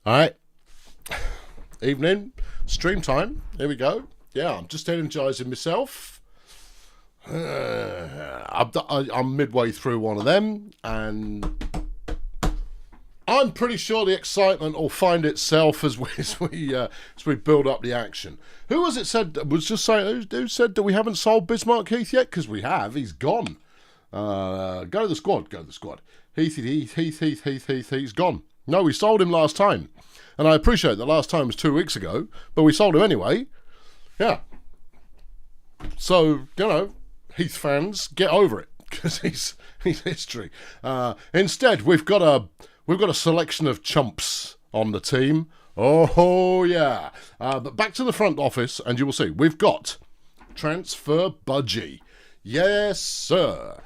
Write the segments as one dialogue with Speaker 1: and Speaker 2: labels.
Speaker 1: Alright. Evening. Stream time. Here we go. Yeah, I'm just energizing myself. I'm midway through one of them, and I'm pretty sure the excitement will find itself as we build up the action. Who was it said? Was just saying who said that we haven't sold Bismarck Heath yet? Because we have. He's gone. Go to the squad. Go to the squad. He's gone. No, we sold him last time, and I appreciate that last time was 2 weeks ago, but we sold him anyway. Yeah. So Heath fans, get over it, because he's history. Instead, we've got a selection of chumps on the team. Oh yeah. But back to the front office, and you will see we've got transfer budgie. Yes, sir.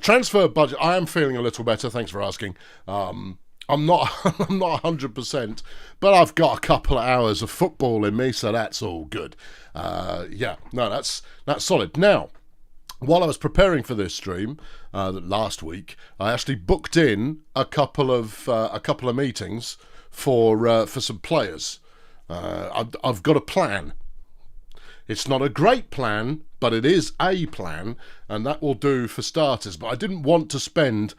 Speaker 1: Transfer budget. I am feeling a little better. Thanks for asking. I'm not 100%, but I've got a couple of hours of football in me, so that's all good. That's solid. Now, while I was preparing for this stream last week, I actually booked in a couple of meetings for some players. I've got a plan. It's not a great plan, but it is a plan, and that will do for starters. But I didn't want to spend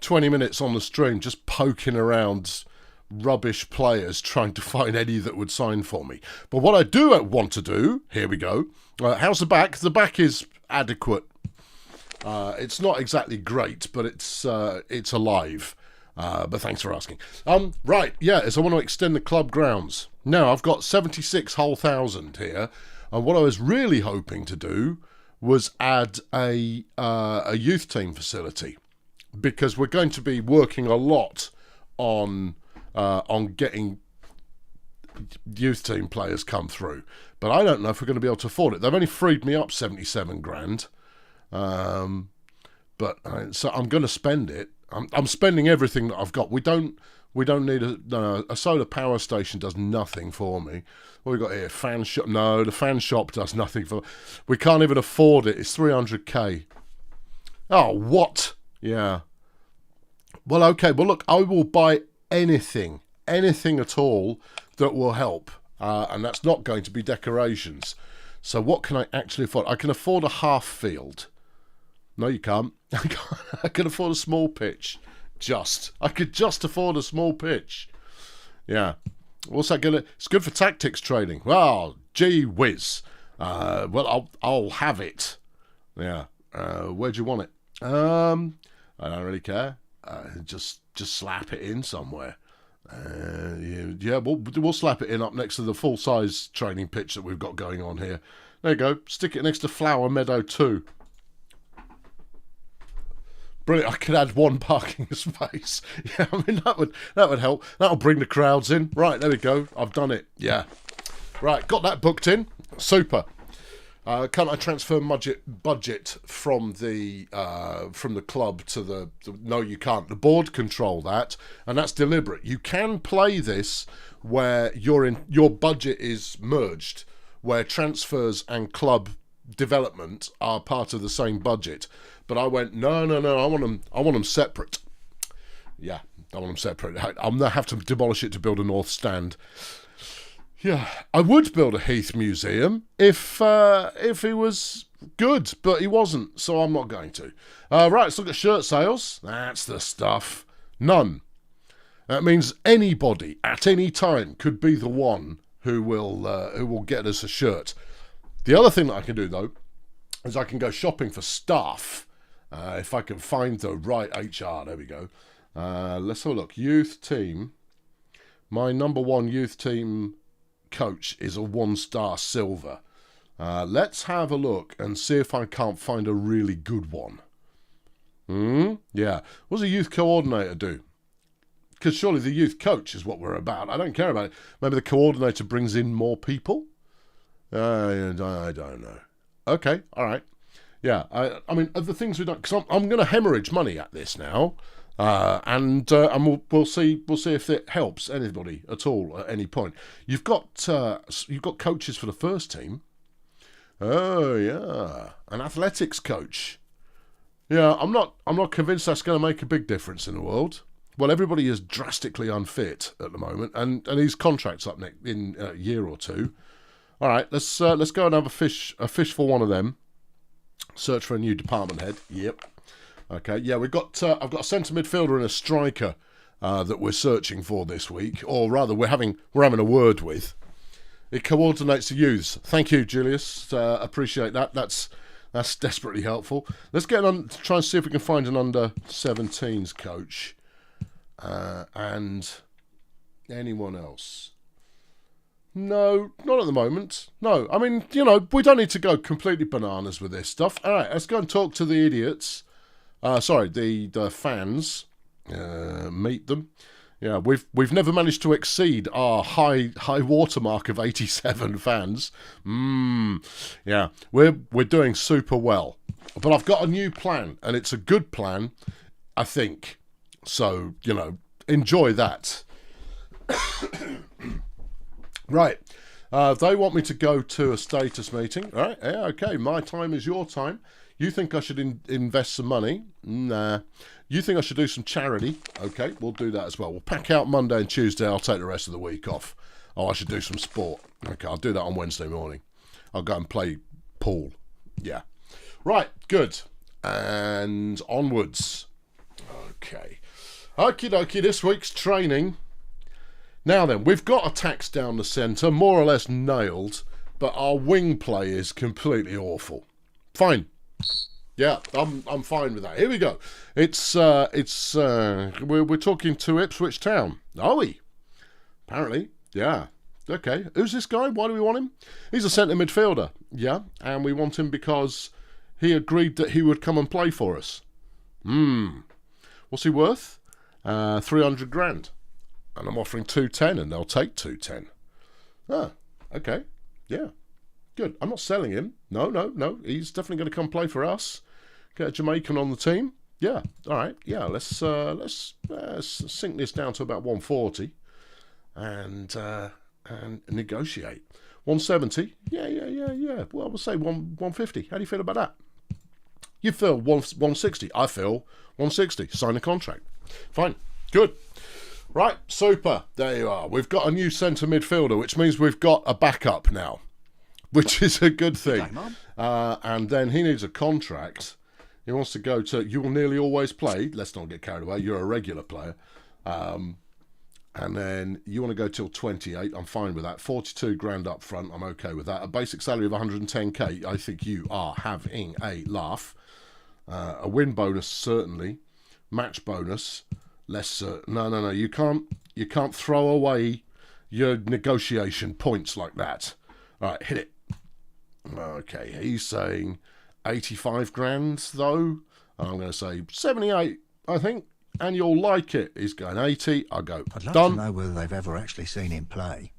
Speaker 1: 20 minutes on the stream just poking around rubbish players trying to find any that would sign for me. But what I do want to do, here we go. How's the back? The back is adequate. It's not exactly great, but it's alive. But thanks for asking. Right, yeah, so I want to extend the club grounds. Now, I've got 76 whole thousand here, and what I was really hoping to do was add a youth team facility, because we're going to be working a lot on getting youth team players come through. But I don't know if we're going to be able to afford it. They've only freed me up 77 grand. So I'm going to spend it. I'm spending everything that I've got. We don't need a solar power station does nothing for me. What we got here? Fan shop? No, the fan shop does nothing for. We can't even afford it. It's 300k. Oh, what? Yeah. Well, okay. Well, look, I will buy anything at all that will help, and that's not going to be decorations. So what can I actually afford? I can afford a half field. No, you can't. I can afford a small pitch. I could just afford a small pitch. Yeah. What's that gonna? It's good for tactics training. Well, gee whiz. Well, I'll have it. Yeah. Where do you want it? I don't really care. Just slap it in somewhere. We'll slap it in up next to the full-size training pitch that we've got going on here. There you go. Stick it next to Flower Meadow 2. Brilliant. I could add one parking space. Yeah, I mean, that would help. That'll bring the crowds in. Right, there we go. I've done it. Yeah. Right, got that booked in. Super. Can't I transfer budget from the club to the... No, you can't. The board control that, and that's deliberate. You can play this where your budget is merged, where transfers and club development are part of the same budget. But I went, no, I want them separate. Yeah, I want them separate. I'm gonna have to demolish it to build a north stand. Yeah, I would build a Heath museum if he was good, but he wasn't, so I'm not going to. Right, let's look at shirt sales. That's the stuff. None. That means anybody at any time could be the one who will get us a shirt. The other thing that I can do though is I can go shopping for staff. If I can find the right HR, there we go. Let's have a look. Youth team. My number one youth team coach is a 1-star silver. Let's have a look and see if I can't find a really good one. Yeah. What does a youth coordinator do? Because surely the youth coach is what we're about. I don't care about it. Maybe the coordinator brings in more people? I don't know. Okay, all right. Yeah, I mean, of the things we've done, because I'm going to hemorrhage money at this now, and we'll see if it helps anybody at all at any point. You've got coaches for the first team. Oh yeah, an athletics coach. Yeah, I'm not convinced that's going to make a big difference in the world. Well, everybody is drastically unfit at the moment, and his contract's up in a year or two. All right, let's go and have a fish for one of them. Search for a new department head. Yep. Okay. Yeah, I've got a centre midfielder and a striker that we're searching for this week, or rather, we're having a word with. It coordinates the youths. Thank you, Julius. Appreciate that. That's desperately helpful. Let's get on to try and see if we can find an under-17s coach. And anyone else? No, not at the moment. No, I mean, we don't need to go completely bananas with this stuff. All right, let's go and talk to the idiots. The fans. Meet them. Yeah, we've never managed to exceed our high watermark of 87 fans. Yeah, we're doing super well. But I've got a new plan, and it's a good plan, I think. So, enjoy that. Right. They want me to go to a status meeting. All right. Yeah, okay. My time is your time. You think I should invest some money? Nah. You think I should do some charity? Okay, we'll do that as well. We'll pack out Monday and Tuesday. I'll take the rest of the week off. Oh, I should do some sport. Okay, I'll do that on Wednesday morning. I'll go and play pool. Yeah. Right, good. And onwards. Okay. Okie dokie, this week's training. Now then, we've got attacks down the centre, more or less nailed, but our wing play is completely awful. Fine. Yeah, I'm fine with that. Here we go. We're talking to Ipswich Town. Are we? Apparently, yeah. Okay, who's this guy? Why do we want him? He's a centre midfielder. Yeah, and we want him because he agreed that he would come and play for us. What's he worth? 300 grand. And I'm offering 210, and they'll take 210. Ah, okay. Yeah. Good. I'm not selling him. No. He's definitely going to come play for us. Get a Jamaican on the team. Yeah. All right. Yeah. Let's sink this down to about 140, and negotiate. 170. Yeah. Well, I would say 150. How do you feel about that? You feel 160. I feel 160. Sign the contract. Fine. Good. Right. Super. There you are. We've got a new centre midfielder, which means we've got a backup now, which is a good thing. And then he needs a contract. He wants to go to You Will Nearly Always Play. Let's not get carried away. You're a regular player. And then you want to go till 28. I'm fine with that. 42 grand up front. I'm okay with that. A basic salary of 110k. I think you are having a laugh. A win bonus, certainly. Match bonus, less certain. No. You can't throw away your negotiation points like that. All right, hit it. Okay, he's saying 85 grand, though. I'm going to say 78, I think, and you'll like it. He's going 80. I go,
Speaker 2: I'd like
Speaker 1: done.
Speaker 2: to know whether they've ever actually seen him play.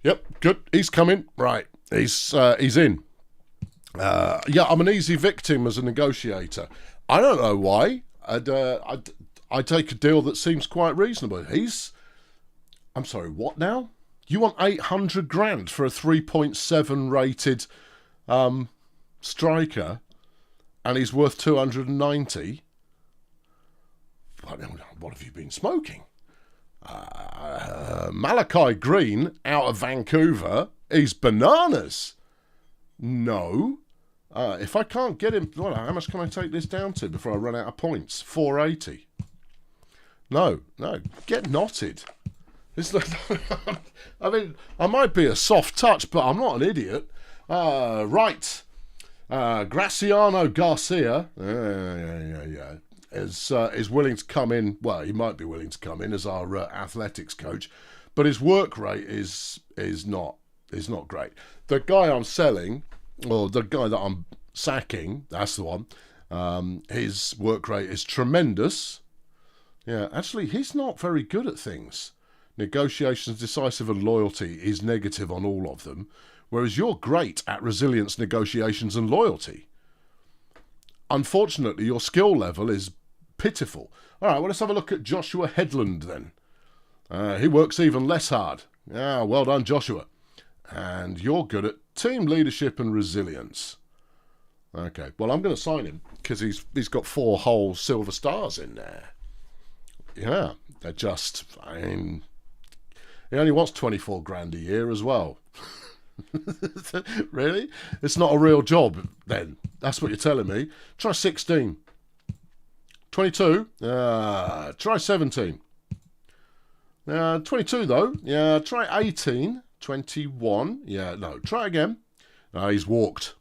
Speaker 1: Yep, good. He's coming. Right, he's in. Yeah, I'm an easy victim as a negotiator. I don't know why. I take a deal that seems quite reasonable. I'm sorry, what now? You want 800 grand for a 3.7 rated striker, and he's worth 290? What have you been smoking? Malachi Green out of Vancouver, he's bananas. No. If I can't get him, how much can I take this down to before I run out of points? 480. No, get knotted. It's like, I mean, I might be a soft touch, but I'm not an idiot. Right. Graciano Garcia is willing to come in. Well, he might be willing to come in as our athletics coach, but his work rate is not great. The guy I'm selling, or the guy that I'm sacking, that's the one. His work rate is tremendous. Yeah, actually, he's not very good at things. Negotiations, decisive, and loyalty is negative on all of them, whereas you're great at resilience, negotiations, and loyalty. Unfortunately, your skill level is pitiful. All right, well, let's have a look at Joshua Headland then. He works even less hard. Yeah, well done, Joshua. And you're good at team leadership and resilience. Okay, well, I'm going to sign him because he's got 4 whole silver stars in there. Yeah, they're just, I mean, he only wants 24 grand a year as well. Really? It's not a real job then. That's what you're telling me. Try 16. 22? Try 17. 22 though. Yeah, try 18. 21. Yeah, no, try again. He's walked.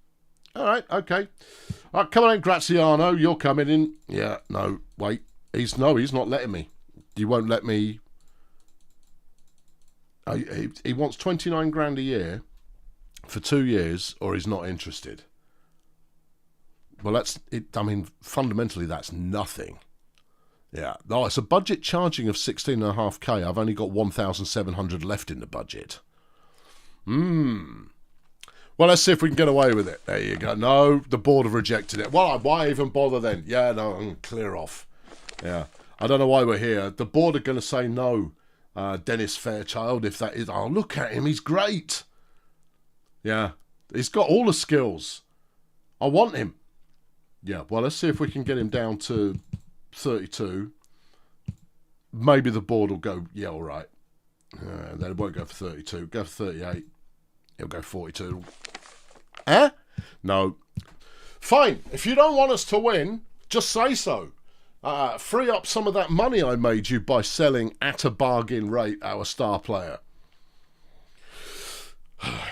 Speaker 1: All right, okay. All right, come on in, Graziano. You're coming in. Yeah, no, wait. He's not letting me. He won't let me. He wants 29 grand a year for 2 years, or he's not interested. Well, that's it. I mean, fundamentally, that's nothing. Yeah. No, it's a budget charging of 16.5k. I've only got 1,700 left in the budget. Well, let's see if we can get away with it. There you go. No, the board have rejected it. Well, why even bother then? Yeah, no, I'm going to clear off. Yeah. I don't know why we're here. The board are going to say no, Dennis Fairchild, if that is. Oh, look at him. He's great. Yeah. He's got all the skills. I want him. Yeah, well, let's see if we can get him down to 32. Maybe the board will go, yeah, all right. Then it won't go for 32. Go for 38. He'll go 42. No. Fine. If you don't want us to win, just say so. Free up some of that money I made you by selling at a bargain rate our star player.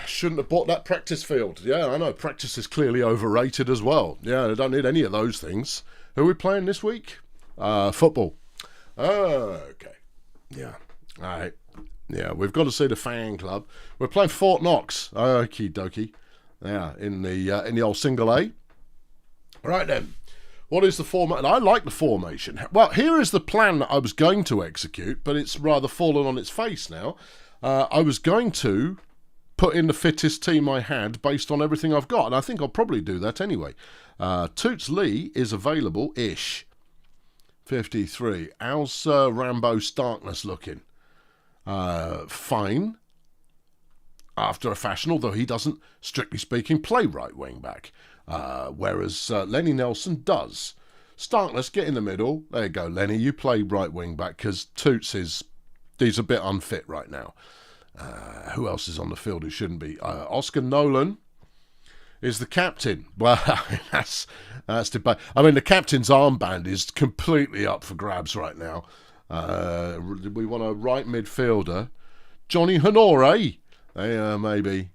Speaker 1: Shouldn't have bought that practice field. Yeah, I know. Practice is clearly overrated as well. Yeah, I don't need any of those things. Who are we playing this week? Football. Okay. Yeah. All right. Yeah, we've got to see the fan club. We're playing Fort Knox. Okie dokie. Yeah, in the old single A. Right then. What is the format? I like the formation. Well, here is the plan that I was going to execute, but it's rather fallen on its face now. I was going to put in the fittest team I had based on everything I've got, and I think I'll probably do that anyway. Toots Lee is available-ish. 53. How's Rambo Starkness looking? Fine. After a fashion, although he doesn't, strictly speaking, play right wing back. Whereas Lenny Nelson does. Starkness, get in the middle. There you go, Lenny. You play right wing back because Toots he's a bit unfit right now. Who else is on the field who shouldn't be? Oscar Nolan is the captain. Well, that's debate. I mean, the captain's armband is completely up for grabs right now. We want a right midfielder. Johnny Honore. Maybe.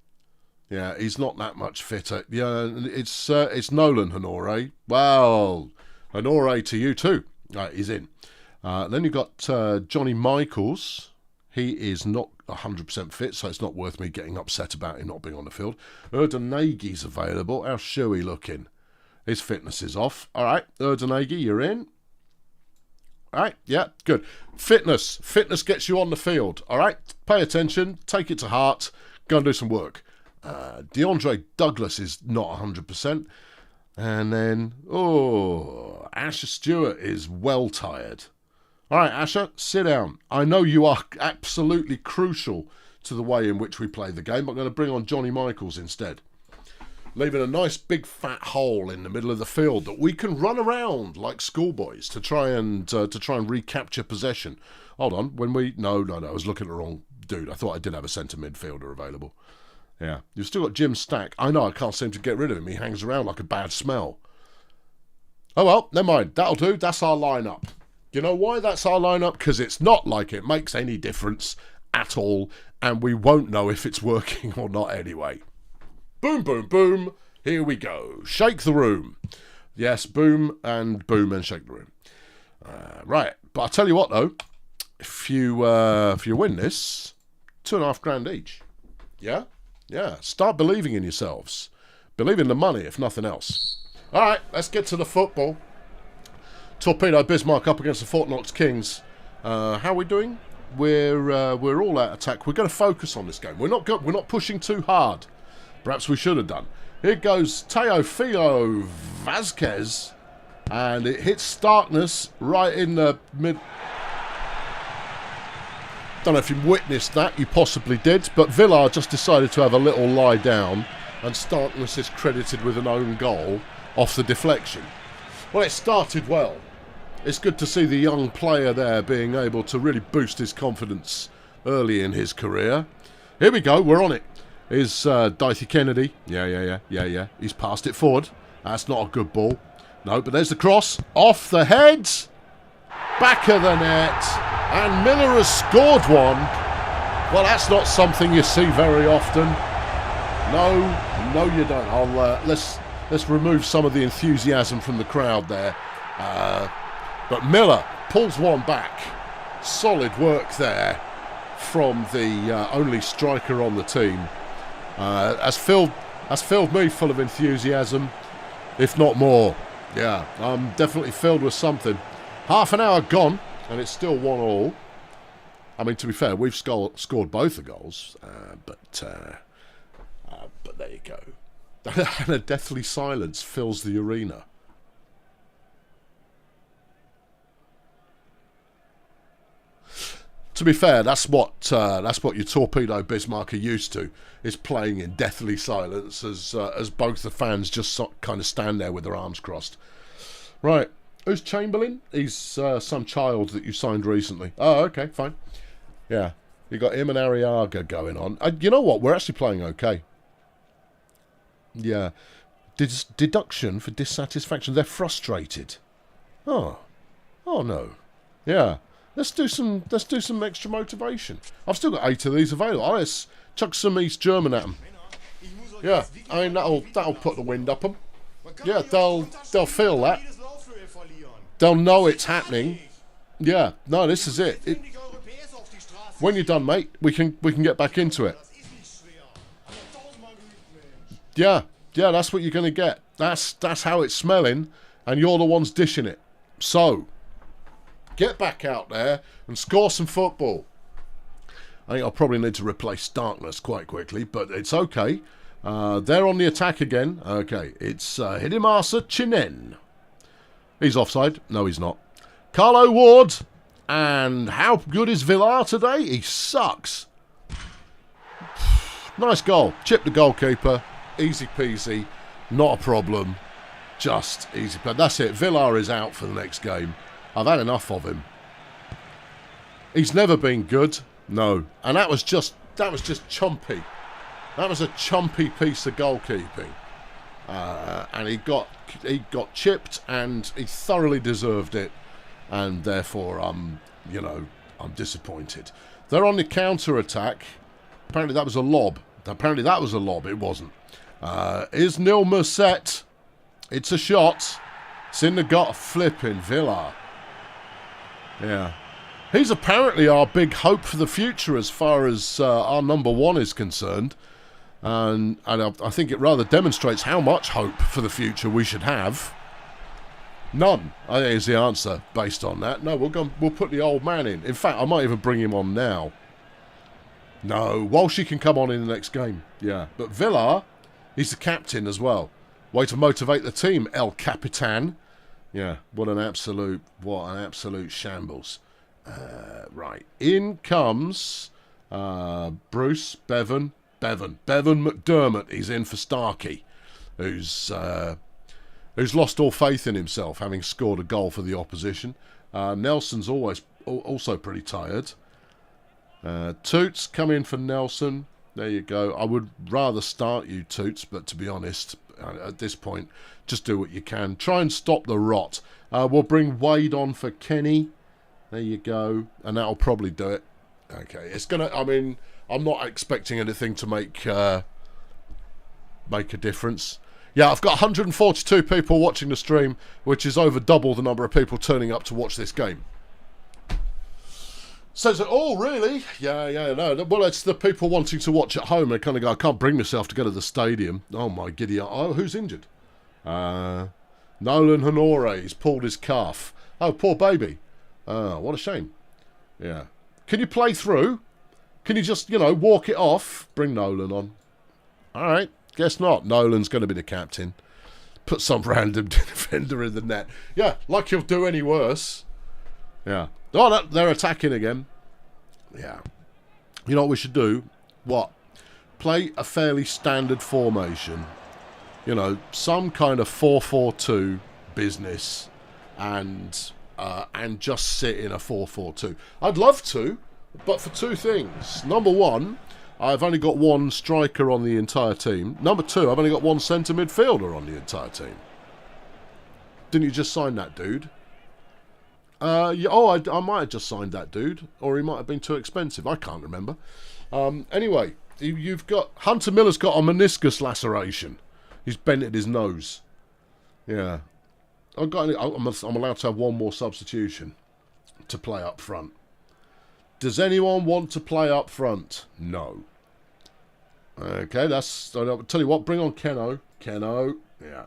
Speaker 1: Yeah, he's not that much fitter. Yeah, it's Nolan Honore. Well, Honore to you too. He's in. Then you've got Johnny Michaels. He is not 100% fit, so it's not worth me getting upset about him not being on the field. Erdenagi's available. How's Shuey looking? His fitness is off. All right, Erdenagi, you're in. All right, yeah, good. Fitness gets you on the field. All right, pay attention, take it to heart, go and do some work. DeAndre Douglas is not 100%. And then, Asher Stewart is well tired. All right, Asher, sit down. I know you are absolutely crucial to the way in which we play the game. I'm going to bring on Johnny Michaels instead, leaving a nice big fat hole in the middle of the field that we can run around like schoolboys to try and recapture possession. Hold on, no, I was looking at the wrong dude. I thought I did have a centre midfielder available. Yeah, you've still got Jim Stack. I know, I can't seem to get rid of him. He hangs around like a bad smell. Oh well, never mind. That'll do. That's our lineup. You know why that's our lineup? Because it's not like it makes any difference at all, and we won't know if it's working or not anyway. Boom, boom, boom. Here we go. Shake the room. Yes, boom and shake the room. Right, but I'll tell you what though. If you win this, $2,500 each. Yeah. Start believing in yourselves. Believe in the money, if nothing else. All right, let's get to the football. Torpedo Bismarck up against the Fort Knox Kings. How are we doing? We're all out attack. We're going to focus on this game. We're not pushing too hard. Perhaps we should have done. Here goes Teofilo Vazquez, and it hits Starkness right in the mid. Don't know if you witnessed that. You possibly did, but Villar just decided to have a little lie down, and Starkness is credited with an own goal off the deflection. Well, it started well. it's good to see the young player there being able to really boost his confidence early in his career. Here we go, we're on it. Is Dicey Kennedy. Yeah. He's passed it forward. That's not a good ball. No, but there's the cross. Off the head. Back of the net. And Miller has scored one. Well, that's not something you see very often. No, you don't. Let's remove some of the enthusiasm from the crowd there. But Miller pulls one back. Solid work there from the only striker on the team. Has filled me full of enthusiasm, if not more. Yeah, I'm definitely filled with something. Half an hour gone, and it's still 1-1. I mean, to be fair, we've scored both the goals, but there you go. And a deathly silence fills the arena. To be fair, that's what your torpedo Bismarck are used to, is playing in deathly silence as both the fans just kind of stand there with their arms crossed. Right, who's Chamberlain? He's some child that you signed recently. Oh, okay, fine. Yeah, you got him and Arriaga going on. You know what? We're actually playing okay. Yeah, deduction for dissatisfaction. They're frustrated. Oh no. Yeah. Let's do some extra motivation. I've still got 8 of these available. Let's chuck some East German at them. Yeah, I mean that'll put the wind up them. Yeah, they'll feel that. They'll know it's happening. Yeah, no, this is it. When you're done, mate, we can get back into it. Yeah, that's what you're gonna get. That's how it's smelling, and you're the ones dishing it. So get back out there and score some football. I think I'll probably need to replace Darkness quite quickly, but it's okay. They're on the attack again. Okay, it's Hidemasa Chinen. He's offside. No, he's not. Carlo Ward. And how good is Villar today? He sucks. Nice goal. Chip the goalkeeper. Easy peasy. Not a problem. Just easy play. That's it. Villar is out for the next game. I've had enough of him. He's never been good. No. And that was just chumpy. That was a chumpy piece of goalkeeping. And he got chipped, and he thoroughly deserved it. And therefore, I'm disappointed. They're on the counter-attack. Apparently that was a lob. It wasn't. Is Nilma set? It's a shot. It's in the gut. Flipping Villar. Yeah. He's apparently our big hope for the future as far as our number one is concerned. And I think it rather demonstrates how much hope for the future we should have. None, I think, is the answer based on that. No, we'll put the old man in. In fact, I might even bring him on now. No, Walshy can come on in the next game. Yeah, but Villar, he's the captain as well. Way to motivate the team, El Capitan. Yeah, what an absolute shambles. Right, in comes Bruce Bevan McDermott. He's in for Starkey, who's lost all faith in himself, having scored a goal for the opposition. Nelson's also pretty tired. Toots come in for Nelson. There you go. I would rather start you, Toots, but to be honest, at this point, just do what you can. Try and stop the rot. We'll bring Wade on for Kenny. There you go. And that'll probably do it. Okay. I'm not expecting anything to make a difference. Yeah, I've got 142 people watching the stream, which is over double the number of people turning up to watch this game. So, oh, really? Yeah, no. Well, it's the people wanting to watch at home. They kind of go, I can't bring myself to go to the stadium. Oh, my giddy. Oh, who's injured? Nolan Honore. He's pulled his calf. Oh, poor baby. What a shame. Yeah. Can you play through? Can you just, walk it off? Bring Nolan on. All right. Guess not. Nolan's going to be the captain. Put some random defender in the net. Yeah, like he'll do any worse. Yeah. Oh, they're attacking again. Yeah. You know what we should do? What? Play a fairly standard formation. Some kind of 4-4-2 business. And and just sit in a 4-4-2. I'd love to, but for two things. Number one, I've only got one striker on the entire team. Number two, I've only got one centre midfielder on the entire team. Didn't you just sign that dude? Yeah, I might have just signed that dude, or he might have been too expensive. I can't remember. Anyway, you've got Hunter Miller's got a meniscus laceration. He's bent at his nose. Yeah, I'm allowed to have one more substitution to play up front. Does anyone want to play up front? No. Okay, I'll tell you what. Bring on Keno. Yeah.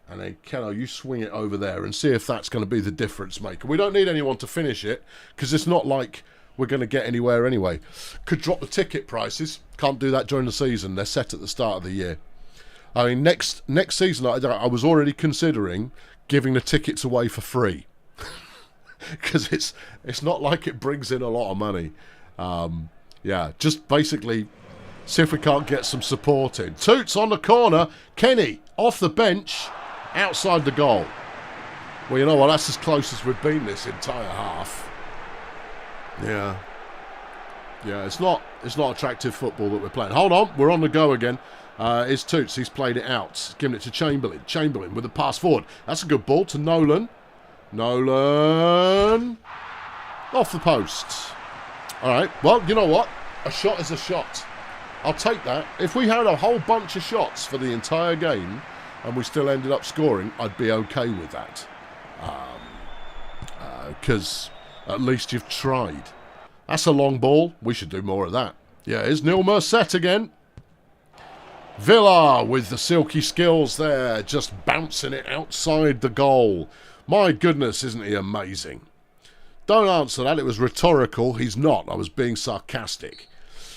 Speaker 1: And then, Keno, you swing it over there and see if that's going to be the difference maker. We don't need anyone to finish it, because it's not like we're going to get anywhere anyway. Could drop the ticket prices. Can't do that during the season. They're set at the start of the year. I mean, next season, I was already considering giving the tickets away for free. Because it's not like it brings in a lot of money. Yeah, just basically see if we can't get some support in. Toots on the corner. Kenny off the bench. Outside the goal. Well, you know what? That's as close as we've been this entire half. Yeah. Yeah, it's not attractive football that we're playing. Hold on, we're on the go again. It's Toots. He's played it out. Giving it to Chamberlain. Chamberlain with a pass forward. That's a good ball to Nolan. Nolan. Off the post. All right. Well, you know what? A shot is a shot. I'll take that. If we had a whole bunch of shots for the entire game and we still ended up scoring, I'd be okay with that. Because at least you've tried. That's a long ball. We should do more of that. Yeah, here's Neil Mercet again. Villa with the silky skills there, just bouncing it outside the goal. My goodness, isn't he amazing? Don't answer that. It was rhetorical. He's not. I was being sarcastic.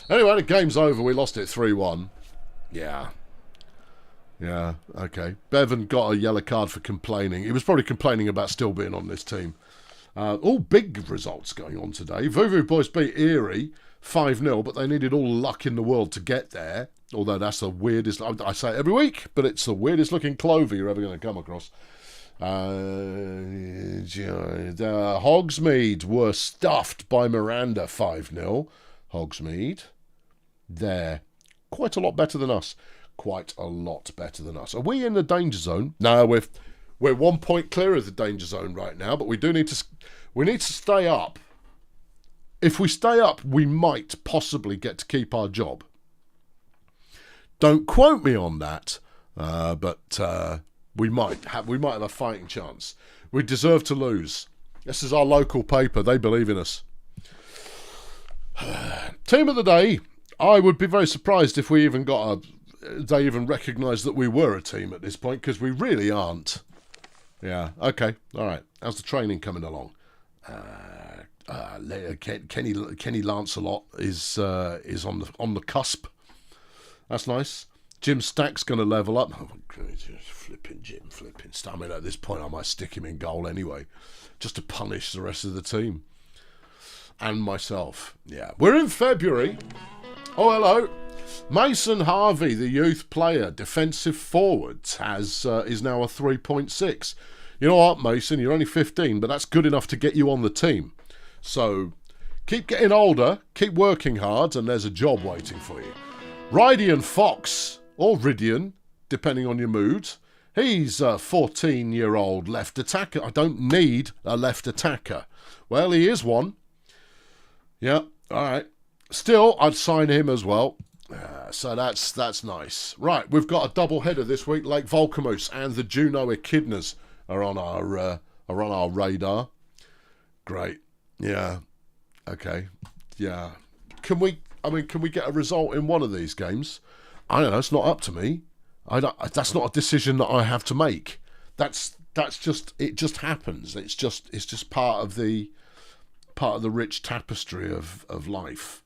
Speaker 1: Anyway, the game's over. We lost it 3-1. Yeah. Yeah, okay. Bevan got a yellow card for complaining. He was probably complaining about still being on this team. All big results going on today. Vuvu Boys beat Erie 5-0, but they needed all luck in the world to get there. Although that's the weirdest... I say it every week, but it's the weirdest looking clover you're ever going to come across. Hogsmeade were stuffed by Miranda 5-0. Hogsmeade. They're quite a lot better than us. Quite a lot better than us. Are we in the danger zone? No, we're 1 point clear of the danger zone right now, but we need to stay up. If we stay up, we might possibly get to keep our job. Don't quote me on that, but we might have a fighting chance. We deserve to lose. This is our local paper. They believe in us. Team of the day. I would be very surprised if we even they even recognised that we were a team at this point, because we really aren't. Yeah, okay, all right. How's the training coming along? Kenny Lancelot is on the cusp. That's nice. Jim Stack's going to level up. Oh, flipping Jim, flipping. I mean, at this point, I might stick him in goal anyway, just to punish the rest of the team and myself. Yeah, we're in February. Oh, hello. Mason Harvey, the youth player, defensive forward, is now a 3.6. You know what, Mason? You're only 15, but that's good enough to get you on the team. So keep getting older, keep working hard, and there's a job waiting for you. Rydian Fox, or Ridian, depending on your mood. He's a 14-year-old left attacker. I don't need a left attacker. Well, he is one. Yeah, all right. Still, I'd sign him as well. So that's nice. Right, we've got a double header this week. Lake Volcamoose and the Juno Echidnas are on our radar. Great. Yeah. Okay. Yeah. Can we get a result in one of these games? I don't know. It's not up to me. That's not a decision that I have to make. That's just, it just happens. It's just part of the rich tapestry of life.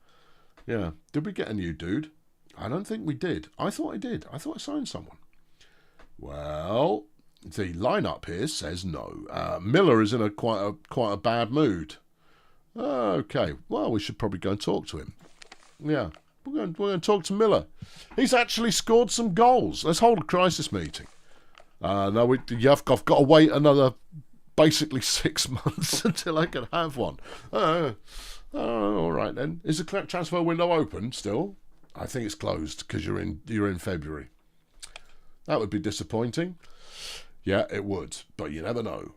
Speaker 1: Yeah. Did we get a new dude? I don't think we did. I thought I did. I thought I signed someone. Well, the lineup here says no. Miller is in quite a bad mood. Okay. Well, we should probably go and talk to him. Yeah. We're going to talk to Miller. He's actually scored some goals. Let's hold a crisis meeting. No, I've got to wait another basically 6 months until I can have one. All right then. Is the transfer window open still? I think it's closed because you're in February. That would be disappointing. Yeah, it would, but you never know.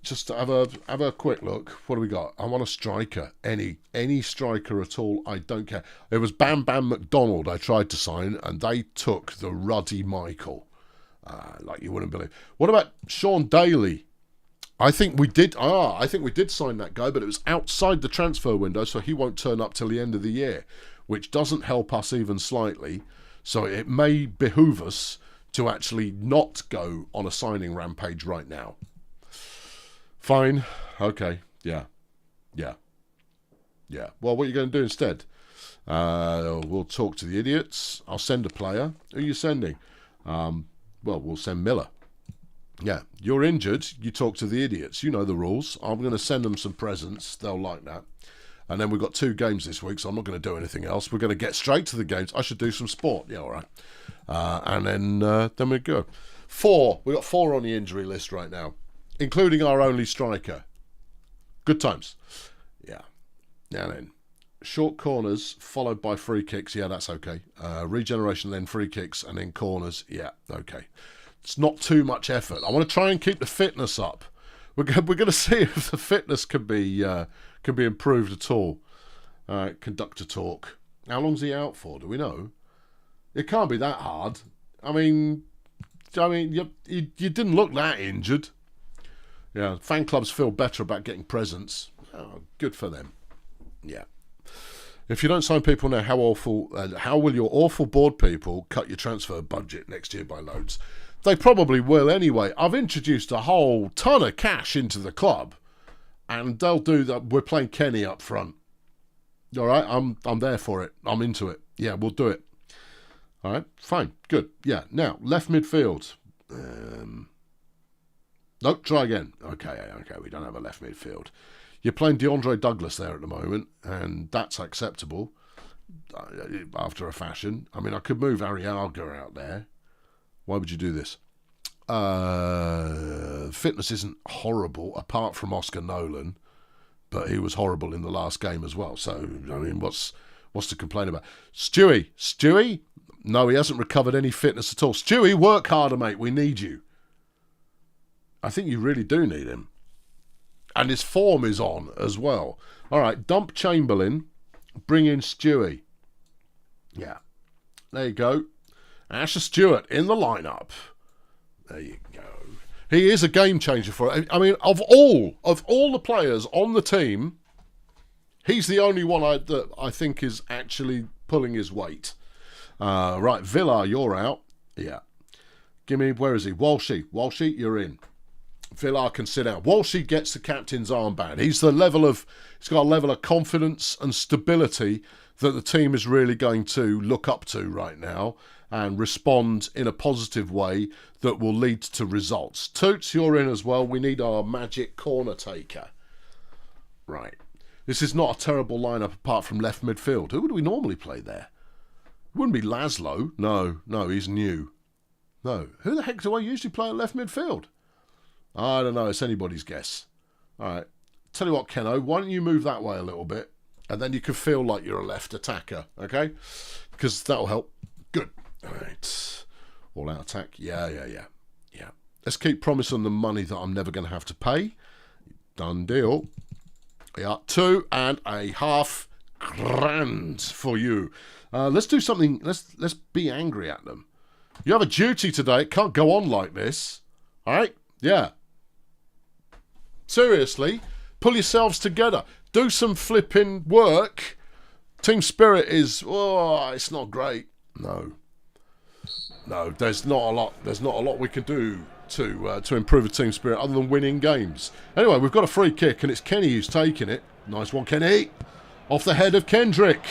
Speaker 1: Just have a quick look. What do we got? I want a striker. Any striker at all. I don't care. It was Bam Bam McDonald I tried to sign, and they took the ruddy Michael. Like you wouldn't believe. What about Sean Daly? I think we did sign that guy, but it was outside the transfer window, so he won't turn up till the end of the year, which doesn't help us even slightly. So it may behoove us to actually not go on a signing rampage right now. Fine. Okay. Yeah. Well, what are you going to do instead? We'll talk to the idiots. I'll send a player. Who are you sending? Well, we'll send Miller. Yeah. You're injured. You talk to the idiots. You know the rules. I'm going to send them some presents. They'll like that. And then we've got 2 games this week, so I'm not going to do anything else. We're going to get straight to the games. I should do some sport. Yeah, all right. And then we go. 4. We've got 4 on the injury list right now, including our only striker. Good times. Yeah. Now then, short corners followed by free kicks. Yeah, that's okay. Regeneration, then free kicks, and then corners. Yeah, okay. It's not too much effort. I want to try and keep the fitness up. We're going to see if the fitness can be improved at all. Conductor talk. How long's he out for? Do we know? It can't be that hard. I mean, you didn't look that injured. Yeah, fan clubs feel better about getting presents. Oh, good for them. Yeah. If you don't sign people now, how will your awful board people cut your transfer budget next year by loads? They probably will anyway. I've introduced a whole ton of cash into the club, and they'll do that. We're playing Kenny up front. All right, I'm there for it. I'm into it. Yeah, we'll do it. All right, fine, good. Yeah, now left midfield. Nope, try again. Okay, we don't have a left midfield. You're playing DeAndre Douglas there at the moment, and that's acceptable after a fashion. I mean, I could move Arriaga out there. Why would you do this? Fitness isn't horrible, apart from Oscar Nolan, but he was horrible in the last game as well. So, I mean, what's to complain about? Stewie? No, he hasn't recovered any fitness at all. Stewie, work harder, mate. We need you. I think you really do need him. And his form is on as well. All right, dump Chamberlain, bring in Stewie. Yeah, there you go. Asher Stewart in the lineup. There you go. He is a game changer for it. I mean, of all the players on the team, he's the only one that I think is actually pulling his weight. Right, Villar, you're out. Yeah. Where is he? Walshy, you're in. Villar can sit out. Walshy gets the captain's armband. He's got a level of confidence and stability that the team is really going to look up to right now and respond in a positive way that will lead to results. Toots, you're in as well. We need our magic corner taker. Right. This is not a terrible lineup apart from left midfield. Who would we normally play there? It wouldn't be Laszlo. No, he's new. No. Who the heck do I usually play at left midfield? I don't know. It's anybody's guess. All right. Tell you what, Keno, why don't you move that way a little bit? And then you can feel like you're a left attacker, okay? Because that'll help. Good. All right. All out attack. Yeah. Let's keep promising them money that I'm never going to have to pay. Done deal. Yeah, 2.5 grand for you. Let's do something. Let's be angry at them. You have a duty today. It can't go on like this. All right? Yeah. Seriously, pull yourselves together. Do some flipping work. Team spirit is, it's not great. No, there's not a lot. There's not a lot we can do to improve the team spirit other than winning games. Anyway, we've got a free kick and it's Kenny who's taking it. Nice one, Kenny. Off the head of Kendrick.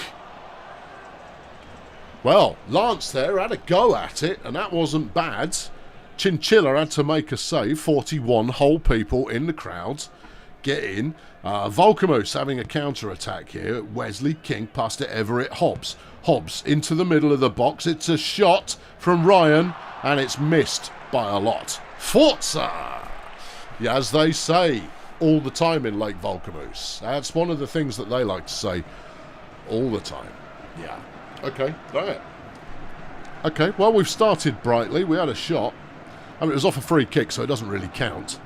Speaker 1: Well, Lance there had a go at it and that wasn't bad. Chinchilla had to make a save. 41 whole people in the crowd. Get in. Volkamoose having a counter-attack here. Wesley King passed it Everett Hobbs. Hobbs into the middle of the box. It's a shot from Ryan and it's missed by a lot. Forza! Yeah, as they say all the time in Lake Volcamoose. That's one of the things that they like to say all the time. Yeah. Okay, right. Okay, well, we've started brightly. We had a shot. I mean, it was off a free kick, so it doesn't really count.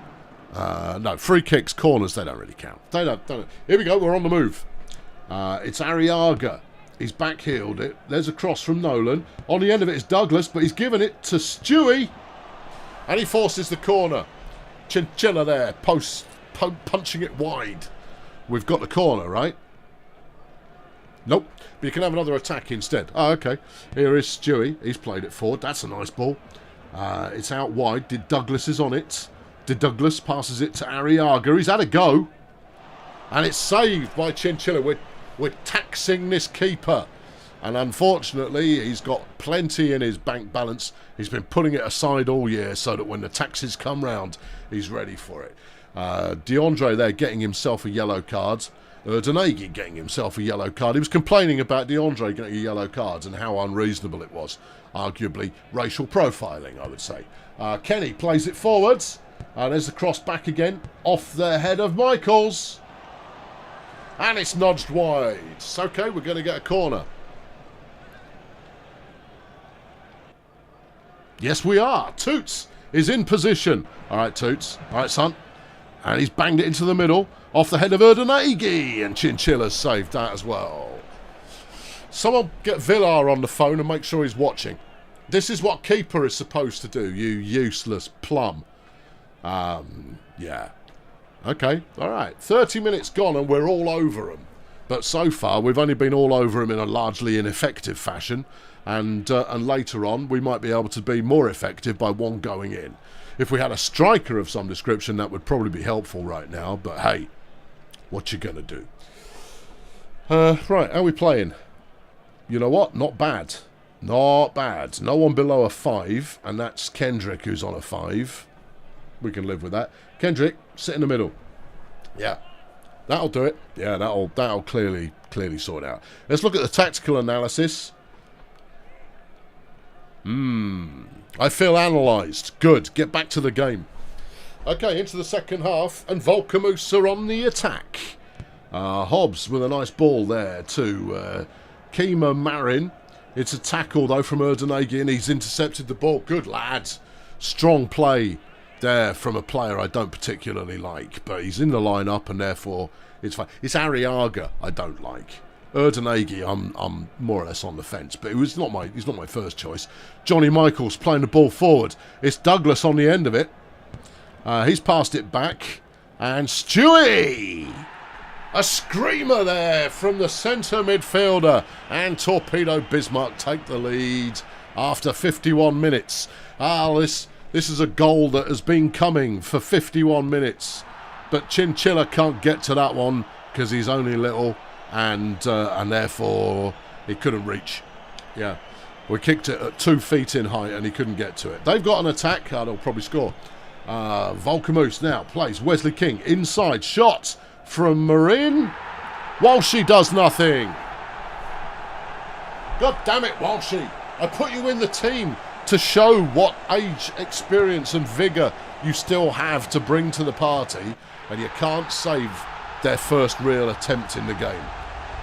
Speaker 1: No, free kicks, corners, they don't really count. They don't. Here we go, we're on the move. It's Arriaga. He's backheeled it. There's a cross from Nolan. On the end of it is Douglas, but he's given it to Stewie. And he forces the corner. Chinchilla there, punching it wide. We've got the corner, right? Nope. But you can have another attack instead. Oh, okay. Here is Stewie. He's played it forward. That's a nice ball. It's out wide. Douglas is on it. Douglas passes it to Arriaga. He's had a go. And it's saved by Chinchilla. We're taxing this keeper. And unfortunately, he's got plenty in his bank balance. He's been putting it aside all year so that when the taxes come round, he's ready for it. DeAndre there getting himself a yellow card. Denegi getting himself a yellow card. He was complaining about DeAndre getting a yellow card and how unreasonable it was. Arguably racial profiling, I would say. Kenny plays it forwards. There's the cross back again. Off the head of Michaels. And it's nudged wide. It's okay, we're going to get a corner. Yes, we are. Toots is in position. All right, Toots. All right, son. And he's banged it into the middle. Off the head of Erdenegi. And Chinchilla's saved that as well. Someone get Villar on the phone and make sure he's watching. This is what keeper is supposed to do, you useless plum. Yeah. Okay, all right. 30 minutes gone and we're all over them. But so far, we've only been all over them in a largely ineffective fashion. And later on, we might be able to be more effective by one going in. If we had a striker of some description, that would probably be helpful right now. But hey, what you gonna do? Right, how are we playing? You know what? Not bad. Not bad. No one below a 5, and that's Kendrick who's on a 5. We can live with that. Kendrick, sit in the middle. Yeah, that'll do it. Yeah, that'll clearly sort it out. Let's look at the tactical analysis. I feel analysed. Good. Get back to the game. Okay, into the second half, and Volcamoose are on the attack. Hobbs with a nice ball there to Kima Marin. It's a tackle, though, from Erdenegi, and he's intercepted the ball. Good lad. Strong play there from a player I don't particularly like, but he's in the lineup, and therefore it's fine. It's Arriaga I don't like. Erdenegi, I'm more or less on the fence, but he's not my first choice. Johnny Michaels playing the ball forward. It's Douglas on the end of it. He's passed it back, and Stewie! A screamer there from the centre midfielder, and Torpedo Bismarck take the lead after 51 minutes. This is a goal that has been coming for 51 minutes, but Chinchilla can't get to that one because he's only little, and therefore he couldn't reach. Yeah, we kicked it at 2 feet in height and he couldn't get to it. They've got an attack. They'll probably score. Volcamoose now plays Wesley King inside. Shot from Marin. Walshy does nothing. God damn it, Walshy. I put you in the team to show what age, experience and vigour you still have to bring to the party, and you can't save their first real attempt in the game.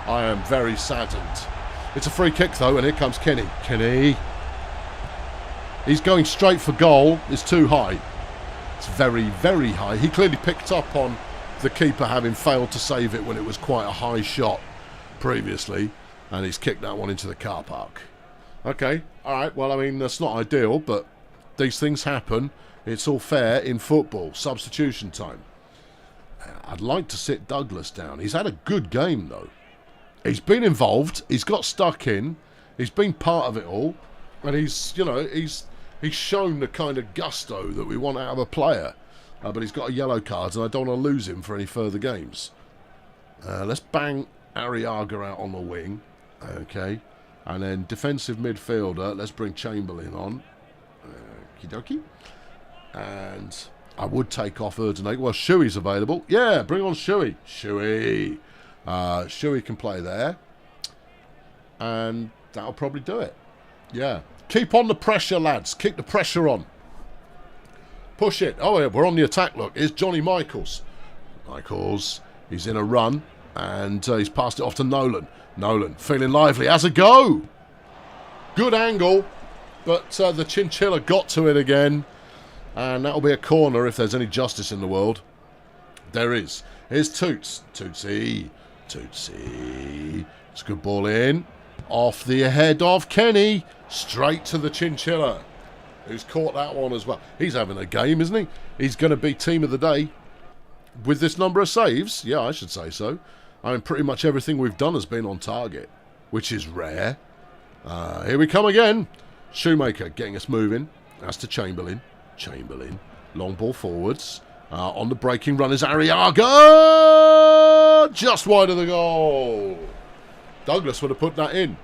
Speaker 1: I am very saddened. It's a free kick though, and here comes Kenny. Kenny. He's going straight for goal. It's too high. It's very, very high. He clearly picked up on the keeper having failed to save it when it was quite a high shot previously, and he's kicked that one into the car park. Okay, alright, well, I mean, that's not ideal, but these things happen. It's all fair in football. Substitution time. I'd like to sit Douglas down. He's had a good game, though. He's been involved. He's got stuck in. He's been part of it all. And he's shown the kind of gusto that we want out of a player. But he's got a yellow card, and I don't want to lose him for any further games. Let's bang Arriaga out on the wing. Okay. And then defensive midfielder, let's bring Chamberlain on. Okie dokie. And I would take off Erdenegi. Well, Shuey's available. Yeah, bring on Shuey. Shuey. Shuey can play there. And that'll probably do it. Yeah. Keep on the pressure, lads. Keep the pressure on. Push it. Oh, yeah, we're on the attack, look. Here's Johnny Michaels. Michaels, he's in a run, and he's passed it off to Nolan. Nolan, feeling lively, has a go. Good angle, but the Chinchilla got to it again, and that'll be a corner if there's any justice in the world. There is. Here's Toots. Tootsie. Tootsie. It's a good ball in. Off the head of Kenny. Straight to the Chinchilla, who's caught that one as well. He's having a game, isn't he? He's going to be team of the day with this number of saves. Yeah, I should say so. I mean, pretty much everything we've done has been on target, which is rare. Here we come again. Shoemaker getting us moving. That's to Chamberlain. Chamberlain. Long ball forwards. On the breaking run is Arriaga. Just wide of the goal. Douglas would have put that in.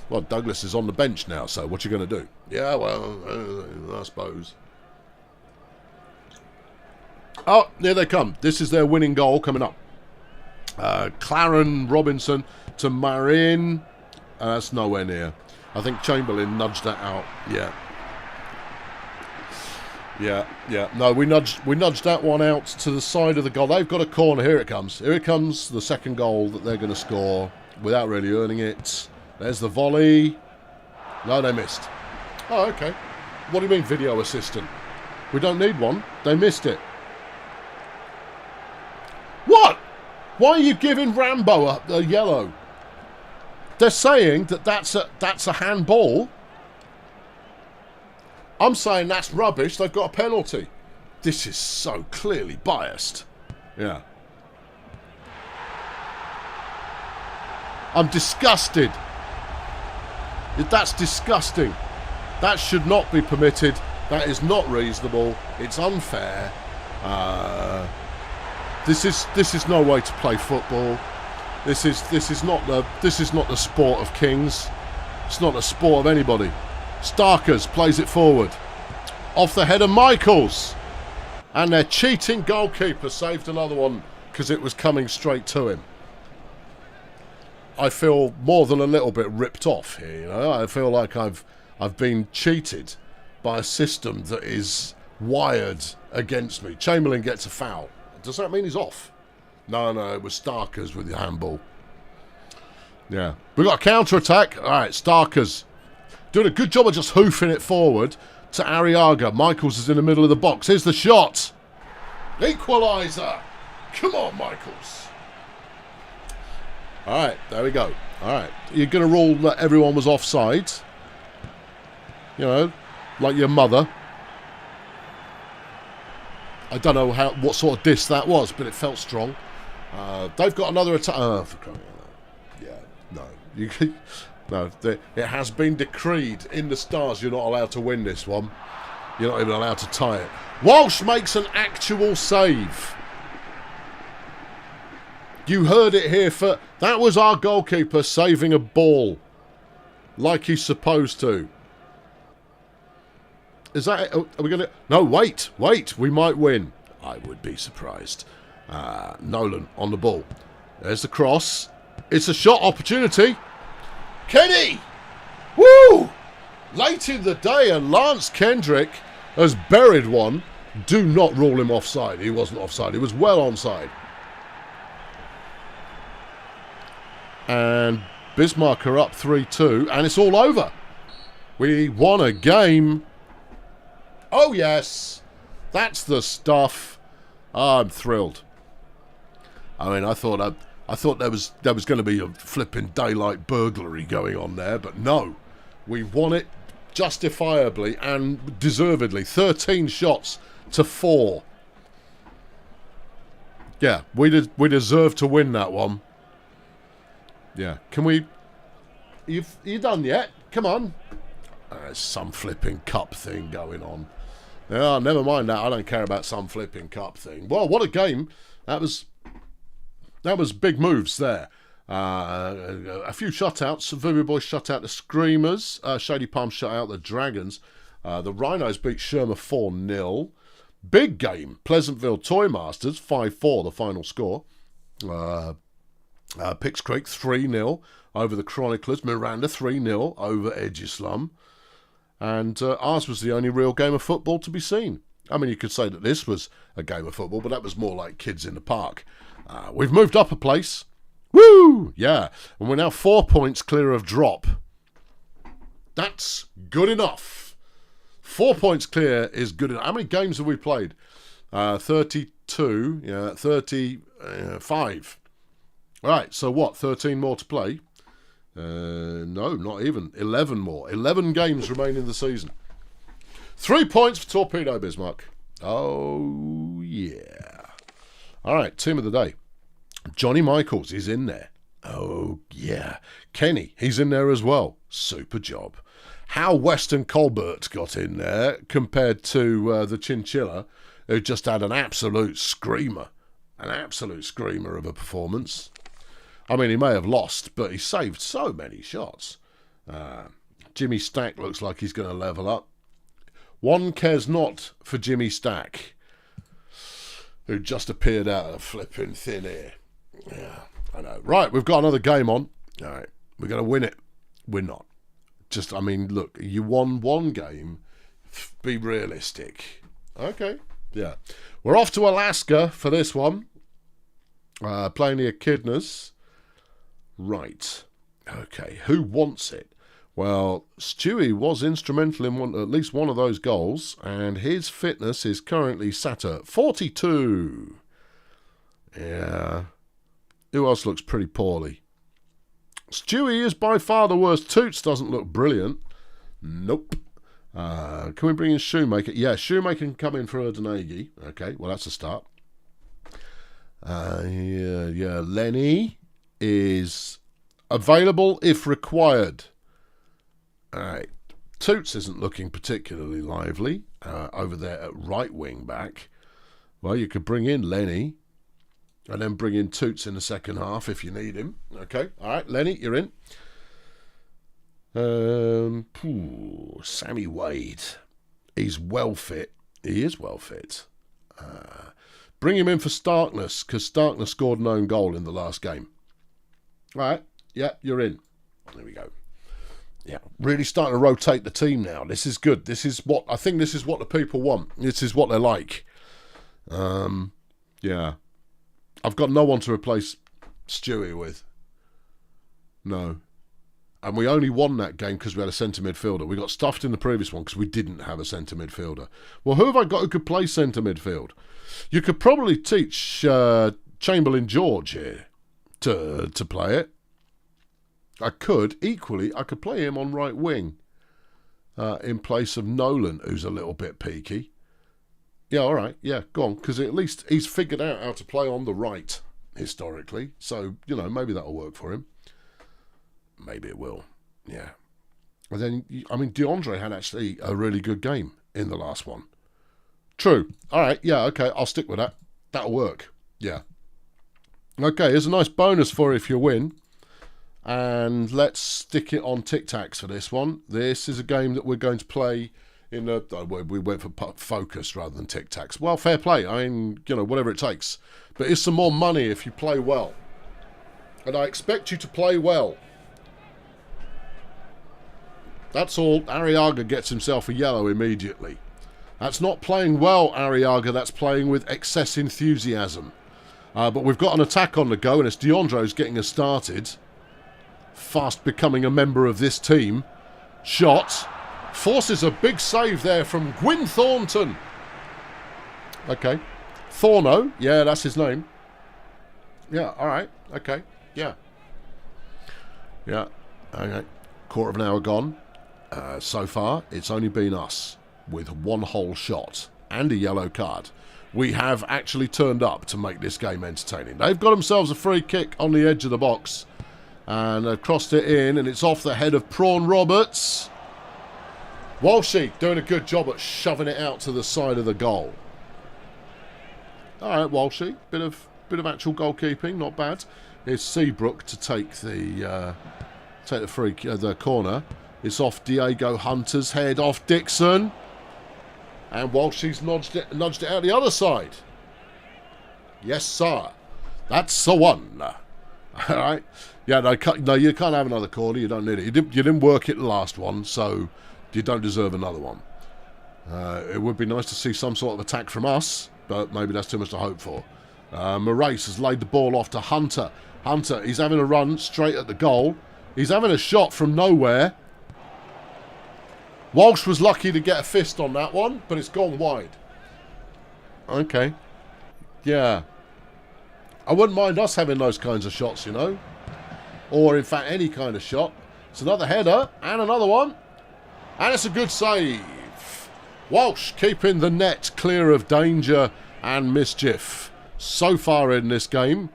Speaker 1: Well, Douglas is on the bench now, so what you going to do? Yeah, well, I suppose. Oh, there they come. This is their winning goal coming up. Claren Robinson to Marin. That's nowhere near. I think Chamberlain nudged that out. Yeah. No, we nudged that one out to the side of the goal. They've got a corner. Here it comes. Here it comes, the second goal that they're going to score without really earning it. There's the volley. No, they missed. Oh, okay. What do you mean, video assistant? We don't need one. They missed it. What? Why are you giving Rambo a yellow? They're saying that that's a handball. I'm saying that's rubbish. They've got a penalty. This is so clearly biased. Yeah. I'm disgusted. That's disgusting. That should not be permitted. That is not reasonable. It's unfair. This is no way to play football. This is not the sport of kings. It's not the sport of anybody. Starkers plays it forward. Off the head of Michaels. And their cheating goalkeeper saved another one because it was coming straight to him. I feel more than a little bit ripped off here, you know. I feel like I've been cheated by a system that is wired against me. Chamberlain gets a foul. Does that mean he's off? No, it was Starkers with the handball. Yeah. We've got a counter-attack. All right, Starkers doing a good job of just hoofing it forward to Arriaga. Michaels is in the middle of the box. Here's the shot. Equaliser. Come on, Michaels. All right, there we go. All right. You're going to rule that everyone was offside. You know, like your mother. I don't know what sort of diss that was, but it felt strong. They've got another attack. For crying out loud. Yeah, no. It has been decreed in the stars you're not allowed to win this one. You're not even allowed to tie it. Walsh makes an actual save. You heard it here for... That was our goalkeeper saving a ball. Like he's supposed to. Is that... Are we going to... No, wait. We might win. I would be surprised. Nolan on the ball. There's the cross. It's a shot opportunity. Kenny! Woo! Late in the day, and Lance Kendrick has buried one. Do not rule him offside. He wasn't offside. He was well onside. And Bismarck are up 3-2, and it's all over. We won a game. Oh, yes. That's the stuff. I'm thrilled. I mean, I thought there was going to be a flipping daylight burglary going on there, but no. We won it justifiably and deservedly. 13 shots to 4. Yeah, we deserve to win that one. Yeah, can we... You done yet? Come on. There's some flipping cup thing going on. Yeah, never mind that. I don't care about some flipping cup thing. Well, what a game. That was big moves there. A few shutouts. Vivi Boys shut out the Screamers. Shady Palm shut out the Dragons. The Rhinos beat Shermer 4-0. Big game. Pleasantville Toymasters 5-4, the final score. Picks Creek 3-0 over the Chroniclers. Miranda 3-0 over Edgeslum. And ours was the only real game of football to be seen. I mean, you could say that this was a game of football, but that was more like kids in the park. We've moved up a place. Woo! Yeah. And we're now 4 points clear of drop. That's good enough. 4 points clear is good enough. How many games have we played? 32. Yeah, 35. All right, so what? 13 more to play? No, not even. 11 more. 11 games remain in the season. 3 points for Torpedo Bismarck. Oh, yeah. All right, team of the day. Johnny Michaels is in there. Oh, yeah. Kenny, he's in there as well. Super job. How Weston Colbert got in there compared to the Chinchilla, who just had an absolute screamer. An absolute screamer of a performance. I mean, he may have lost, but he saved so many shots. Jimmy Stack looks like he's going to level up. One cares not for Jimmy Stack, who just appeared out of flipping thin air. Yeah, I know. Right, we've got another game on. All right, we're going to win it. We're not. Just, I mean, look, you won one game. Be realistic. Okay, yeah. We're off to Alaska for this one. Playing the Echidnas. Right. Okay, who wants it? Well, Stewie was instrumental in at least one of those goals, and his fitness is currently sat at 42. Yeah. Who else looks pretty poorly? Stewie is by far the worst. Toots doesn't look brilliant. Nope. Can we bring in Shoemaker? Yeah, Shoemaker can come in for Erdenegi. Okay, well, that's a start. Yeah, Lenny is available if required. All right. Toots isn't looking particularly lively over there at right wing back. Well, you could bring in Lenny and then bring in Toots in the second half if you need him. Okay. All right, Lenny, you're in. Sammy Wade. He's well fit. He is well fit. Bring him in for Starkness, because Starkness scored an own goal in the last game. All right. Yeah, you're in. There we go. Yeah, really starting to rotate the team now. This is good. I think this is what the people want. This is what they like. Yeah. I've got no one to replace Stewie with. No. And we only won that game because we had a centre midfielder. We got stuffed in the previous one because we didn't have a centre midfielder. Well, who have I got who could play centre midfield? You could probably teach Chamberlain George here to play it. I could play him on right wing in place of Nolan, who's a little bit peaky. Yeah, all right, yeah, go on, because at least he's figured out how to play on the right historically. So, maybe that'll work for him. Maybe it will, yeah. And then, I mean, DeAndre had actually a really good game in the last one. True. All right, yeah, okay, I'll stick with that. That'll work, yeah. Okay, here's a nice bonus for if you win. And let's stick it on Tic Tacs for this one. This is a game that we're going to play in a... we went for focus rather than Tic Tacs. Well, fair play. I mean, whatever it takes. But it's some more money if you play well. And I expect you to play well. That's all. Arriaga gets himself a yellow immediately. That's not playing well, Arriaga. That's playing with excess enthusiasm. But we've got an attack on the go, and it's DeAndre's getting us started. Fast becoming a member of this team. Shot. Forces a big save there from Gwyn Thornton. Okay. Thorno. Yeah, that's his name. Yeah, all right. Okay. Yeah. Yeah. Okay. Quarter of an hour gone. So far, it's only been us with one whole shot and a yellow card. We have actually turned up to make this game entertaining. They've got themselves a free kick on the edge of the box. And they've crossed it in, and it's off the head of Prawn Roberts. Walshy doing a good job at shoving it out to the side of the goal. All right, Walshy, bit of actual goalkeeping, not bad. Here's Seabrook to take the the corner. It's off Diego Hunter's head, off Dixon, and Walshy's nudged it out the other side. Yes, sir, that's the one. All right. Yeah, no, you can't have another corner. You don't need it. You didn't work it the last one, so you don't deserve another one. It would be nice to see some sort of attack from us, but maybe that's too much to hope for. Moraes has laid the ball off to Hunter. Hunter, he's having a run straight at the goal. He's having a shot from nowhere. Walsh was lucky to get a fist on that one, but it's gone wide. Okay. Yeah. I wouldn't mind us having those kinds of shots, you know. Or, in fact, any kind of shot. It's another header, and another one. And it's a good save. Walsh keeping the net clear of danger and mischief so far in this game.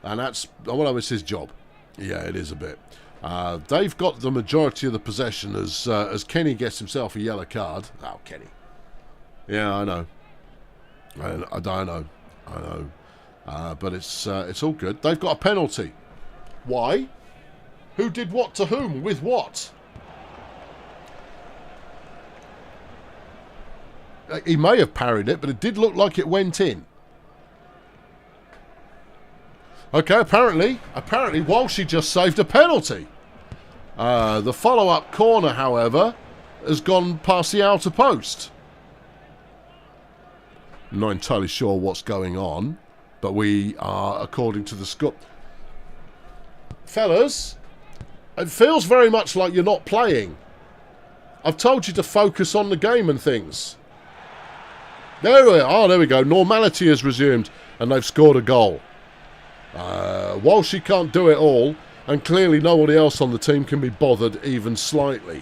Speaker 1: And that's, well, it's his job. Yeah, it is a bit. They've got the majority of the possession as Kenny gets himself a yellow card. Oh, Kenny. Yeah, I know. I know. But it's all good. They've got a penalty. Why? Who did what to whom? With what? He may have parried it, but it did look like it went in. Okay, apparently, Walshy just saved a penalty. The follow-up corner, however, has gone past the outer post. Not entirely sure what's going on, but we are, according to the score... Fellas, it feels very much like you're not playing. I've told you to focus on the game and things. There we are. Oh, there we go. Normality has resumed, and they've scored a goal. Walshy can't do it all, and clearly nobody else on the team can be bothered even slightly.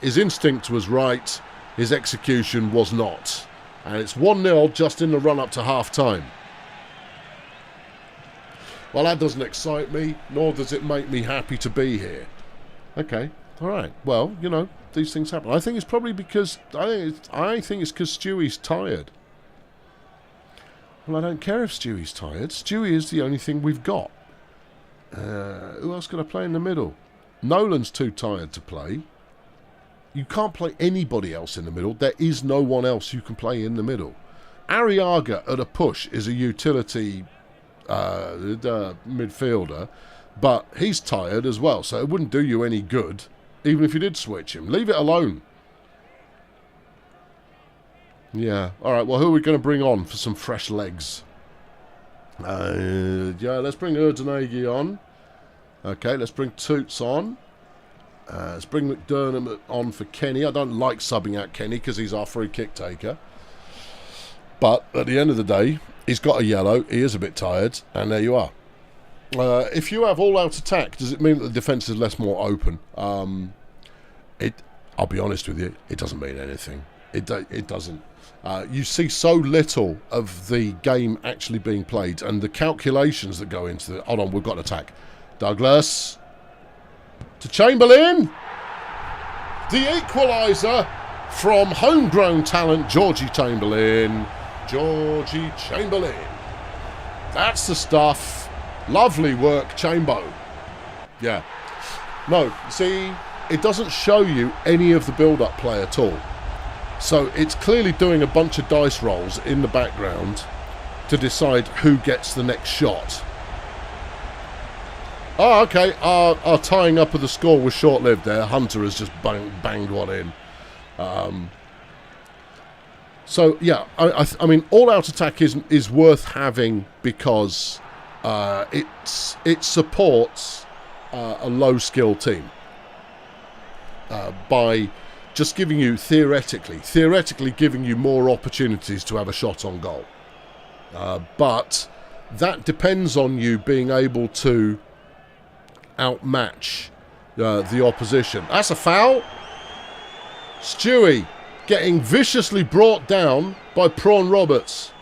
Speaker 1: His instinct was right, his execution was not. And it's 1-0 just in the run-up to half-time. Well, that doesn't excite me, nor does it make me happy to be here. Okay, all right. Well, you know, these things happen. I think it's probably because... I think it's because Stewie's tired. Well, I don't care if Stewie's tired. Stewie is the only thing we've got. Who else can I play in the middle? Nolan's too tired to play. You can't play anybody else in the middle. There is no one else you can play in the middle. Arriaga at a push is a utility midfielder, but he's tired as well, so it wouldn't do you any good, even if you did switch him. Leave it alone. Yeah, alright, well, who are we going to bring on for some fresh legs? Yeah, let's bring Erdenegi on. Okay, let's bring Toots on. Let's bring McDermott on for Kenny. I don't like subbing out Kenny because he's our free kick taker. But at the end of the day, he's got a yellow. He is a bit tired. And there you are. If you have all-out attack, does it mean that the defence is less more open? I'll be honest with you, it doesn't mean anything. It doesn't. You see so little of the game actually being played and the calculations that go into it. Hold on, we've got an attack. Douglas to Chamberlain. The equaliser from homegrown talent Georgie Chamberlain. Georgie Chamberlain. That's the stuff. Lovely work, Chambo. Yeah. No, see, it doesn't show you any of the build-up play at all. So it's clearly doing a bunch of dice rolls in the background to decide who gets the next shot. Oh, okay. Our tying up of the score was short-lived there. Hunter has just banged one in. So, yeah, I mean, all-out attack is worth having because it supports a low-skill team by just giving you, theoretically giving you more opportunities to have a shot on goal. But that depends on you being able to outmatch the opposition. That's a foul. Stewie getting viciously brought down by Prawn Roberts.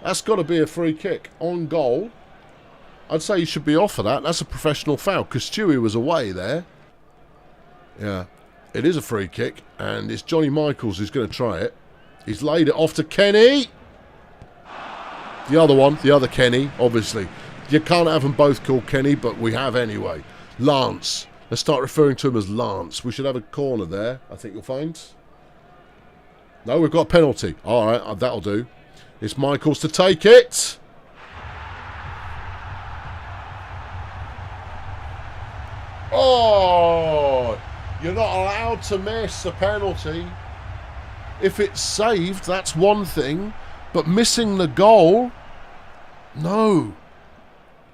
Speaker 1: That's got to be a free kick on goal. I'd say he should be off for that. That's a professional foul because Stewie was away there. Yeah, it is a free kick and it's Johnny Michaels who's going to try it. He's laid it off to Kenny. The other one, the other Kenny, obviously. You can't have them both called Kenny, but we have anyway. Lance. Let's start referring to him as Lance. We should have a corner there, I think you'll find. No, we've got a penalty. All right, that'll do. It's Michaels to take it. Oh, You're not allowed to miss a penalty. If it's saved, that's one thing. But missing the goal, no.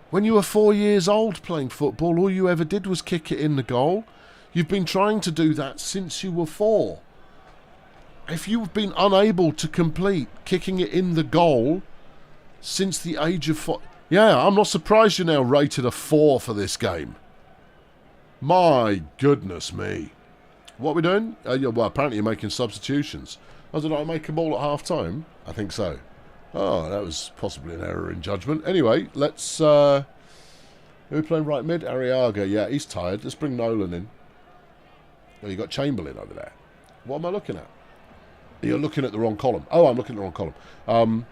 Speaker 1: When you were 4 years old playing football, all you ever did was kick it in the goal. You've been trying to do that since you were 4. If you've been unable to complete kicking it in the goal since the age of 4... Yeah, I'm not surprised you're now rated a 4 for this game. My goodness me. What are we doing? Well, apparently you're making substitutions. Oh, did I make them all at half-time? I think so. Oh, that was possibly an error in judgment. Anyway, let's... who are we playing right mid? Arriaga. Yeah, he's tired. Let's bring Nolan in. Oh, you got Chamberlain over there. What am I looking at? You're looking at the wrong column. Oh, I'm looking at the wrong column.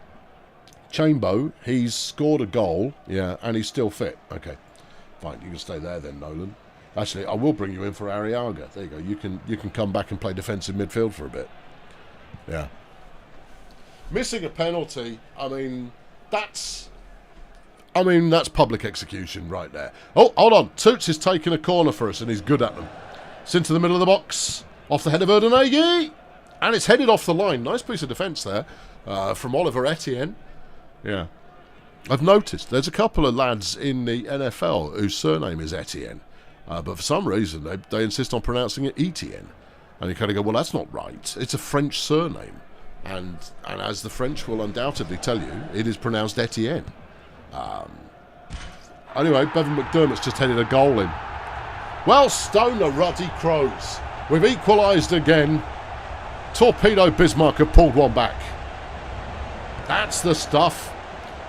Speaker 1: Chambo, he's scored a goal. Yeah, and he's still fit. Okay, fine. You can stay there then, Nolan. Actually, I will bring you in for Arriaga. There you go. You can come back and play defensive midfield for a bit. Yeah. Missing a penalty, I mean, that's public execution right there. Oh, hold on. Toots is taking a corner for us, and he's good at them. It's into the middle of the box, off the head of Erdenegi, and it's headed off the line. Nice piece of defence there from Oliver Etienne. Yeah. I've noticed there's a couple of lads in the NFL whose surname is Etienne, but for some reason they insist on pronouncing it Etienne. And you kind of go, well, that's not right. It's a French surname. And as the French will undoubtedly tell you, it is pronounced Etienne. Anyway, Bevan McDermott's just headed a goal in. Well, stone the ruddy crows. We've equalised again. Torpedo Bismarck have pulled one back. That's the stuff.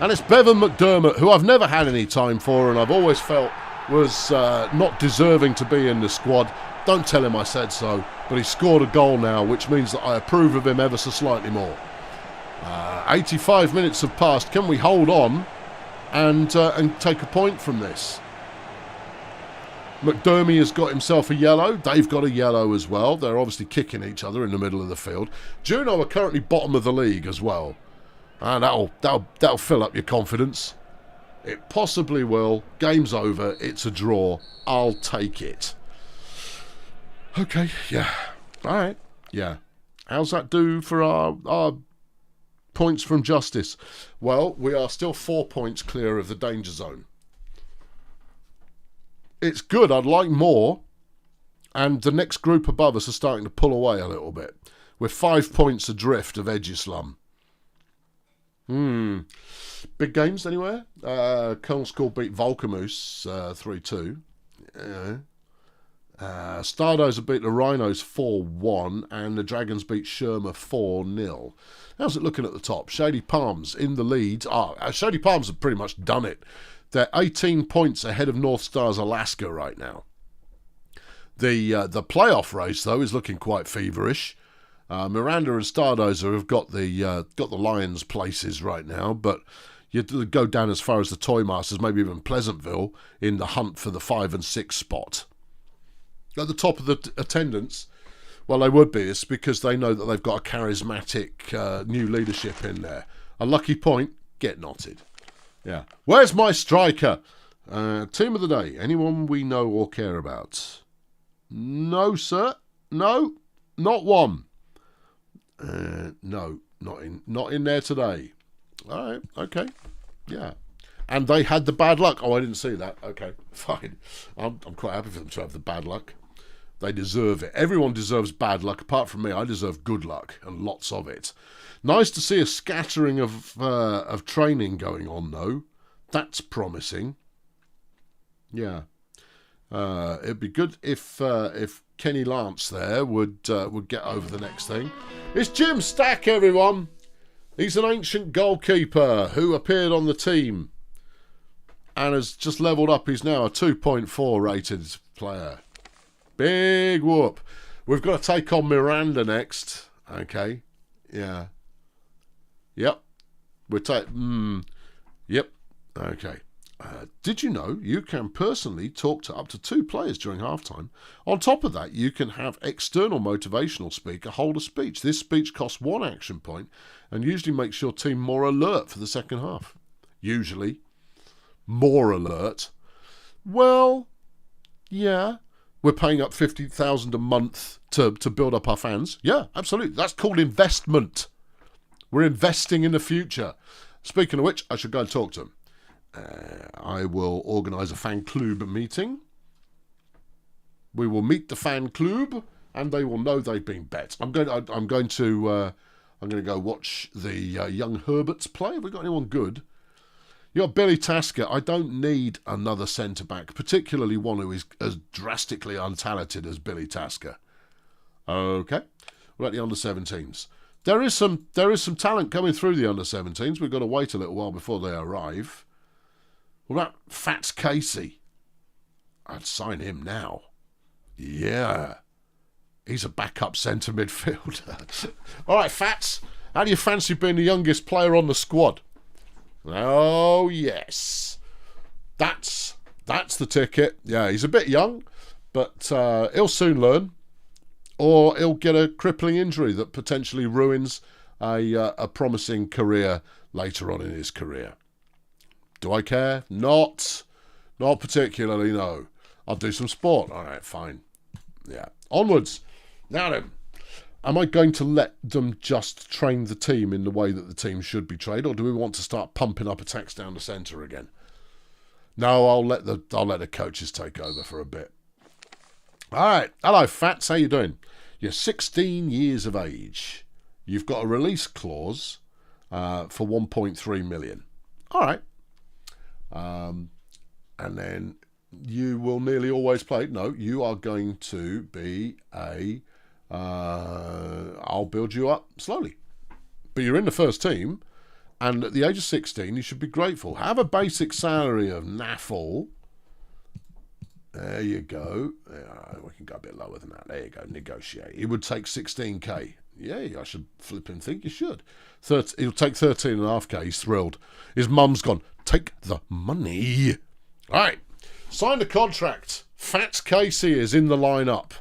Speaker 1: And it's Bevan McDermott, who I've never had any time for and I've always felt was not deserving to be in the squad. Don't tell him I said so, but he scored a goal now, which means that I approve of him ever so slightly more. 85 minutes have passed. Can we hold on and take a point from this? McDermott has got himself a yellow. They've got a yellow as well. They're obviously kicking each other in the middle of the field. Juno are currently bottom of the league as well. And that'll fill up your confidence. It possibly will. Game's over. It's a draw. I'll take it. Okay, yeah. All right, yeah. How's that do for our points from justice? Well, we are still 4 points clear of the danger zone. It's good. I'd like more. And the next group above us are starting to pull away a little bit. We're 5 points adrift of Edgeslum. Big games anywhere? Colonel School beat Volcamoose 3-2. Yeah. Stardozer beat the Rhinos 4-1 and the Dragons beat Shermer 4-0. How's it looking at the top? Shady Palms in the lead. Shady Palms have pretty much done it. They're 18 points ahead of North Stars Alaska right now. The playoff race, though, is looking quite feverish. Miranda and Stardozer have got the Lions places right now, but you go down as far as the Toymasters, maybe even Pleasantville, in the hunt for the 5 and 6 spot. At the top of the attendance, well, they would be. It's because they know that they've got a charismatic new leadership in there. A lucky point, get knotted. Yeah. Where's my striker? Team of the day. Anyone we know or care about? No, sir. No, not one. No, not in there today. All right. Okay. Yeah. And they had the bad luck. Oh, I didn't see that. Okay, fine. I'm quite happy for them to have the bad luck. They deserve it. Everyone deserves bad luck. Apart from me, I deserve good luck and lots of it. Nice to see a scattering of training going on, though. That's promising. Yeah. It'd be good if Kenny Lance there would get over the next thing. It's Jim Stack, everyone. He's an ancient goalkeeper who appeared on the team and has just levelled up. He's now a 2.4 rated player. Big whoop. We've got to take on Miranda next. Okay. Yeah. Yep. Yep. Okay. Did you know you can personally talk to up to 2 players during halftime? On top of that, you can have external motivational speaker hold a speech. This speech costs 1 action point and usually makes your team more alert for the second half. Usually. More alert. Well, yeah. We're paying up 50,000 a month to build up our fans. Yeah, absolutely. That's called investment. We're investing in the future. Speaking of which, I should go and talk to them. I will organise a fan club meeting. We will meet the fan club, and they will know they've been bet. I'm going to go watch the young Herberts play. Have we got anyone good? You got Billy Tasker. I don't need another centre back, particularly one who is as drastically untalented as Billy Tasker. Okay, what about the under-17s? There is some talent coming through the under-17s. We've got to wait a little while before they arrive. What about Fats Casey? I'd sign him now. Yeah. He's a backup centre midfielder. All right, Fats, how do you fancy being the youngest player on the squad? Oh, yes. That's the ticket. Yeah, he's a bit young, but he'll soon learn. Or he'll get a crippling injury that potentially ruins a promising career later on in his career. Do I care? Not particularly, no. I'll do some sport. All right, fine. Yeah. Onwards. Now then, am I going to let them just train the team in the way that the team should be trained, or do we want to start pumping up attacks down the centre again? No, I'll let the coaches take over for a bit. All right. Hello, Fats. How you doing? You're 16 years of age. You've got a release clause for 1.3 million. All right. And then you will nearly always play. No, you are going to be I'll build you up slowly. But you're in the first team, and at the age of 16, you should be grateful. Have a basic salary of naffle. There you go. We can go a bit lower than that. There you go. Negotiate. It would take 16k. Yeah, I should flip and think you should. He'll take 13.5k. He's thrilled. His mum's gone, take the money. All right. Sign the contract. Fats Casey is in the lineup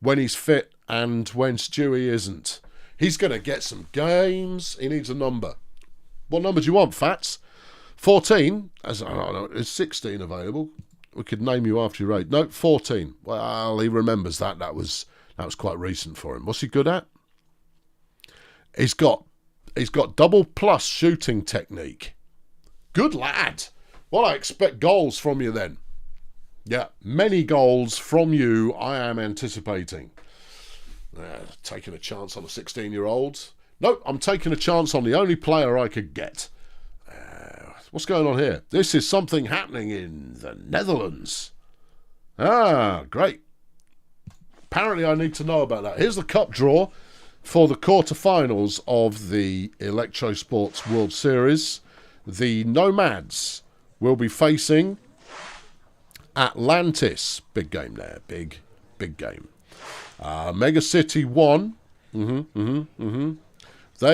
Speaker 1: when he's fit and when Stewie isn't. He's going to get some games. He needs a number. What number do you want, Fats? 14? As I don't know, is 16 available? We could name you after your age. No, 14. Well, he remembers that. That was quite recent for him. What's he good at? He's got double plus shooting technique. Good lad. Well, I expect goals from you then. Yeah, many goals from you I am anticipating. Taking a chance on a 16-year-old. Nope, I'm taking a chance on the only player I could get. What's going on here? This is something happening in the Netherlands. Ah, great. Apparently I need to know about that. Here's the cup draw for the quarterfinals of the Electrosports World Series. The Nomads will be facing Atlantis. Big game there. Big game. Mega City 1. They're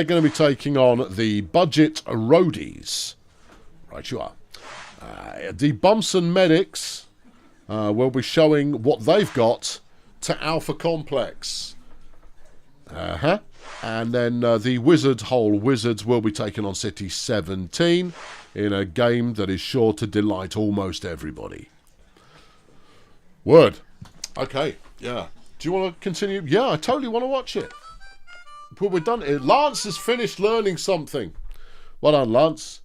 Speaker 1: going to be taking on the Budget Roadies. Right you are. The Bumson Medics will be showing what they've got to Alpha Complex. And then the Wizard Hole Wizards will be taking on City 17 in a game that is sure to delight almost everybody. Word. Okay, yeah. Do you want to continue? Yeah, I totally want to watch it. But we're done. Lance has finished learning something. Well done, Lance.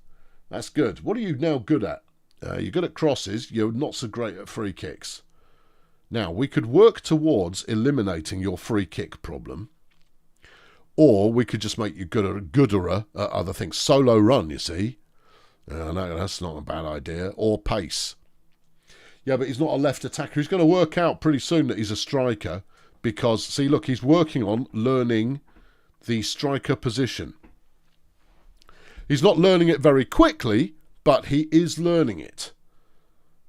Speaker 1: That's good. What are you now good at? You're good at crosses. You're not so great at free kicks. Now, we could work towards eliminating your free kick problem. Or we could just make you gooder at other things. Solo run, you see. No, that's not a bad idea. Or pace. Yeah, but he's not a left attacker. He's going to work out pretty soon that he's a striker. Because, see, look, he's working on learning the striker position. He's not learning it very quickly, but he is learning it.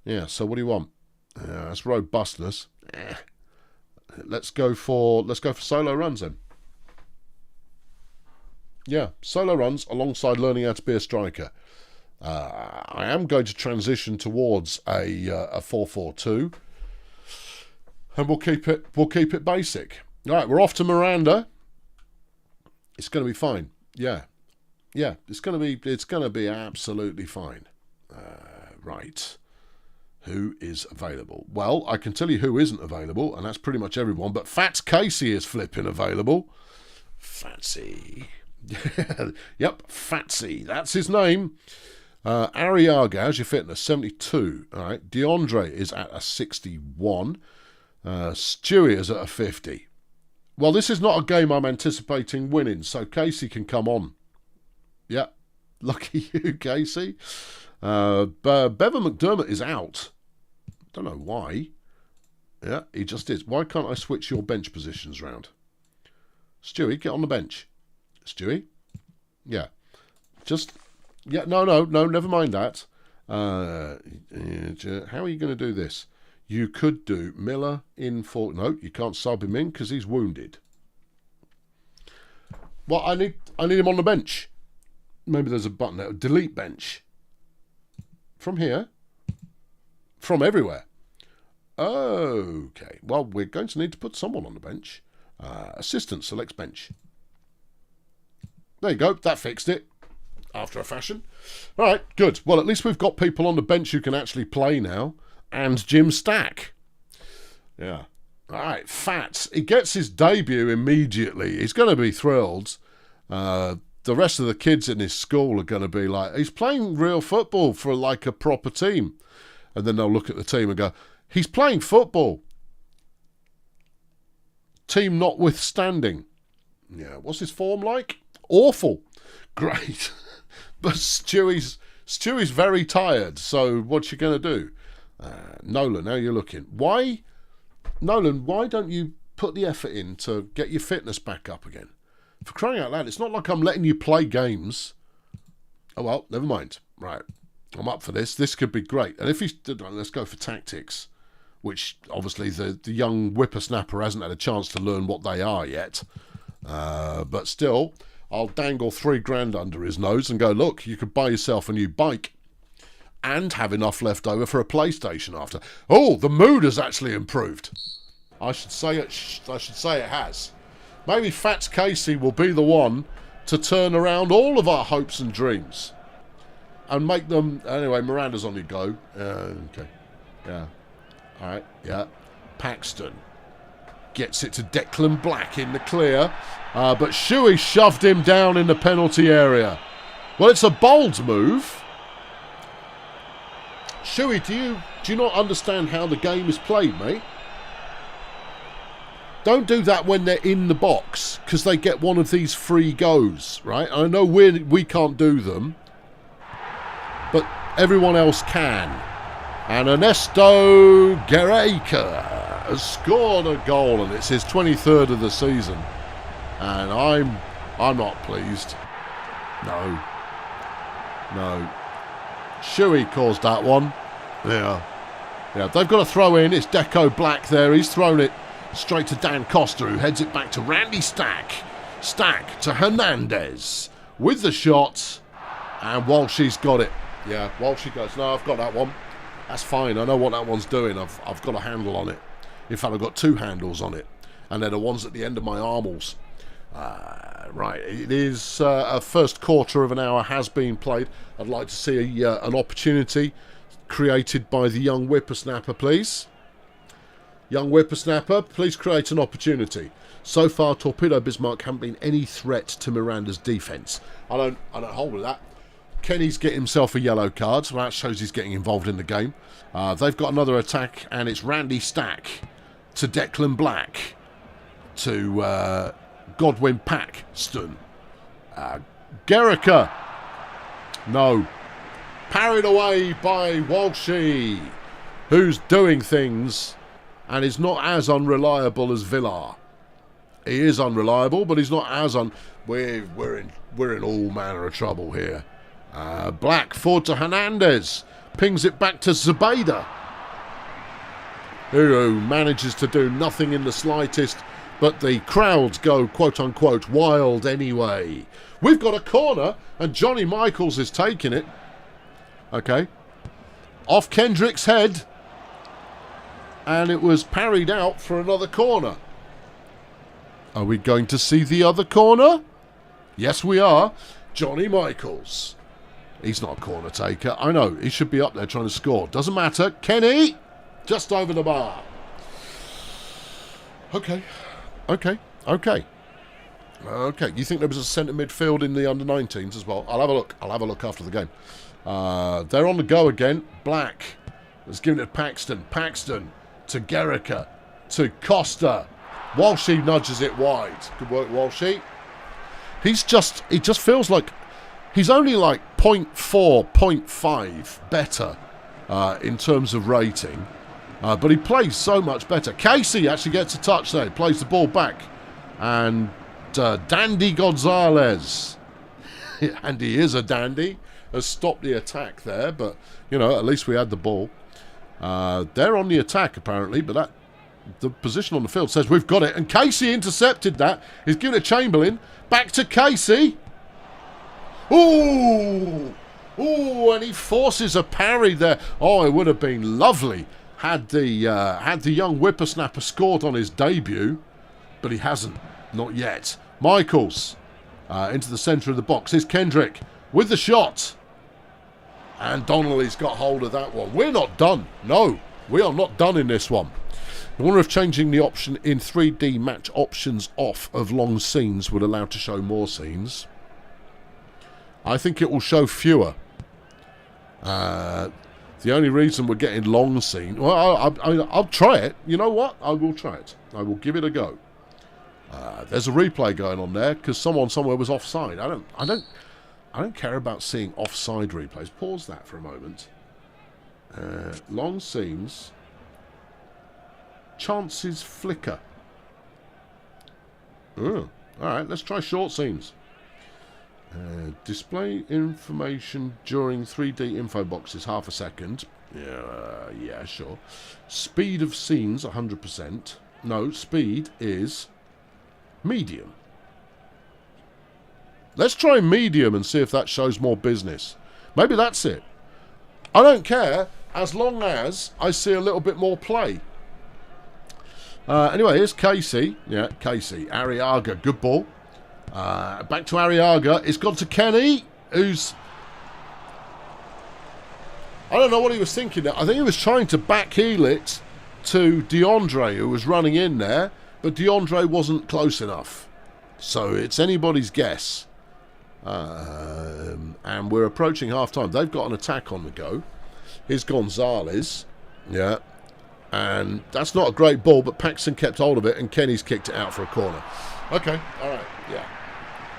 Speaker 1: Yeah, so what do you want? That's robustness. Let's go for solo runs then. Yeah, solo runs alongside learning how to be a striker. I am going to transition towards a 4-4-2, and we'll keep it basic. All right, we're off to Miranda. It's going to be fine. Yeah, it's going to be absolutely fine. Right. Who is available? Well, I can tell you who isn't available, and that's pretty much everyone, but Fats Casey is flipping available. Fatsy. Yep, Fatsy. That's his name. Ariaga, how's your fitness? 72. All right. DeAndre is at a 61. Stewie is at a 50. Well, this is not a game I'm anticipating winning, so Casey can come on. Yeah. Lucky you, Casey. Bevan McDermott is out. Don't know why. Yeah, he just is. Why can't I switch your bench positions round? Stewie, get on the bench. Stewie? Yeah. No, never mind that. How are you going to do this? You could do Miller in for... No, you can't sub him in because he's wounded. Well, I need him on the bench. Maybe there's a button there. Delete bench. From here? From everywhere. Okay. Well, we're going to need to put someone on the bench. Assistant selects bench. There you go. That fixed it. After a fashion. All right, good. Well, at least we've got people on the bench who can actually play now. And Jim Stack. Yeah. All right, Fats. He gets his debut immediately. He's going to be thrilled. The rest of the kids in his school are going to be like, he's playing real football for like a proper team. And then they'll look at the team and go, he's playing football. Team notwithstanding. Yeah, what's his form like? Awful. Great. But Stewie's very tired, so what's you going to do? Nolan, how you looking? Nolan, why don't you put the effort in to get your fitness back up again? For crying out loud, it's not like I'm letting you play games. Oh, well, never mind. Right. I'm up for this. This could be great. And if he's... Let's go for tactics, which obviously the young whippersnapper hasn't had a chance to learn what they are yet. But still, I'll dangle $3,000 under his nose and go, look, you could buy yourself a new bike and have enough left over for a PlayStation after. Oh, the mood has actually improved. I should say it has. Maybe Fats Casey will be the one to turn around all of our hopes and dreams and make them... Anyway, Miranda's on your go. Okay. Yeah. All right. Yeah. Paxton gets it to Declan Black in the clear. But Shuey shoved him down in the penalty area. Well, it's a bold move. Shuey, do you not understand how the game is played, mate? Don't do that when they're in the box, because they get one of these free goes, right? I know we can't do them, but everyone else can. And Ernesto Guerreca has scored a goal, and it's his 23rd of the season. And I'm not pleased. No. Shuey caused that one. Yeah, they've got to throw in. It's Deco Black there. He's thrown it straight to Dan Costa, who heads it back to Randy Stack. Stack to Hernandez with the shot. And Walshy's got it. Yeah, Walshy goes, no, I've got that one. That's fine. I know what that one's doing. I've got a handle on it. In fact, I've got two handles on it. And they're the ones at the end of my armals. Right, it is a first quarter of an hour has been played. I'd like to see an opportunity created by the young whippersnapper, please. Young whippersnapper, please create an opportunity. So far, Torpedo Bismarck haven't been any threat to Miranda's defence. I don't hold with that. Kenny's getting himself a yellow card, so that shows he's getting involved in the game. They've got another attack, and it's Randy Stack to Declan Black to Godwin Paxton. Guerreca. No. Parried away by Walshy, who's doing things and is not as unreliable as Villar. He is unreliable, but he's not as we're in all manner of trouble here. Black forward to Hernandez. Pings it back to Zubaydah, who manages to do nothing in the slightest, but the crowds go quote-unquote wild anyway. We've got a corner, and Johnny Michaels is taking it. Okay. Off Kendrick's head. And it was parried out for another corner. Are we going to see the other corner? Yes, we are. Johnny Michaels. He's not a corner taker. I know. He should be up there trying to score. Doesn't matter. Kenny! Just over the bar. Okay. Okay. Okay. Okay. You think there was a centre midfield in the under-19s as well? I'll have a look. I'll have a look after the game. They're on the go again. Black has given it to Paxton. Paxton to Gerrika. To Costa. Walshy nudges it wide. Good work, Walshy. He just feels like he's only like 0.4, 0.5 better in terms of rating. But he plays so much better. Casey actually gets a touch there. He plays the ball back. And Dandy Gonzalez, and he is a dandy, has stopped the attack there. But, you know, at least we had the ball. They're on the attack, apparently. But the position on the field says we've got it. And Casey intercepted that. He's given it to Chamberlain. Back to Casey. Ooh! Ooh, and he forces a parry there. Oh, it would have been lovely had the young whippersnapper scored on his debut, but he hasn't. Not yet. Michaels into the centre of the box. Here's Kendrick with the shot. And Donnelly's got hold of that one. We're not done. No, we are not done in this one. I wonder if changing the option in 3D match options off of long scenes would allow to show more scenes. I think it will show fewer. The only reason we're getting long scene... Well, I'll try it. You know what? I will try it. I will give it a go. There's a replay going on there because someone somewhere was offside. I don't care about seeing offside replays. Pause that for a moment. Long scenes. Chances flicker. Oh, all right, let's try short scenes. Display information during 3D info boxes, half a second. Yeah, sure. Speed of scenes, 100%. No, speed is medium. Let's try medium and see if that shows more business. Maybe that's it. I don't care as long as I see a little bit more play. Anyway, here's Casey. Yeah, Casey. Arriaga, good ball. Back to Arriaga. It's gone to Kenny, who's... I don't know what he was thinking there. I think he was trying to backheel it to DeAndre, who was running in there, but DeAndre wasn't close enough. So it's anybody's guess. And we're approaching half-time. They've got an attack on the go. Here's Gonzalez. Yeah. And that's not a great ball, but Paxton kept hold of it, and Kenny's kicked it out for a corner. Okay, all right, yeah.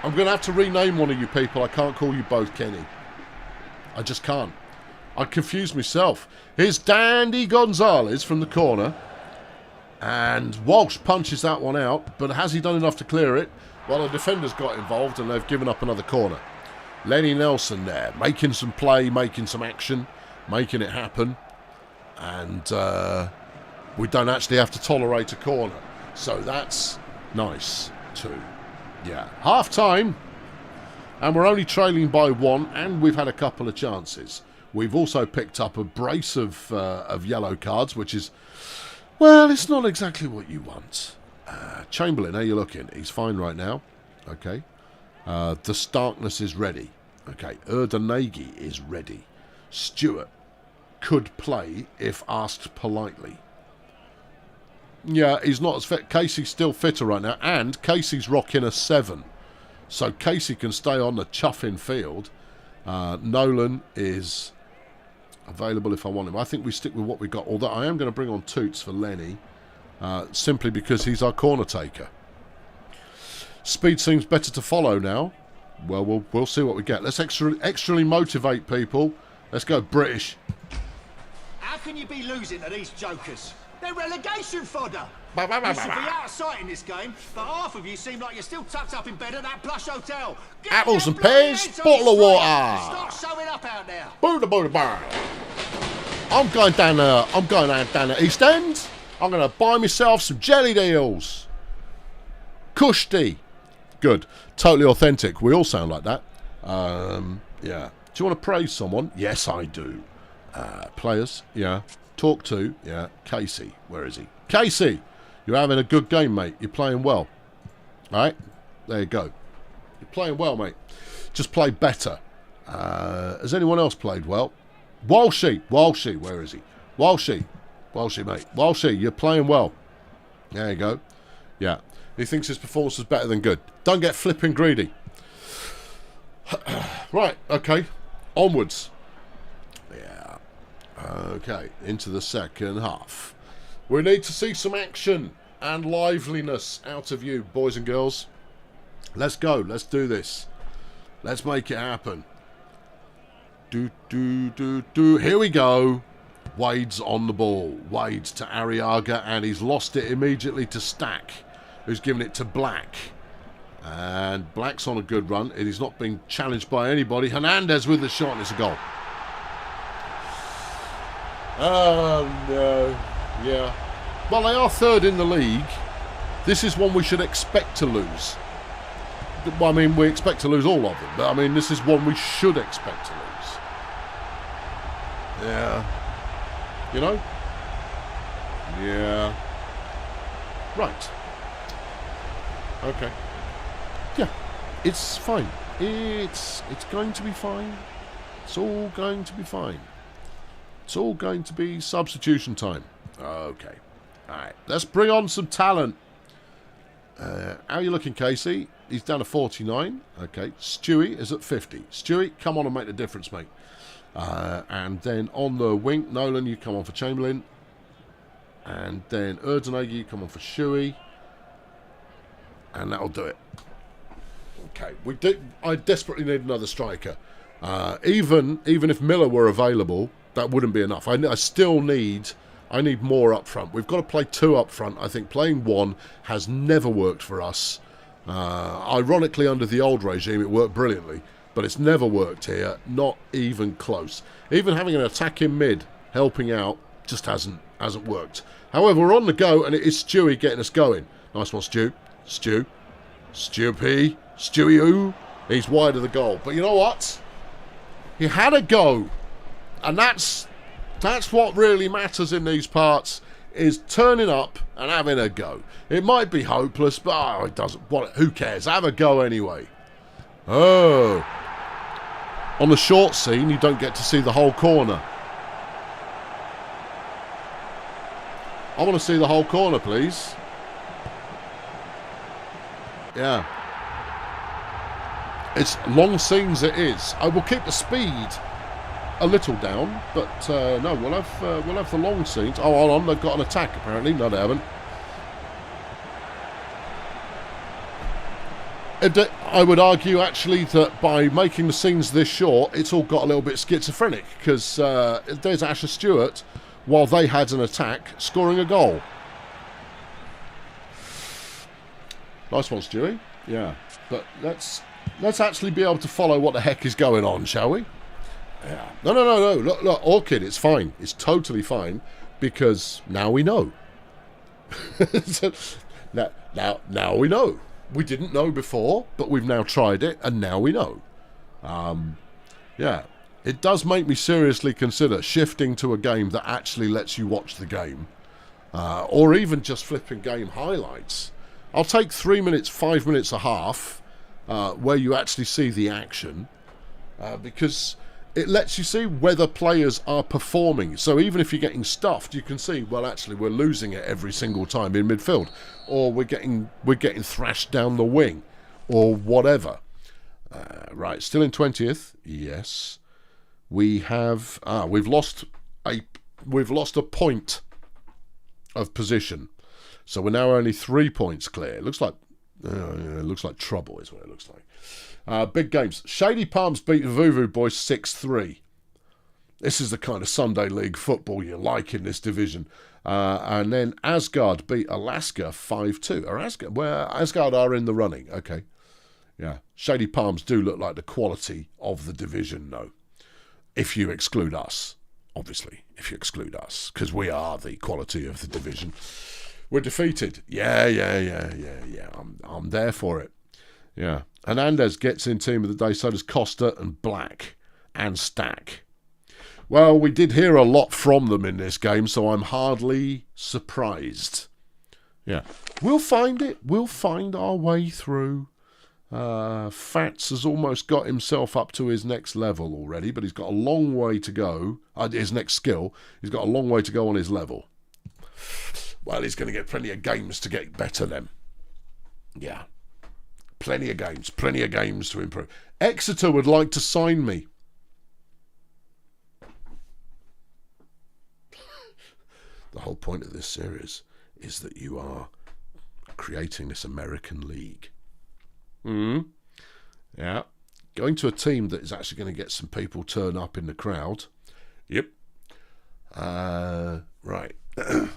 Speaker 1: I'm going to have to rename one of you people. I can't call you both Kenny. I just can't. I confuse myself. Here's Dandy Gonzalez from the corner. And Walsh punches that one out, but has he done enough to clear it? Well, the defenders got involved, and they've given up another corner. Lenny Nelson there, making some play, making some action, making it happen. And we don't actually have to tolerate a corner. So that's nice too. Yeah. Half time. And we're only trailing by 1. And we've had a couple of chances. We've also picked up a brace of yellow cards, which is... Well, it's not exactly what you want. Chamberlain, how you looking? He's fine right now. Okay. The Starkness is ready. Okay. Erdenegi is ready. Stewart could play if asked politely. Yeah, he's not as fit. Casey's still fitter right now, and Casey's rocking a 7. So Casey can stay on the chuffing field. Nolan is available if I want him. I think we stick with what we got, although I am going to bring on Toots for Lenny, simply because he's our corner taker. Speed seems better to follow now. Well, we'll see what we get. Let's extra motivate people. Let's go British.
Speaker 3: How can you be losing to these jokers? They're relegation fodder.
Speaker 1: Bah, bah, bah,
Speaker 3: You should
Speaker 1: bah,
Speaker 3: be
Speaker 1: bah.
Speaker 3: out of sight in this game, but half of you seem like you're still tucked up in bed at that plush hotel. Get
Speaker 1: Apples
Speaker 3: your
Speaker 1: and
Speaker 3: bloody
Speaker 1: pears,
Speaker 3: heads on
Speaker 1: bottle of
Speaker 3: straight
Speaker 1: water.
Speaker 3: and start showing up out there.
Speaker 1: Booda booda bar. I'm going down the East End. I'm going to buy myself some jelly deals. Kushti. Good. Totally authentic. We all sound like that. Yeah. Do you want to praise someone? Yes, I do. Players? Yeah. Talk to? Yeah. Casey. Where is he? Casey! You're having a good game, mate. You're playing well. All right? There you go. You're playing well, mate. Just play better. Has anyone else played well? Walshy, where is he? Walshy, mate. Walshy, you're playing well. There you go. Yeah. He thinks his performance was better than good. Don't get flipping greedy. Right, okay. Onwards. Yeah. Okay, into the second half. We need to see some action and liveliness out of you, boys and girls. Let's go. Let's do this. Let's make it happen. Here we go. Wade's on the ball. Wade's to Arriaga, and he's lost it immediately to Stack, who's given it to Black. And Black's on a good run. It is not being challenged by anybody. Hernandez with the shot, and it's a goal. Oh, no. Yeah. Well, they are third in the league. This is one we should expect to lose. Well, I mean, we expect to lose all of them. But, I mean, this is one we should expect to lose. Yeah. You know? Yeah. Right. Okay. Yeah. It's fine. It's going to be fine. It's all going to be fine. It's all going to be substitution time. Okay. Alright. Let's bring on some talent. How are you looking, Casey? He's down to 49. Okay. Stewie is at 50. Stewie, come on and make the difference, mate. And then on the wing, Nolan, you come on for Chamberlain. And then Erdenegger, you come on for Shuey. And that'll do it. Okay. I desperately need another striker. Even if Miller were available, that wouldn't be enough. I need more up front. We've got to play two up front. I think playing one has never worked for us. Ironically, under the old regime, it worked brilliantly. But it's never worked here, not even close. Even having an attack in mid, helping out, just hasn't worked. However, we're on the go, and it is Stewie getting us going. Nice one, Stewie P. Stewie who? He's wide of the goal. But you know what? He had a go. And that's what really matters in these parts, is turning up and having a go. It might be hopeless, but it doesn't. Who cares? Have a go anyway. Oh. On the short scene, you don't get to see the whole corner. I want to see the whole corner, please. Yeah. It's long scenes it is. I will keep the speed a little down, but no, we'll have the long scenes. Oh, hold on, they've got an attack apparently. No, they haven't. I would argue actually that by making the scenes this short, it's all got a little bit schizophrenic, because there's Asher Stewart, while they had an attack, scoring a goal. Nice one, Stewie. Yeah, but let's actually be able to follow what the heck is going on, shall we? Yeah. No. Look, Orchid, it's fine. It's totally fine, because now we know. now we know. We didn't know before, but we've now tried it, and now we know. Yeah. It does make me seriously consider shifting to a game that actually lets you watch the game. Or even just flipping game highlights. I'll take 3 minutes, 5 minutes, a half, where you actually see the action. Because it lets you see whether players are performing. So even if you're getting stuffed, you can see, well, actually, we're losing it every single time in midfield. Or we're getting thrashed down the wing. Or whatever. Right, still in 20th. Yes. We have we've lost a point of position, so we're now only 3 points clear. It looks like trouble is what it looks like. Big games. Shady Palms beat Vuvu Boys 6-3. This is the kind of Sunday League football you like in this division. And then Asgard beat Alaska 5-2. Asgard are in the running. Okay, yeah. Shady Palms do look like the quality of the division, though. If you exclude us, obviously, because we are the quality of the division. We're defeated. Yeah. I'm there for it. Yeah. Hernandez gets in team of the day, so does Costa and Black and Stack. Well, we did hear a lot from them in this game, so I'm hardly surprised. Yeah. We'll find it. We'll find our way through. Fats has almost got himself up to his next level already, but he's got a long way to go. His next skill, he's got a long way to go on his level. Well, he's going to get plenty of games to get better then. Yeah. Plenty of games to improve. Exeter would like to sign me. The whole point of this series is that you are creating this American league. Yeah. Going to a team that is actually going to get some people turn up in the crowd. Yep. Right. A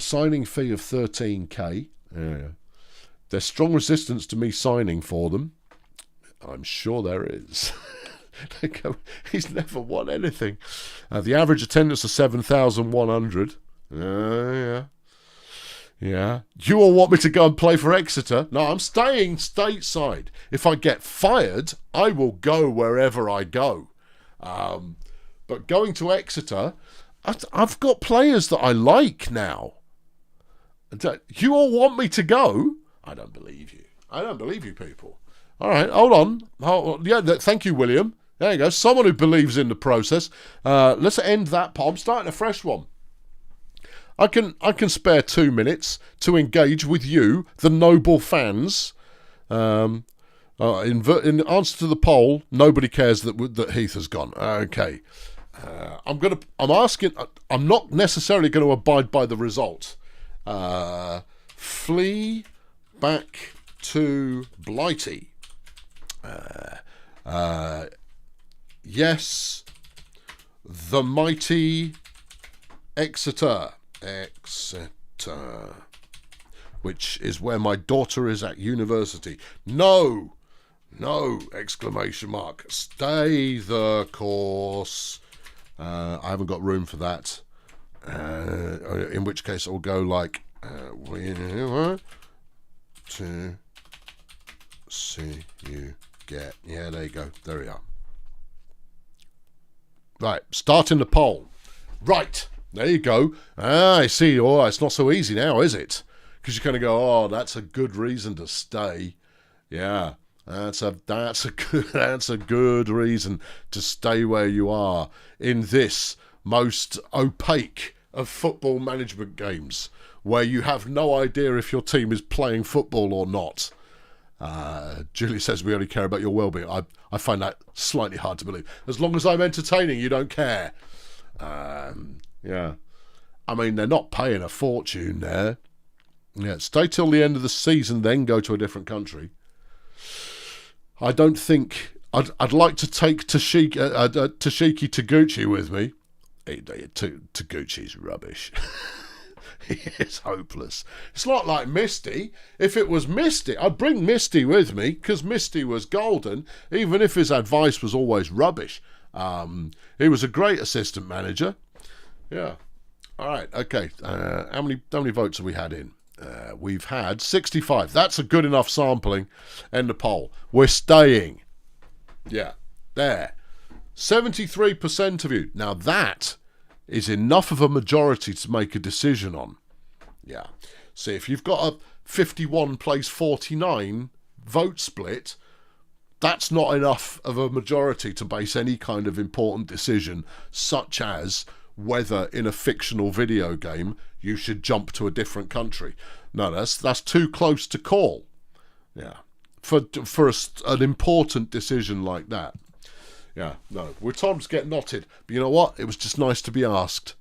Speaker 1: signing fee of 13k. Yeah. There's strong resistance to me signing for them. I'm sure there is. He's never won anything. The average attendance of 7,100. Yeah. Yeah. You all want me to go and play for Exeter? No, I'm staying stateside. If I get fired, I will go wherever I go. But going to Exeter, I've got players that I like now. You all want me to go? I don't believe you. I don't believe you people. All right, hold on. Yeah, thank you, William. There you go. Someone who believes in the process. Let's end that pod. I'm starting a fresh one. I can spare 2 minutes to engage with you, the noble fans. In answer to the poll, nobody cares that Heath has gone. Okay. I'm not necessarily going to abide by the result. Flee back to Blighty. Yes, the mighty Exeter, which is where my daughter is at university. No, exclamation mark. Stay the course. I haven't got room for that. In which case I'll go like, we want to see you get. Yeah, there you go. There we are. Right, starting the poll. Right, there you go. I see. Oh, it's not so easy now, is it? Because you kind of go, oh, that's a good reason to stay. Yeah, that's a good reason to stay where you are in this most opaque of football management games, where you have no idea if your team is playing football or not. Julie says we only care about your well-being. I find that slightly hard to believe. As long as I'm entertaining, you don't care. Yeah. I mean, they're not paying a fortune there. Yeah, stay till the end of the season, then go to a different country. I don't think... I'd like to take Toshiki Taguchi with me. Taguchi's rubbish. He is hopeless. It's not like Misty. If it was Misty, I'd bring Misty with me, because Misty was golden, even if his advice was always rubbish. He was a great assistant manager. Yeah. All right, okay. How many votes have we had in? We've had 65. That's a good enough sampling. End the poll. We're staying. Yeah, there. 73% of you. Now that is enough of a majority to make a decision on. Yeah. See, if you've got a 51 plays 49 vote split, that's not enough of a majority to base any kind of important decision, such as whether in a fictional video game you should jump to a different country. No, that's too close to call. Yeah. For an important decision like that. Yeah, no. We're told to get knotted. But you know what? It was just nice to be asked.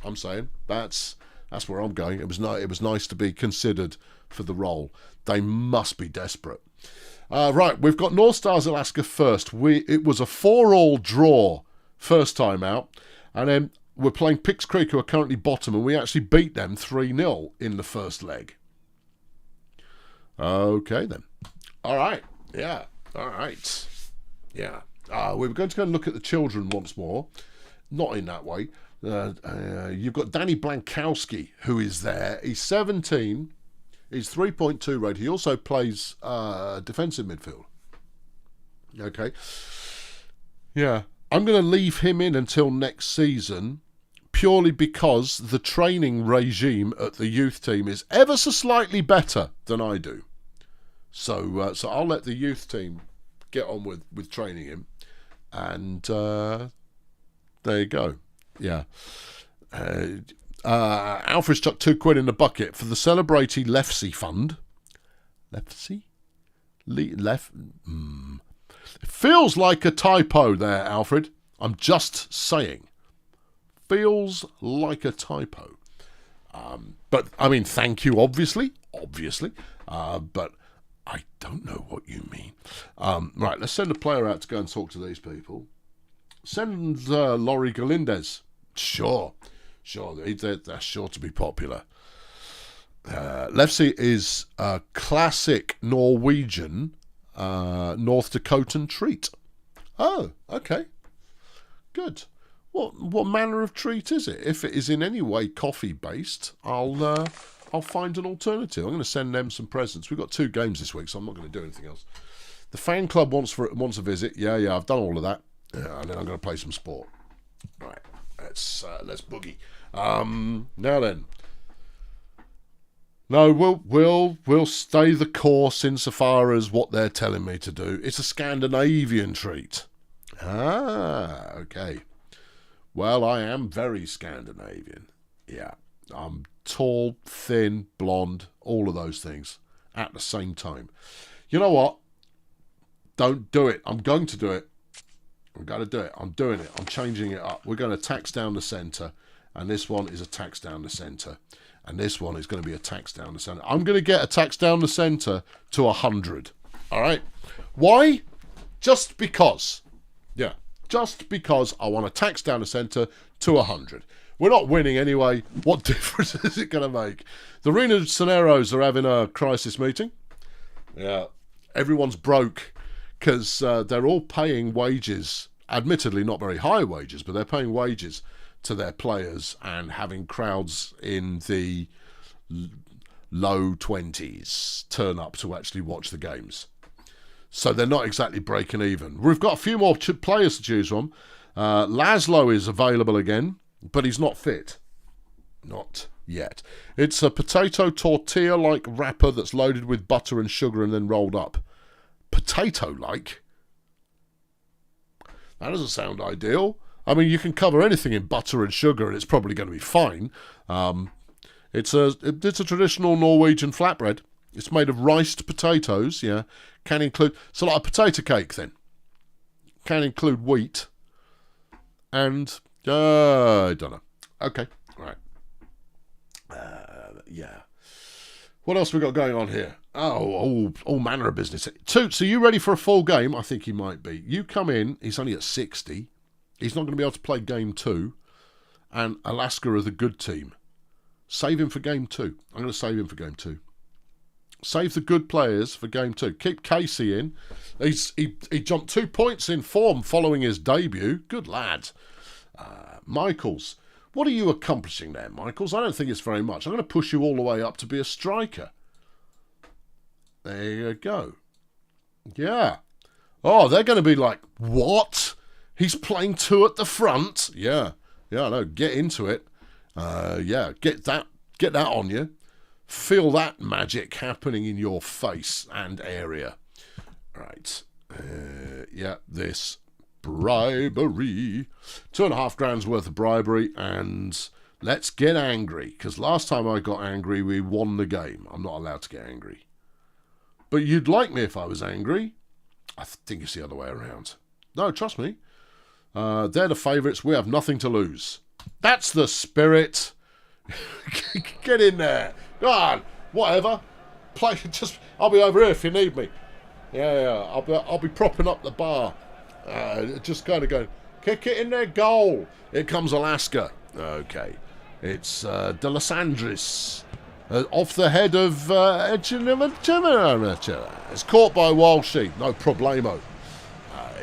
Speaker 1: I'm saying that's where I'm going. It was nice to be considered for the role. They must be desperate. Right, we've got North Stars Alaska first. It was a 4-4 draw first time out, and then we're playing Picks Creek, who are currently bottom, and we actually beat them 3-0 in the first leg. Okay then. All right. Yeah. All right. Yeah. We're going to go and look at the children once more. Not in that way. You've got Danny Blankowski, who is there. He's 17. He's 3.2 rated. He also plays defensive midfield. Okay. Yeah. I'm going to leave him in until next season, purely because the training regime at the youth team is ever so slightly better than I do. So I'll let the youth team get on with training him, and there you go. Yeah. Alfred's chucked £2 in the bucket for the Celebrity Lefsey Fund. Lefsey? It feels like a typo there, Alfred. I'm just saying. Feels like a typo. But, I mean, thank you, obviously. But I don't know what you mean. Right, let's send a player out to go and talk to these people. Send Laurie Galindez. Sure. They're sure to be popular. Lefsey is a classic Norwegian North Dakotan treat. Oh, okay. Good. What manner of treat is it? If it is in any way coffee-based, I'll find an alternative. I'm going to send them some presents. We've got 2 games this week, so I'm not going to do anything else. The fan club wants a visit. Yeah, I've done all of that. Yeah, and then I'm going to play some sport. Right, let's boogie. Now then. No, we'll stay the course insofar as what they're telling me to do. It's a Scandinavian treat. Ah, okay. Well, I am very Scandinavian. Yeah. I'm tall, thin, blonde, all of those things at the same time. You know what? Don't do it. I'm going to do it. I'm going to do it. I'm doing it. I'm changing it up. We're going to tax down the centre. And this one is a tax down the centre. And this one is going to be a tax down the centre. I'm going to get a tax down the centre to 100. All right? Why? Just because. Yeah. Just because I want to tax down the centre to 100. We're not winning anyway. What difference is it going to make? The Rio Soneros are having a crisis meeting. Yeah. Everyone's broke because they're all paying wages. Admittedly, not very high wages, but they're paying wages to their players and having crowds in the low 20s turn up to actually watch the games. So they're not exactly breaking even. We've got a few more players to choose from. Laszlo is available again, but he's not fit. Not yet. It's a potato tortilla-like wrapper that's loaded with butter and sugar and then rolled up. Potato-like? That doesn't sound ideal. I mean, you can cover anything in butter and sugar and it's probably going to be fine. It's a traditional Norwegian flatbread. It's made of riced potatoes, yeah. Can include... So like a potato cake, then. Can include wheat. And... I don't know. Okay, right. Yeah. What else we got going on here? Oh, all manner of business. Toots, are you ready for a full game? I think he might be. You come in. He's only at 60. He's not going to be able to play game 2. And Alaska are the good team. Save him for game 2. I'm going to save him for game 2. Save the good players for game 2. Keep Casey in. He jumped 2 points in form following his debut. Good lad. Michaels. What are you accomplishing there, Michaels? I don't think it's very much. I'm going to push you all the way up to be a striker. There you go. Yeah. Oh, they're going to be like, what? He's playing 2 at the front? Yeah. Yeah, I know. Get into it. Yeah, get that on you. Feel that magic happening in your face and area. Right. Yeah, this bribery. 2.5 grand's worth of bribery, and let's get angry. Because last time I got angry, we won the game. I'm not allowed to get angry. But you'd like me if I was angry. I think it's the other way around. No, trust me. They're the favourites. We have nothing to lose. That's the spirit. Get in there. Go on. Whatever. Play. I'll be over here if you need me. Yeah. I'll be propping up the bar. Just kind of going, kick it in their goal. Here comes Alaska. Okay. It's De Los Angeles. Off the head of it's caught by Walshy. No problemo.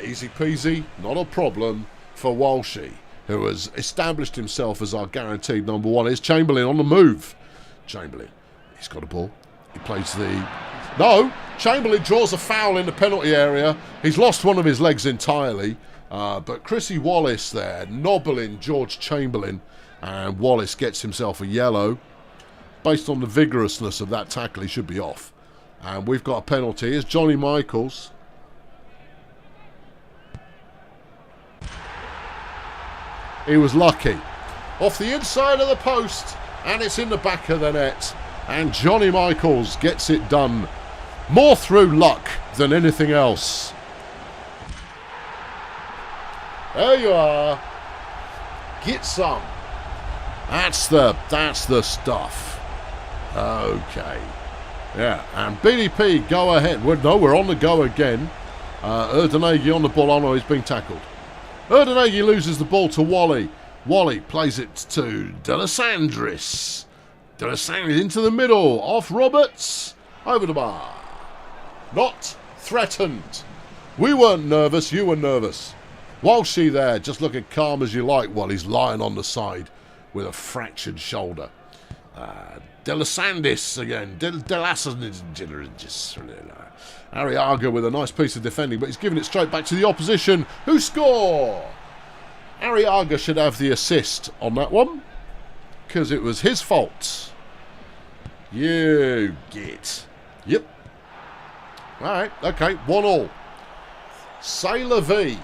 Speaker 1: Easy peasy. Not a problem for Walshy, who has established himself as our guaranteed number 1. Is Chamberlain on the move? Chamberlain. He's got a ball. He plays the... No! Chamberlain draws a foul in the penalty area. He's lost one of his legs entirely. But Chrissy Wallace there, nobbling George Chamberlain. And Wallace gets himself a yellow. Based on the vigorousness of that tackle, he should be off. And we've got a penalty. Here's Johnny Michaels. He was lucky. Off the inside of the post, and it's in the back of the net. And Johnny Michaels gets it done. More through luck than anything else. There you are. Get some. That's the stuff. Okay. Yeah, and BDP go ahead. We're on the go again. Erdenegi on the ball. Oh no, he's being tackled. Erdenegi loses the ball to Wally. Wally plays it to Delisandris. Delisandris into the middle. Off Roberts. Over the bar. Not threatened. We weren't nervous. You were nervous. Walshy there, just looking calm as you like while he's lying on the side with a fractured shoulder. Delisandris again. Delisandris. Arriaga with a nice piece of defending, but he's giving it straight back to the opposition, who score. Arriaga should have the assist on that one, because it was his fault. You git. Yep. Alright, okay, 1-1. Say la vie.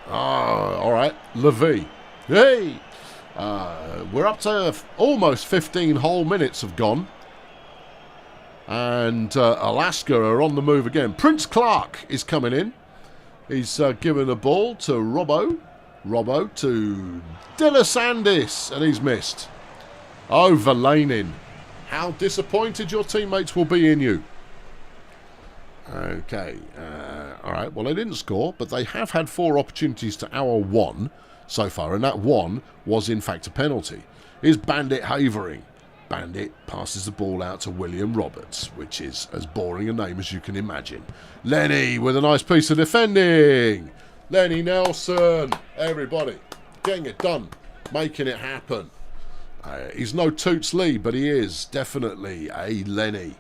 Speaker 1: Alright, la vie. Hey! We're up to almost 15 whole minutes have gone. And Alaska are on the move again. Prince Clark is coming in. He's given the ball to Robbo. Robbo to Delisandris. And he's missed. Oh, Verlainen. How disappointed your teammates will be in you. Okay. Alright, well, they didn't score, but they have had 4 opportunities to our 1 so far. And that 1 was, in fact, a penalty. Here's Bandit Havering. Bandit passes the ball out to William Roberts, which is as boring a name as you can imagine. Lenny with a nice piece of defending. Lenny Nelson. Everybody getting it done. Making it happen. He's no Toots Lee, but he is definitely a Lenny.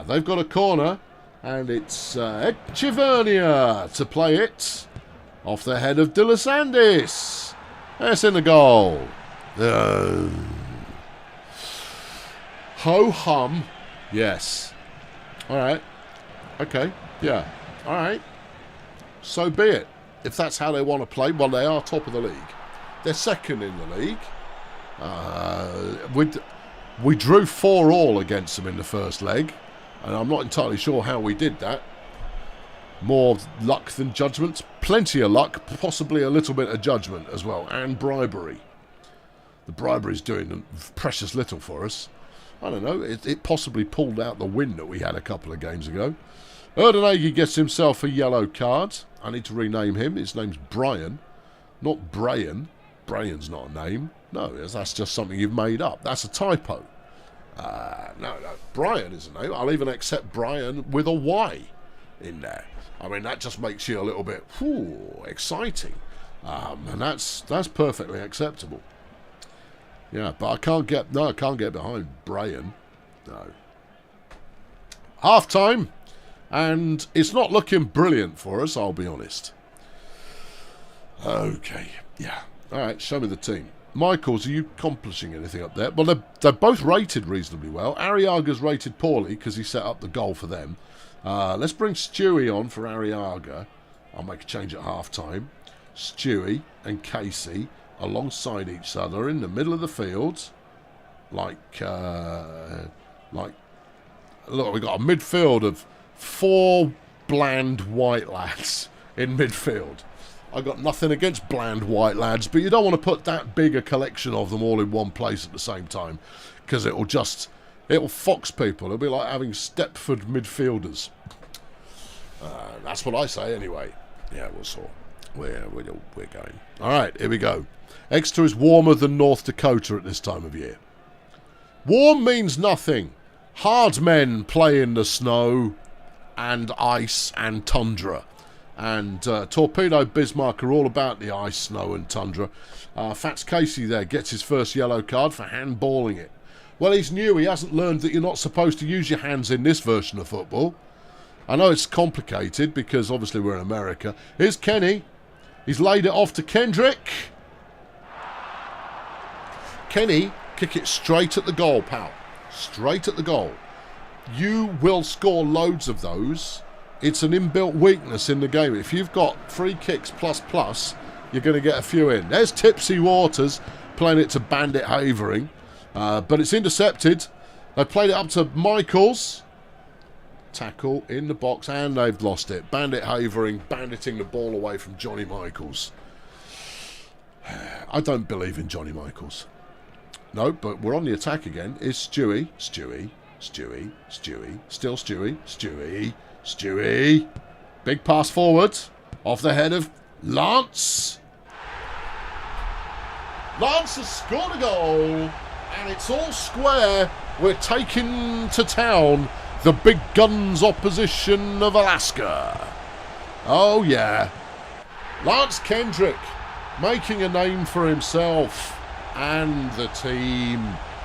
Speaker 1: They've got a corner, and it's Echevernia to play it. Off the head of Delisandris. That's in the goal. Ho-hum. Yes. Alright. Okay. Yeah. Alright. So be it. If that's how they want to play, well, they are top of the league. They're second in the league. We drew 4-4 against them in the first leg, and I'm not entirely sure how we did that. More luck than judgment. Plenty of luck, possibly a little bit of judgment as well, and bribery. The bribery's doing precious little for us. I don't know, it possibly pulled out the win that we had a couple of games ago. Erdenegi gets himself a yellow card. I need to rename him. His name's Brian, not Brian. Brian's not a name. No, that's just something you've made up. That's a typo. No, Brian is a name. I'll even accept Brian with a Y in there. I mean, that just makes you a little bit exciting. And that's perfectly acceptable. Yeah, but I can't get behind Brian. No. Half time, and it's not looking brilliant for us, I'll be honest. Okay, yeah. All right, show me the team. Michaels, are you accomplishing anything up there? Well, they're both rated reasonably well. Arriaga's rated poorly because he set up the goal for them. Let's bring Stewie on for Arriaga. I'll make a change at half time. Stewie and Casey alongside each other in the middle of the field, like look, we've got a midfield of 4 bland white lads in midfield. I've got nothing against bland white lads, but you don't want to put that big a collection of them all in one place at the same time, because it'll fox people. It'll be like having Stepford midfielders. That's what I say anyway. Yeah, we'll sort. We're going. All right, here we go. Exeter is warmer than North Dakota at this time of year. Warm means nothing. Hard men play in the snow and ice and tundra. And Torpedo Bismarck are all about the ice, snow and tundra. Fats Casey there gets his first yellow card for handballing it. Well, he's new. He hasn't learned that you're not supposed to use your hands in this version of football. I know it's complicated because obviously we're in America. Here's Kenny. He's laid it off to Kendrick. Kenny, kick it straight at the goal, pal. Straight at the goal. you will score loads of those. It's an inbuilt weakness in the game. If you've got free kicks plus, you're going to get a few in. There's Tipsy Waters playing it to Bandit Havering, but it's intercepted. They played it up to Michaels. Tackle in the box, and they've lost it. Bandit Havering banditing the ball away from Johnny Michaels. I don't believe in Johnny Michaels. No, but we're on the attack again. Is Stewie. Still Stewie. Big pass forward. Off the head of Lance. Lance has scored a goal. And it's all square. We're taking to town the big guns opposition of Alaska. Oh, yeah. Lance Kendrick making a name for himself and the team.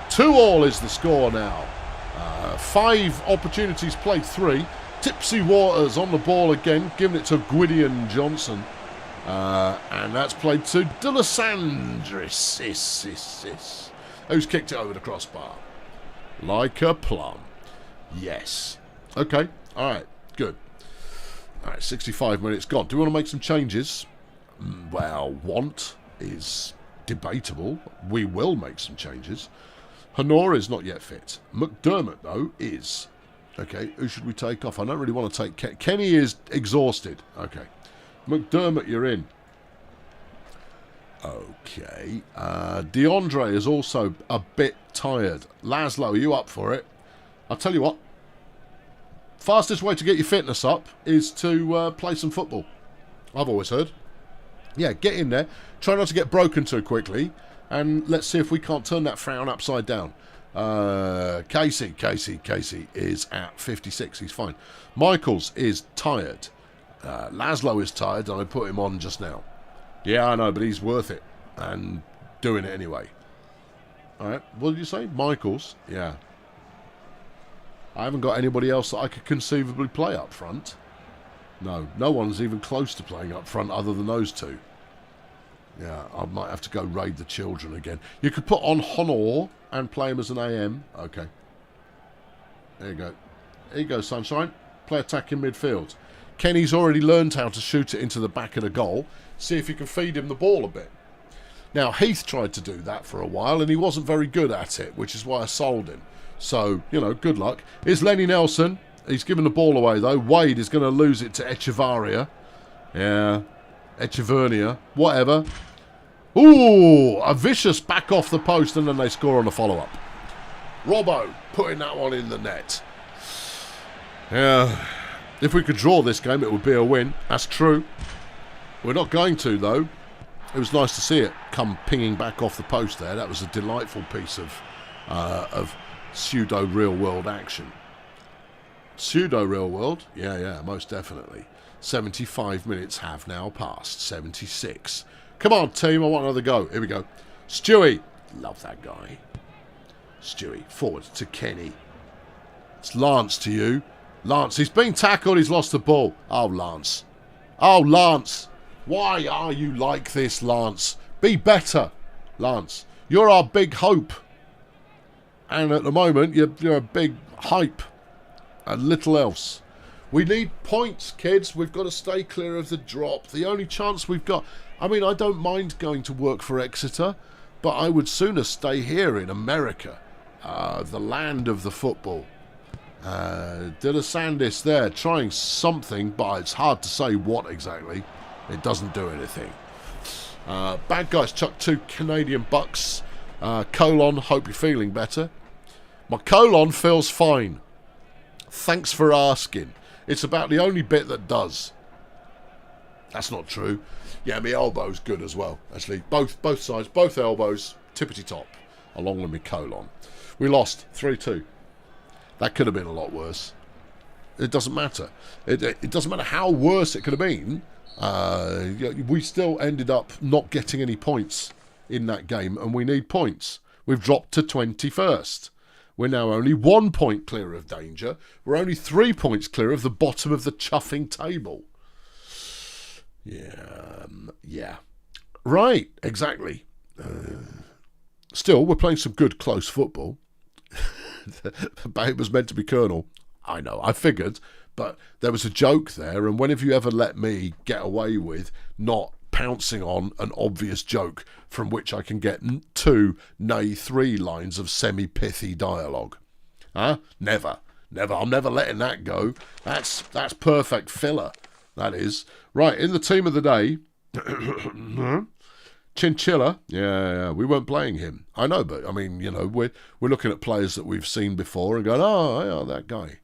Speaker 1: 2-2 is the score now. 5 opportunities played, 3. Tipsy Waters on the ball again, giving it to Gwydion Johnson. And that's played to De Los Angeles, who's kicked it over the crossbar. Like a plum. Yes. Okay. All right. Good. All right. 65 minutes gone. Do we want to make some changes? Well, want is debatable. We will make some changes. Honora is not yet fit. McDermott, though, is. Okay. Who should we take off? I don't really want to take... Kenny is exhausted. Okay. McDermott, you're in. Okay. DeAndre is also a bit tired. Laszlo, are you up for it? I'll tell you what. Fastest way to get your fitness up is to play some football. I've always heard. Yeah, get in there. Try not to get broken too quickly. And let's see if we can't turn that frown upside down. Casey is at 56. He's fine. Michaels is tired. Laszlo is tired, and I put him on just now. Yeah, I know, but he's worth it. And doing it anyway. All right. What did you say? Michaels. Yeah. I haven't got anybody else that I could conceivably play up front. No one's even close to playing up front other than those two. Yeah, I might have to go raid the children again. You could put on Honor and play him as an AM. Okay. There you go. There you go, sunshine. Play attacking midfield. Kenny's already learned how to shoot it into the back of the goal. See if you can feed him the ball a bit. Now, Heath tried to do that for a while, and he wasn't very good at it, which is why I sold him. So, good luck. Here's Lenny Nelson. He's given the ball away, though. Wade is going to lose it to Echevarria. Yeah. Echevernia. Whatever. Ooh, a vicious back off the post, and then they score on a follow-up. Robbo putting that one in the net. Yeah. If we could draw this game, it would be a win. That's true. We're not going to, though. It was nice to see it come pinging back off the post there. That was a delightful piece of pseudo-real-world action. Pseudo-real-world? Yeah, most definitely. 75 minutes have now passed. 76. Come on, team. I want another go. Here we go. Stewie. Love that guy. Stewie. Forward to Kenny. It's Lance to you. Lance. He's been tackled. He's lost the ball. Oh, Lance. Oh, Lance. Why are you like this, Lance? Be better, Lance. You're our big hope. And at the moment, you're a big hype. And little else. We need points, kids. We've got to stay clear of the drop. The only chance we've got... I mean, I don't mind going to work for Exeter, but I would sooner stay here in America, the land of the football. De La Sandis there, trying something, but it's hard to say what exactly. It doesn't do anything. Bad guys chuck 2 Canadian bucks. Colon, hope you're feeling better. My colon feels fine. Thanks for asking. It's about the only bit that does. That's not true. Yeah, my elbow's good as well, actually. Both sides, both elbows, tippity top, along with my colon. We lost 3-2. That could have been a lot worse. It doesn't matter. It doesn't matter how worse it could have been. We still ended up not getting any points in that game, and we need points. We've dropped to 21st. We're now only 1 point clear of danger. We're only 3 points clear of the bottom of the chuffing table. Yeah. Right, exactly. Still, we're playing some good close football. It was meant to be Colonel. I know, I figured, but there was a joke there, and when have you ever let me get away with not pouncing on an obvious joke from which I can get 2, nay 3 lines of semi-pithy dialogue? Huh? Never. I'm never letting that go. That's perfect filler, that is. Right, in the team of the day, Chinchilla, yeah, we weren't playing him. I know, but I mean, you know, we're looking at players that we've seen before and going, oh, yeah, that guy.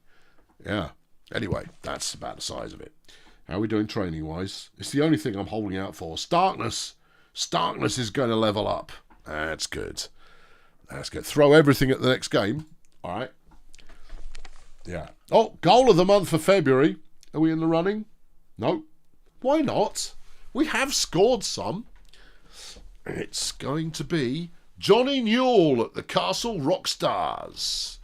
Speaker 1: Yeah. Anyway, that's about the size of it. How are we doing training-wise? It's the only thing I'm holding out for. Starkness. Starkness is going to level up. That's good. That's good. Throw everything at the next game. All right. Yeah. Oh, goal of the month for February. Are we in the running? No. Why not? We have scored some. It's going to be Johnny Newell at the Castle Rock Stars,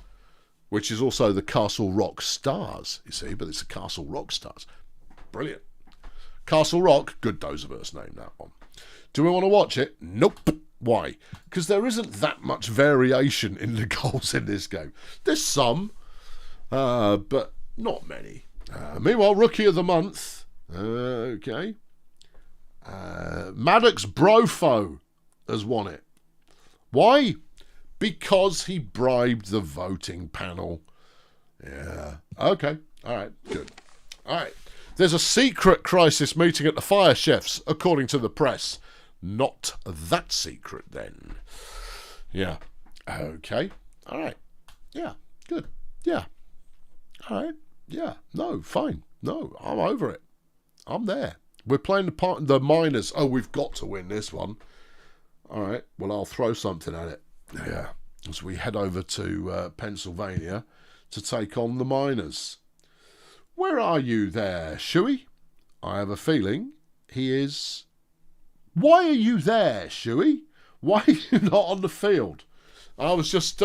Speaker 1: which is also the Castle Rock Stars, you see, but it's the Castle Rock Stars. Brilliant. Castle Rock, good Dozaverse name, that one. Do we want to watch it? Nope. Why? Because there isn't that much variation in the goals in this game. There's some, but not many. Meanwhile, Rookie of the Month. Okay. Maddox Brofo has won it. Why? Because he bribed the voting panel. Yeah. Okay. All right. Good. All right. There's a secret crisis meeting at the Fire Chefs, according to the press. Not that secret, then. Yeah. Okay. All right. Yeah. Good. Yeah. All right. Yeah. No. Fine. No. I'm over it. I'm there. We're playing the Miners. Oh, we've got to win this one. All right. Well, I'll throw something at it. Yeah. As we head over to Pennsylvania to take on the Miners. Where are you there, Shuey? I have a feeling he is... Why are you there, Shuey? Why are you not on the field? I was just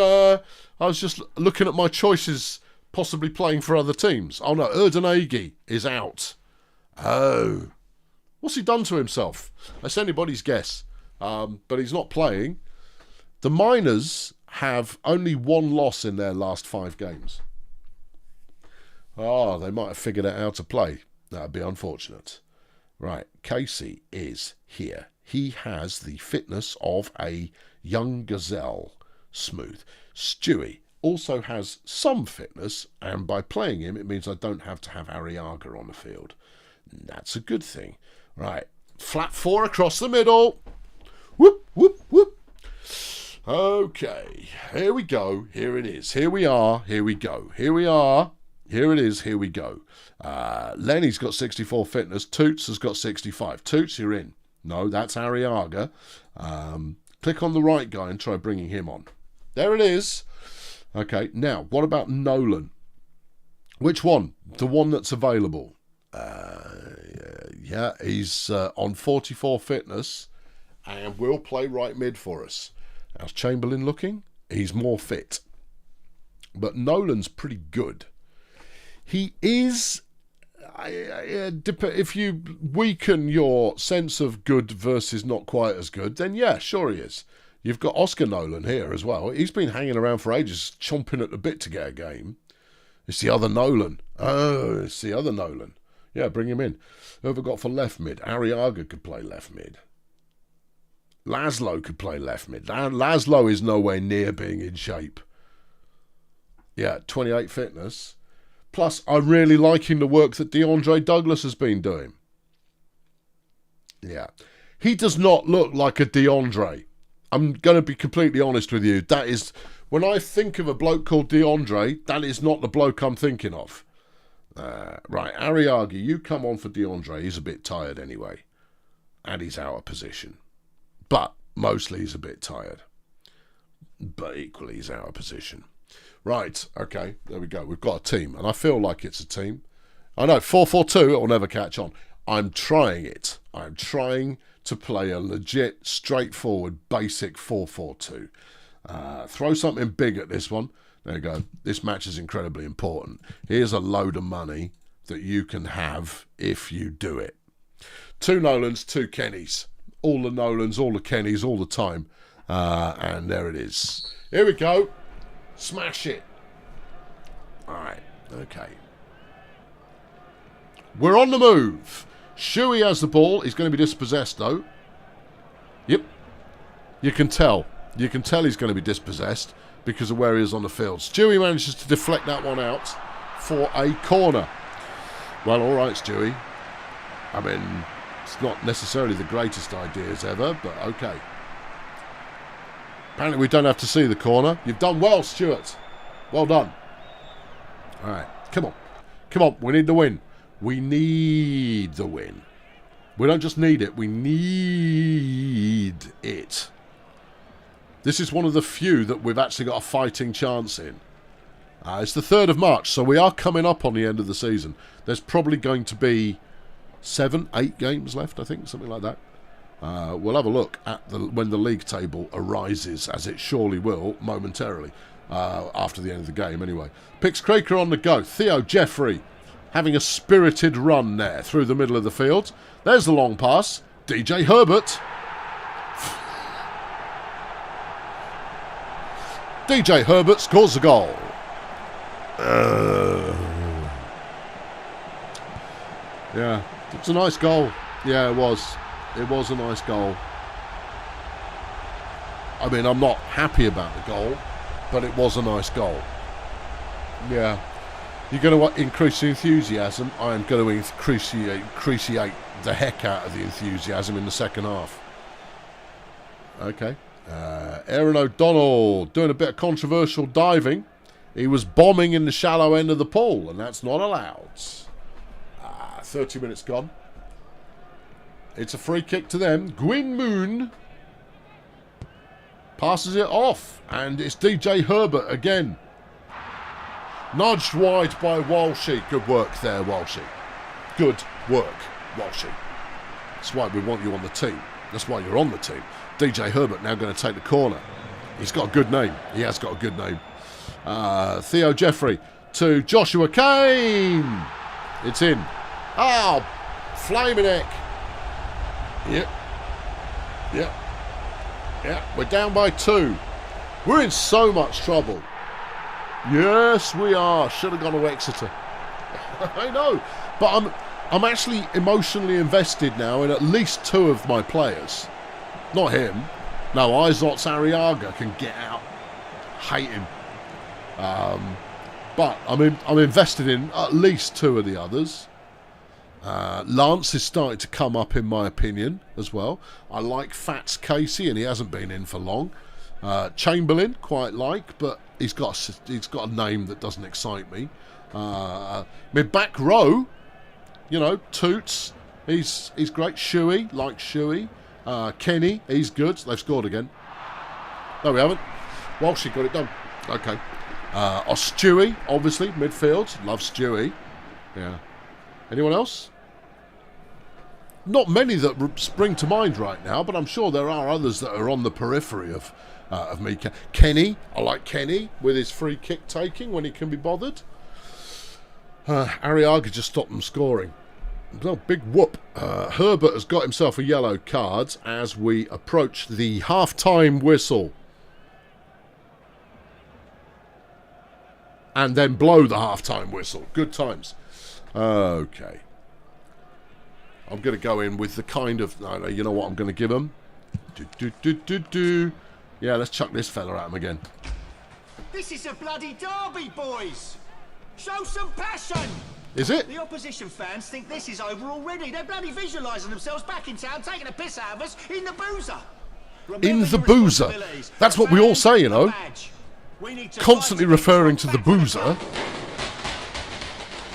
Speaker 1: looking at my choices, possibly playing for other teams. Oh no, Erdenegi is out. Oh. What's he done to himself? That's anybody's guess. But he's not playing. The Miners have only 1 loss in their last 5 games. Oh, they might have figured out how to play. That would be unfortunate. Right, Casey is here. He has the fitness of a young gazelle. Smooth. Stewie also has some fitness, and by playing him, it means I don't have to have Arriaga on the field. That's a good thing. Right, flat 4 across the middle. Whoop, whoop, whoop. Okay, here we go. Here it is. Here we are. Here we go. Here we are. Here it is. Here we go. Lenny's got 64 fitness. Toots has got 65. Toots, you're in. No, that's Arriaga. Click on the right guy and try bringing him on. There it is. Okay, now, what about Nolan? Which one? The one that's available. Yeah, he's on 44 fitness and will play right mid for us. How's Chamberlain looking? He's more fit. But Nolan's pretty good. He is... if you weaken your sense of good versus not quite as good, then yeah, sure he is. You've got Oscar Nolan here as well. He's been hanging around for ages, chomping at the bit to get a game. It's the other Nolan. Oh, it's the other Nolan. Yeah, bring him in. Who have I got for left mid? Arriaga could play left mid. Laszlo could play left mid. Laszlo is nowhere near being in shape. Yeah, 28 fitness. Plus, I'm really liking the work that DeAndre Douglas has been doing. Yeah. He does not look like a DeAndre. I'm going to be completely honest with you. That is, when I think of a bloke called DeAndre, that is not the bloke I'm thinking of. Right, Arriaga, you come on for DeAndre. He's a bit tired anyway. And he's out of position. But mostly he's a bit tired. But equally he's out of position. Right, okay, there we go. We've got a team, and I feel like it's a team. I know, 4-4-2, it will never catch on. I'm trying it. I'm trying to play a legit, straightforward, basic 4-4-2. Throw something big at this one. There you go. This match is incredibly important. Here's a load of money that you can have if you do it. 2 Nolans, 2 Kennys. All the Nolans, all the Kennys, all the time. And there it is. Here we go. Smash it. All right. Okay. We're on the move. Shuey has the ball. He's going to be dispossessed, though. Yep. You can tell. You can tell he's going to be dispossessed because of where he is on the field. Stewie manages to deflect that one out for a corner. Well, all right, Stewie. I mean, it's not necessarily the greatest ideas ever, but okay. Apparently we don't have to see the corner. You've done well, Stuart. Well done. All right, come on. Come on, we need the win. We need the win. We don't just need it, we need it. This is one of the few that we've actually got a fighting chance in. It's the 3rd of March, so we are coming up on the end of the season. There's probably going to be 7, 8 games left, I think, something like that. We'll have a look at when the league table arises, as it surely will, momentarily, after the end of the game anyway. Picks Craker on the go. Theo Jeffrey having a spirited run there through the middle of the field. There's the long pass. DJ Herbert. DJ Herbert scores a goal. Yeah, it's a nice goal. Yeah, it was. It was a nice goal. I mean, I'm not happy about the goal, but it was a nice goal. Yeah. You're going to increase the enthusiasm. I am going to increase the heck out of the enthusiasm in the second half. Okay. Aaron O'Donnell doing a bit of controversial diving. He was bombing in the shallow end of the pool, and that's not allowed. 30 minutes gone. It's a free kick to them. Gwyn Moon passes it off, and it's DJ Herbert again. Nudged wide by Walshy. Good work there, Walshy. Good work, Walshy. That's why we want you on the team. That's why you're on the team. DJ Herbert now going to take the corner. He's got a good name. He has got a good name. Theo Jeffrey to Joshua Kane. It's in. Oh, flaming heck. Yep. Yep. Yeah, we're down by 2. We're in so much trouble. Yes, we are. Should have gone to Exeter. I know. But I'm actually emotionally invested now in at least 2 of my players. Not him. No, Izots Arriaga can get out. Hate him. But I'm invested in at least 2 of the others. Lance is starting to come up in my opinion as well. I like Fats Casey, and he hasn't been in for long. Chamberlain, quite like, but he's got a name that doesn't excite me. My back row, you know, Toots, he's great. Shuey, like Shuey. Kenny, he's good. They've scored again. No, we haven't. Walshy got it done. Okay. Stewie, obviously, midfield. Love Stewie. Yeah. Anyone else? Not many that spring to mind right now, but I'm sure there are others that are on the periphery of me. Kenny, I like Kenny with his free kick taking when he can be bothered. Arriaga just stopped them scoring. Well, big whoop. Herbert has got himself a yellow card as we approach the half-time whistle. And then blow the half-time whistle. Good times. Okay. I'm going to go in with the kind of... No, you know what I'm going to give him? Yeah, let's chuck this fella at him again.
Speaker 3: This is a bloody derby, boys! Show some passion!
Speaker 1: Is it?
Speaker 3: The opposition fans think this is over already. They're bloody visualising themselves back in town, taking a piss out of us in the boozer.
Speaker 1: In the boozer? That's what we all say, you know. Constantly referring to the boozer.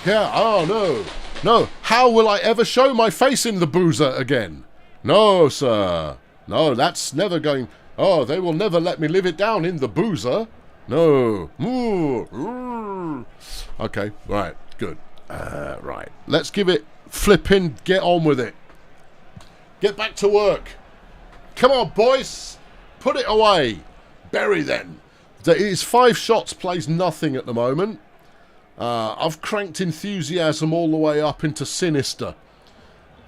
Speaker 1: Yeah, oh no. No, how will I ever show my face in the boozer again? No, sir. No, that's never going... Oh, they will never let me live it down in the boozer. No. Ooh. Okay, right, good. Right, let's give it flipping, get on with it. Get back to work. Come on, boys. Put it away. Bury then. His 5 shots plays nothing at the moment. I've cranked enthusiasm all the way up into sinister.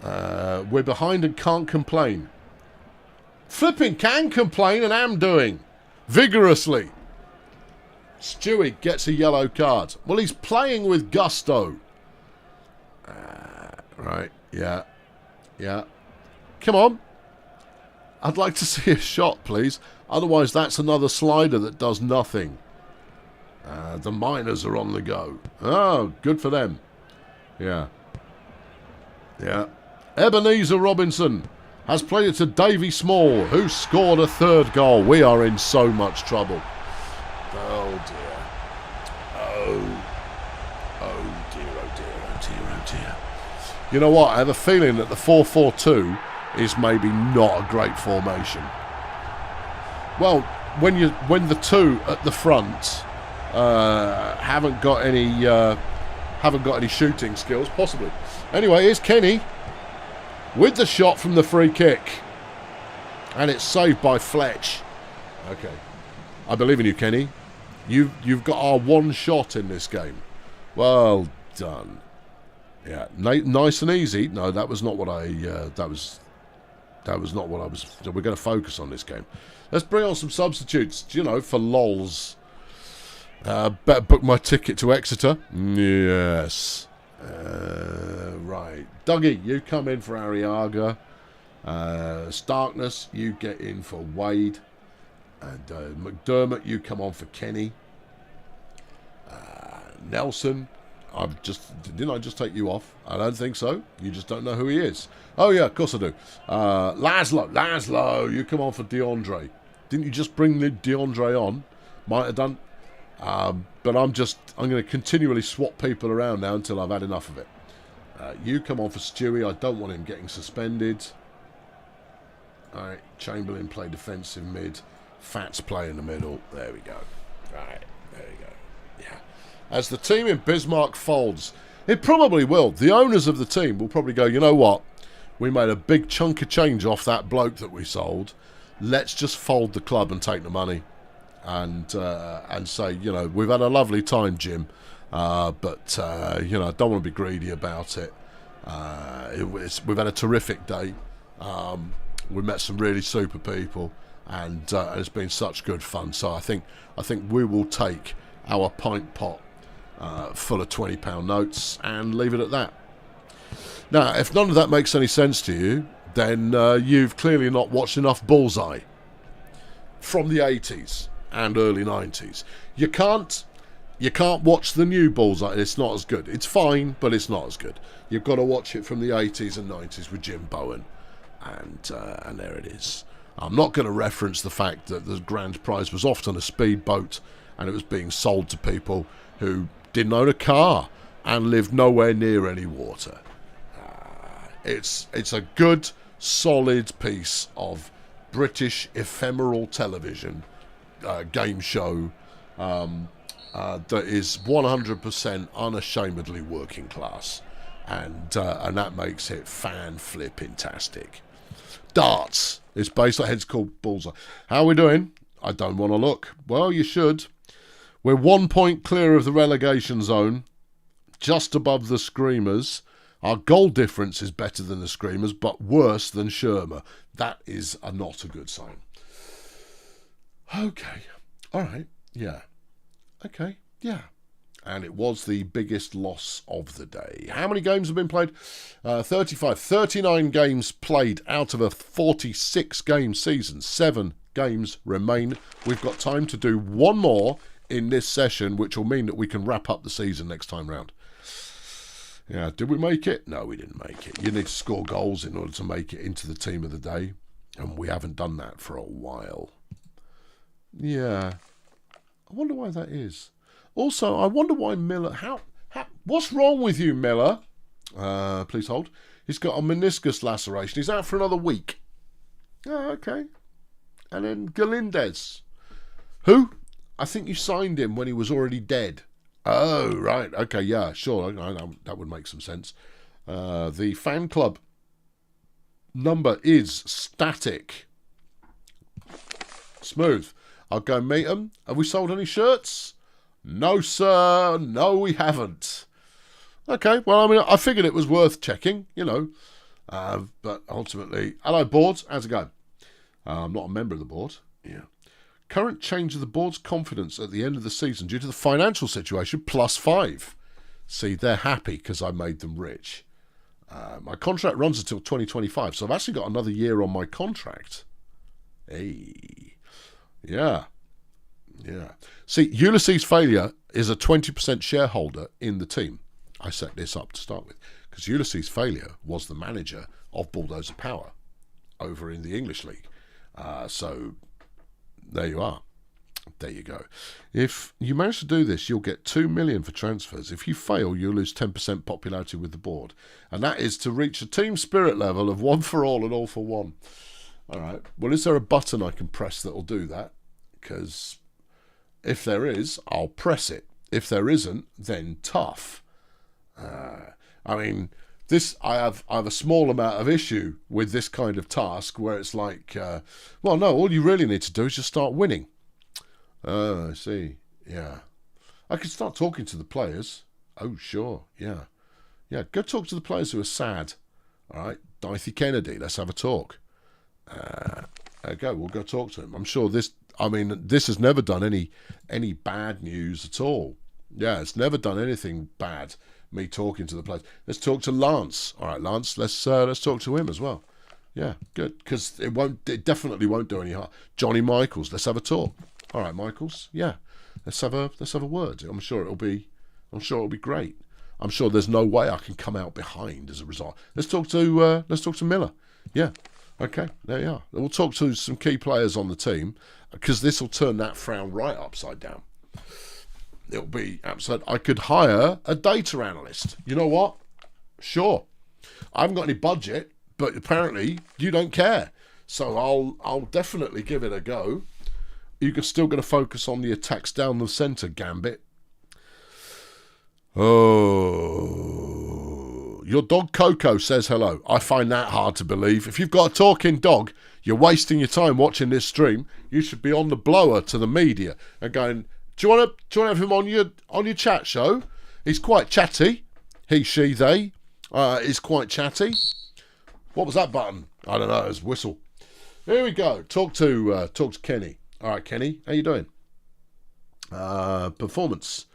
Speaker 1: We're behind and can't complain. Flipping can complain and am doing. Vigorously. Stewie gets a yellow card. Well, he's playing with gusto. Right, yeah. Come on. I'd like to see a shot, please. Otherwise, that's another slider that does nothing. The Miners are on the go. Oh, good for them. Yeah. Ebenezer Robinson has played it to Davy Small, who scored a third goal. We are in so much trouble. Oh, dear. Oh, dear. You know what? I have a feeling that the 4-4-2 is maybe not a great formation. Well, when the two at the front haven't got any shooting skills, possibly. Anyway, here's Kenny with the shot from the free kick, and it's saved by Fletch. Okay, I believe in you, Kenny. You've got our one shot in this game. Well done. Yeah, nice and easy. No, that was not what that was not what I was. So we're going to focus on this game. Let's bring on some substitutes. For lols. Better book my ticket to Exeter. Yes. Right. Dougie, you come in for Arriaga. Starkness, you get in for Wade. And McDermott, you come on for Kenny. Nelson, didn't I just take you off? I don't think so. You just don't know who he is. Oh yeah, of course I do. Laszlo, you come on for DeAndre. Didn't you just bring the DeAndre on? Might have done. But I'm going to continually swap people around now until I've had enough of it. You come on for Stewie. I don't want him getting suspended. Alright, Chamberlain play defensive mid. Fats play in the middle. There we go. Right, there we go. Yeah. As the team in Bismarck folds, it probably will. The owners of the team will probably go, you know what? We made a big chunk of change off that bloke that we sold. Let's just fold the club and take the money. And say, we've had a lovely time, Jim, but I don't want to be greedy about it. We've had a terrific day. We met some really super people, and it's been such good fun. So I think we will take our pint pot full of £20 notes and leave it at that. Now, if none of that makes any sense to you, then you've clearly not watched enough Bullseye from the 80s. And early 90s. You can't watch the new Bullseye. It's not as good. It's fine, but it's not as good. You've got to watch it from the 80s and 90s with Jim Bowen, and there it is. I'm not going to reference the fact that the grand prize was often a speedboat, and it was being sold to people who didn't own a car and lived nowhere near any water. It's a good, solid piece of British ephemeral television. Game show that is 100% unashamedly working class, and that makes it fan-flipping-tastic. Darts is based on heads called Bullseye. How are we doing? I don't want to look. Well, you should. We're 1 point clear of the relegation zone, just above the Screamers. Our goal difference is better than the Screamers, but worse than Shermer. That is not a good sign. Okay. All right. Yeah. Okay. Yeah. And it was the biggest loss of the day. How many games have been played? 35. 39 games played out of a 46-game season. 7 games remain. We've got time to do one more in this session, which will mean that we can wrap up the season next time round. Yeah. Did we make it? No, we didn't make it. You need to score goals in order to make it into the team of the day. And we haven't done that for a while. Yeah, I wonder why that is. Also, I wonder why Miller. What's wrong with you, Miller? Please hold. He's got a meniscus laceration. He's out for another week. Oh, okay. And then Galindez. Who? I think you signed him when he was already dead. Oh, right. Okay, yeah, sure. That would make some sense. The fan club number is static. Smooth. I'll go meet them. Have we sold any shirts? No, sir. No, we haven't. Okay, well, I mean, I figured it was worth checking, but ultimately... Hello, board. How's it going? I'm not a member of the board. Yeah. Current change of the board's confidence at the end of the season due to the financial situation, +5. See, they're happy because I made them rich. My contract runs until 2025, so I've actually got another year on my contract. Hey. Yeah. See, Ulysses Failure is a 20% shareholder in the team. I set this up to start with because Ulysses Failure was the manager of Bulldozer Power over in the English League. So there you are. There you go. If you manage to do this, you'll get 2 million for transfers. If you fail, you'll lose 10% popularity with the board. And that is to reach a team spirit level of 1 for all and all for one. All right. Well, is there a button I can press that will do that? Because if there is, I'll press it. If there isn't, then tough. I mean, I have a small amount of issue with this kind of task where it's like, well, no, all you really need to do is just start winning. I see. Yeah. I could start talking to the players. Oh, sure. Yeah. Yeah, go talk to the players who are sad. All right. Dorothy Kennedy, let's have a talk. There you go. We'll go talk to him. I'm sure this has never done any bad news at all. Yeah, it's never done anything bad, me talking to the players. Let's talk to Lance. All right, Lance, let's talk to him as well. Yeah, good. Because it definitely won't do any harm. Johnny Michaels, let's have a talk. All right, Michaels. Yeah, let's have a word. I'm sure it'll be great. I'm sure there's no way I can come out behind as a result. Let's talk to Miller. Yeah. Okay, there you are. We'll talk to some key players on the team because this will turn that frown right upside down. It'll be absolute. I could hire a data analyst. You know what? Sure. I haven't got any budget, but apparently you don't care. So I'll definitely give it a go. You're still going to focus on the attacks down the centre, Gambit. Oh, your dog Coco says hello. I find that hard to believe. If you've got a talking dog, you're wasting your time watching this stream. You should be on the blower to the media and going, do you want to have him on your chat show? He's quite chatty. He, she, they is quite chatty. What was that button? I don't know. It was whistle. Here we go. Talk to Kenny. All right, Kenny, how you doing? Performance.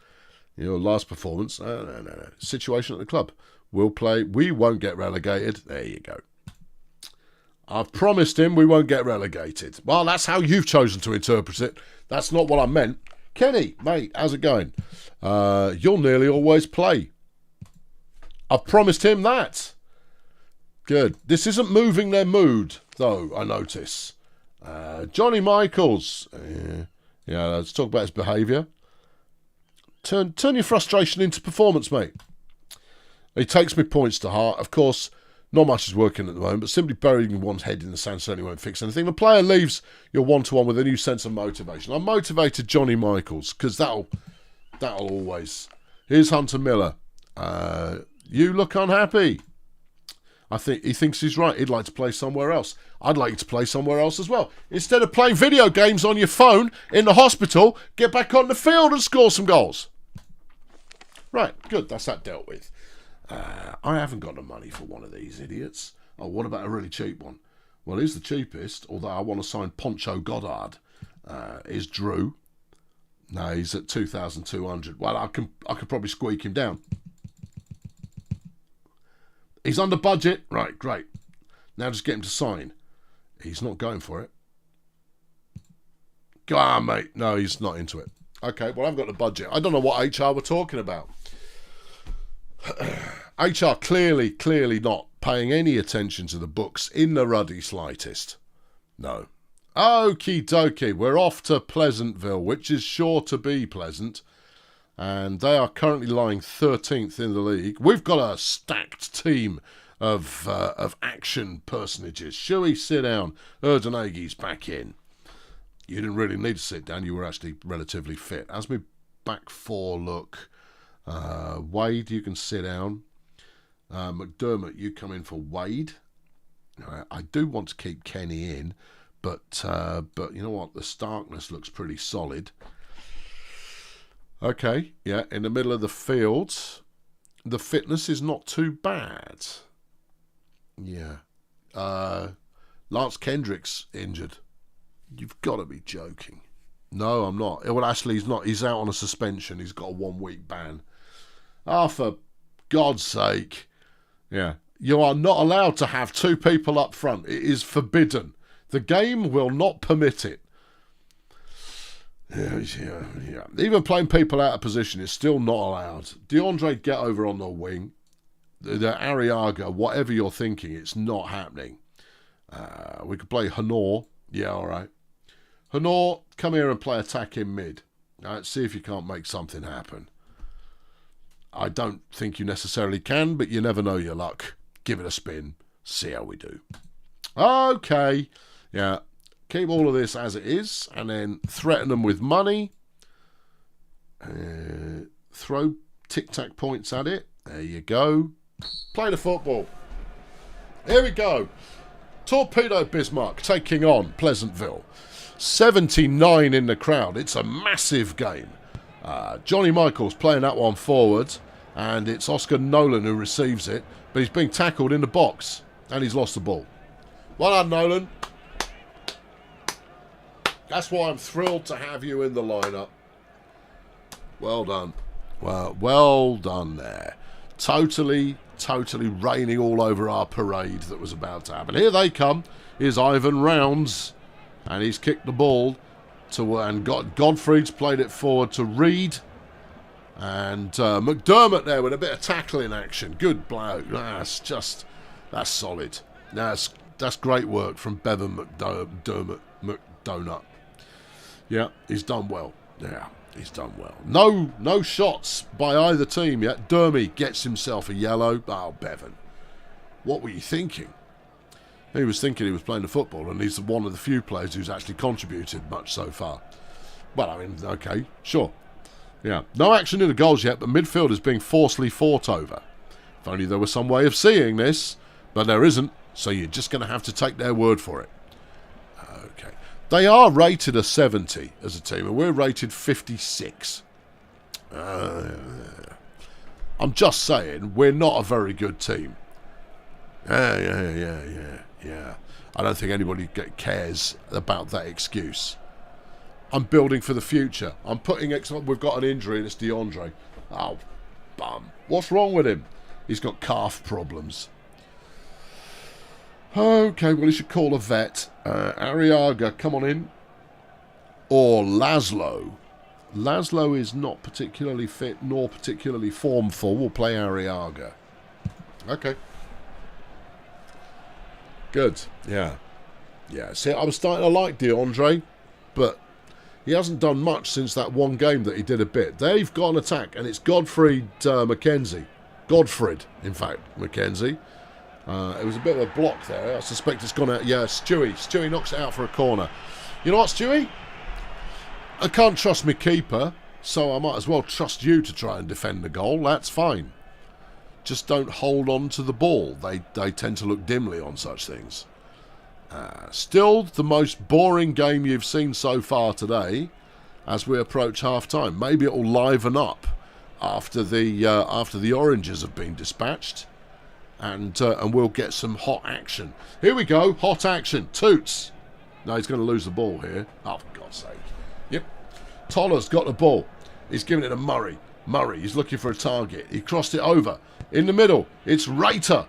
Speaker 1: Your last performance. No. Situation at the club. We'll play. We won't get relegated. There you go. I've promised him we won't get relegated. Well, that's how you've chosen to interpret it. That's not what I meant. Kenny, mate, how's it going? You'll nearly always play. I've promised him that. Good. This isn't moving their mood, though, I notice. Johnny Michaels. Yeah, let's talk about his behaviour. Turn your frustration into performance, mate. He takes me points to heart. Of course, not much is working at the moment, but simply burying one's head in the sand certainly won't fix anything. The player leaves your one-to-one with a new sense of motivation. I'm motivated Johnny Michaels, because that'll always... Here's Hunter Miller. You look unhappy. I think he thinks he's right. He'd like to play somewhere else. I'd like you to play somewhere else as well. Instead of playing video games on your phone in the hospital, get back on the field and score some goals. Right, good. That's that dealt with. I haven't got the money for one of these idiots. Oh, what about a really cheap one? Well, he's the cheapest, although I want to sign Poncho Goddard. Is Drew. No, he's at 2,200. Well, I could probably squeak him down. He's under budget. Right, great. Now just get him to sign. He's not going for it. Go on, mate. No, he's not into it. Okay, well, I've got the budget. I don't know what HR were talking about. HR clearly not paying any attention to the books in the ruddy slightest. No. Okie dokie, we're off to Pleasantville, which is sure to be pleasant. And they are currently lying 13th in the league. We've got a stacked team of action personages. Shuey, sit down. Erdenagi's back in. You didn't really need to sit down. You were actually relatively fit. As my back four look, Wade, you can sit down. McDermott, you come in for Wade. I do want to keep Kenny in, but you know what? The Starkness looks pretty solid. Okay, yeah, in the middle of the field, the fitness is not too bad. Yeah. Lance Kendrick's injured. You've got to be joking. No, I'm not. Well, actually, he's not. He's out on a suspension. He's got a 1-week ban. Oh, for God's sake. Yeah. You are not allowed to have 2 people up front. It is forbidden. The game will not permit it. Yeah. Even playing people out of position is still not allowed. DeAndre, get over on the wing. The Arriaga, whatever you're thinking, it's not happening. We could play Hanor. Yeah, all right. Hanor, come here and play attack in mid. Let's see if you can't make something happen. I don't think you necessarily can, but you never know your luck. Give it a spin. See how we do. Okay. Yeah. Keep all of this as it is, and then threaten them with money. Throw tic-tac points at it. There you go. Play the football. Here we go. Torpedo Bismarck taking on Pleasantville. 79 in the crowd. It's a massive game. Johnny Michaels playing that one forward, and it's Oscar Nolan who receives it, but he's being tackled in the box, and he's lost the ball. Well done, Nolan. That's why I'm thrilled to have you in the lineup. Well done. Well done there. Totally raining all over our parade that was about to happen. Here they come. Here's Ivan Rounds. And he's kicked the ball to, and Godfrey's played it forward to Reed. And McDermott there with a bit of tackling action. Good blow. That's solid. That's great work from Bevan McDonut. Yeah, he's done well. Yeah, he's done well. No shots by either team yet. Dermy gets himself a yellow. Oh, Bevan. What were you thinking? He was thinking he was playing the football, and he's one of the few players who's actually contributed much so far. Well, I mean, okay, sure. Yeah, no action in the goals yet, but midfield is being forcefully fought over. If only there was some way of seeing this, but there isn't, so you're just going to have to take their word for it. Okay. They are rated a 70 as a team, and we're rated 56. I'm just saying, we're not a very good team. Yeah. I don't think anybody cares about that excuse. I'm building for the future. I'm putting... We've got an injury and it's DeAndre. Oh, bum. What's wrong with him? He's got calf problems. Okay, well, he should call a vet. Arriaga, come on in. Or Laszlo. Laszlo is not particularly fit nor particularly formful. We'll play Arriaga. Okay. Good. Yeah. See, I was starting to like DeAndre, but he hasn't done much since that one game that he did a bit. They've got an attack, and it's Godfried McKenzie. Godfried, in fact, McKenzie. It was a bit of a block there. I suspect it's gone out. Yeah, Stewie. Stewie knocks it out for a corner. You know what, Stewie? I can't trust my keeper, so I might as well trust you to try and defend the goal. That's fine. Just don't hold on to the ball. They tend to look dimly on such things. Still the most boring game you've seen so far today as we approach half-time. Maybe it'll liven up after the oranges have been dispatched, and we'll get some hot action. Here we go, hot action. Toots. No, he's going to lose the ball here. Oh, for God's sake. Yep. Toller's got the ball. He's giving it to Murray. Murray, he's looking for a target. He crossed it over. In the middle, it's Rater.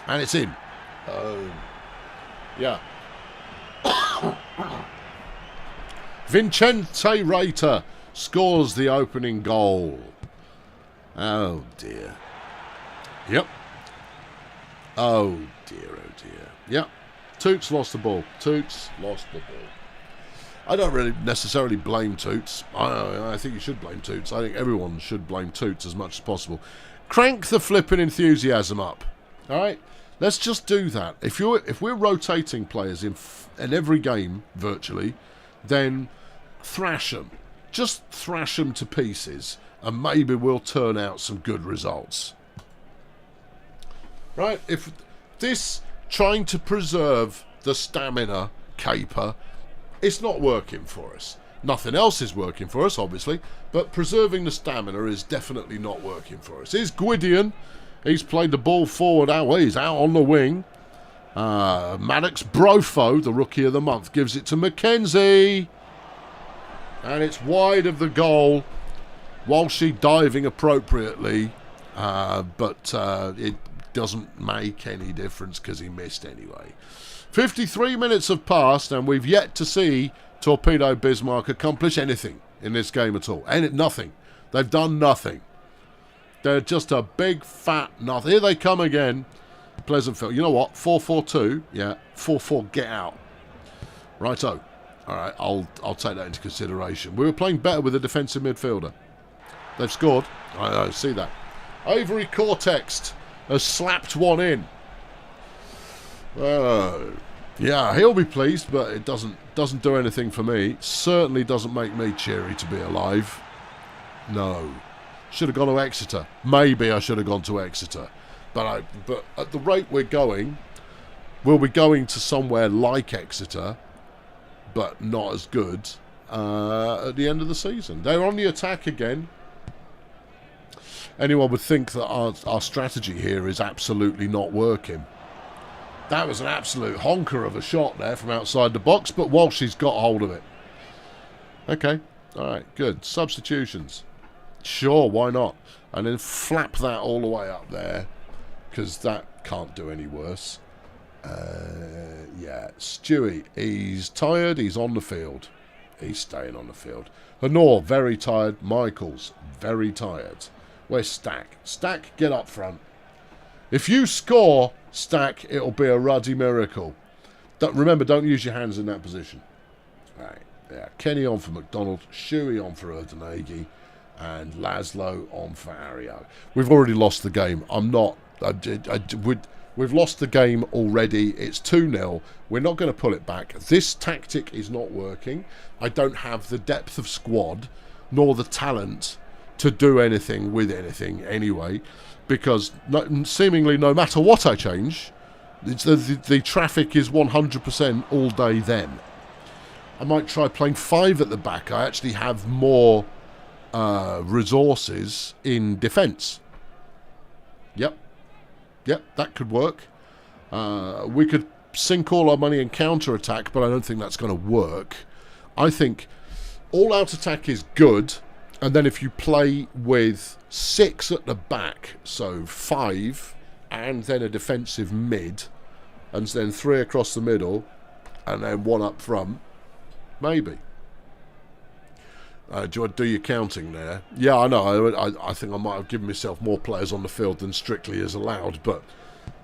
Speaker 1: And it's in. Yeah. Vincente Rater scores the opening goal. Oh, dear. Yep. Oh, dear. Yep. Toots lost the ball. I don't really necessarily blame Toots. I think you should blame Toots. I think everyone should blame Toots as much as possible. Crank the flipping enthusiasm up. All right? Let's just do that. If we're rotating players in every game, virtually, then thrash them. Just thrash them to pieces, and maybe we'll turn out some good results. Right? If this trying to preserve the stamina caper, it's not working for us. Nothing else is working for us, obviously, but preserving the stamina is definitely not working for us. Here's Gwydion. He's played the ball forward. He's out on the wing. Maddox Brofo, the Rookie of the Month, gives it to McKenzie. And it's wide of the goal. Walshy diving appropriately. But it doesn't make any difference because he missed anyway. 53 minutes have passed and we've yet to see Torpedo Bismarck accomplish anything in this game at all. Nothing. They've done nothing. They're just a big fat nothing. Here they come again. Pleasantville. You know what? 4-4-2. Yeah. 4-4 get out. Righto. All right. I'll take that into consideration. We were playing better with a defensive midfielder. They've scored. I see that. Avery Cortex has slapped one in. Yeah, he'll be pleased, but it doesn't do anything for me. Certainly doesn't make me cheery to be alive. No. Should have gone to Exeter. Maybe I should have gone to Exeter. But at the rate we're going, we'll be going to somewhere like Exeter, but not as good at the end of the season. They're on the attack again. Anyone would think that our strategy here is absolutely not working. That was an absolute honker of a shot there from outside the box, but Walshy's got hold of it. Okay, all right, good. Substitutions. Sure, why not? And then flap that all the way up there, because that can't do any worse. Yeah, Stewie, he's tired, he's on the field. He's staying on the field. Honor, very tired. Michaels, very tired. Where's Stack? Stack, get up front. If you score, Stack, it'll be a ruddy miracle. Remember, don't use your hands in that position. Right, yeah. Kenny on for McDonald, Shuey on for Erdenegi, and Laszlo on for Ario. We've already lost the game. We've lost the game already. It's 2-0. We're not going to pull it back. This tactic is not working. I don't have the depth of squad, nor the talent to do anything with anything anyway, because seemingly no matter what I change, the traffic is 100% all day then. I might try playing 5 at the back. I actually have more resources in defence. Yep, that could work. We could sink all our money in counter-attack, but I don't think that's going to work. I think all-out attack is good, and then if you play with 6 at the back, so 5, and then a defensive mid, and then 3 across the middle, and then 1 up front, maybe. Do you want to do your counting there? Yeah, I know. I think I might have given myself more players on the field than strictly is allowed, but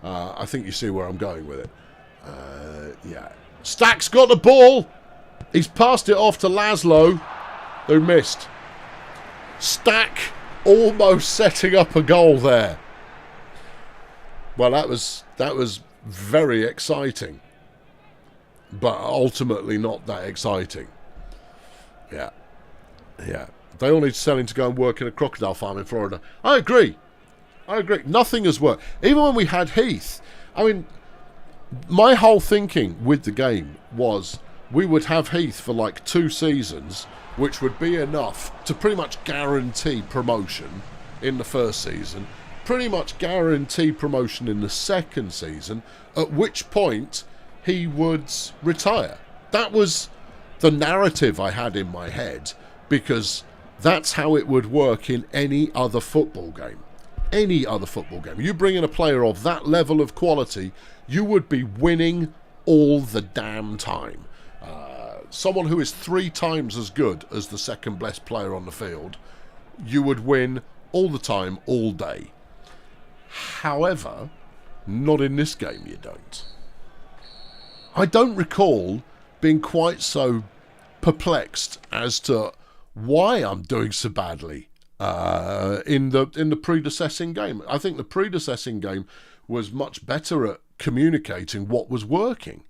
Speaker 1: I think you see where I'm going with it. Yeah. Stack's got the ball. He's passed it off to Laszlo, who missed. Stack almost setting up a goal there. Well, that was very exciting, but ultimately not that exciting. Yeah. They all need selling to go and work in a crocodile farm in Florida. I agree. Nothing has worked. Even when we had Heath, I mean, my whole thinking with the game was we would have Heath for like 2 seasons, which would be enough to pretty much guarantee promotion in the first season, pretty much guarantee promotion in the second season, at which point he would retire. That was the narrative I had in my head, because that's how it would work in any other football game. Any other football game. You bring in a player of that level of quality, you would be winning all the damn time. Someone who is 3 times as good as the second best player on the field, you would win all the time, all day. However, not in this game you don't. I don't recall being quite so perplexed as to why I'm doing so badly in the predecessing game. I think the predecessing game was much better at communicating what was working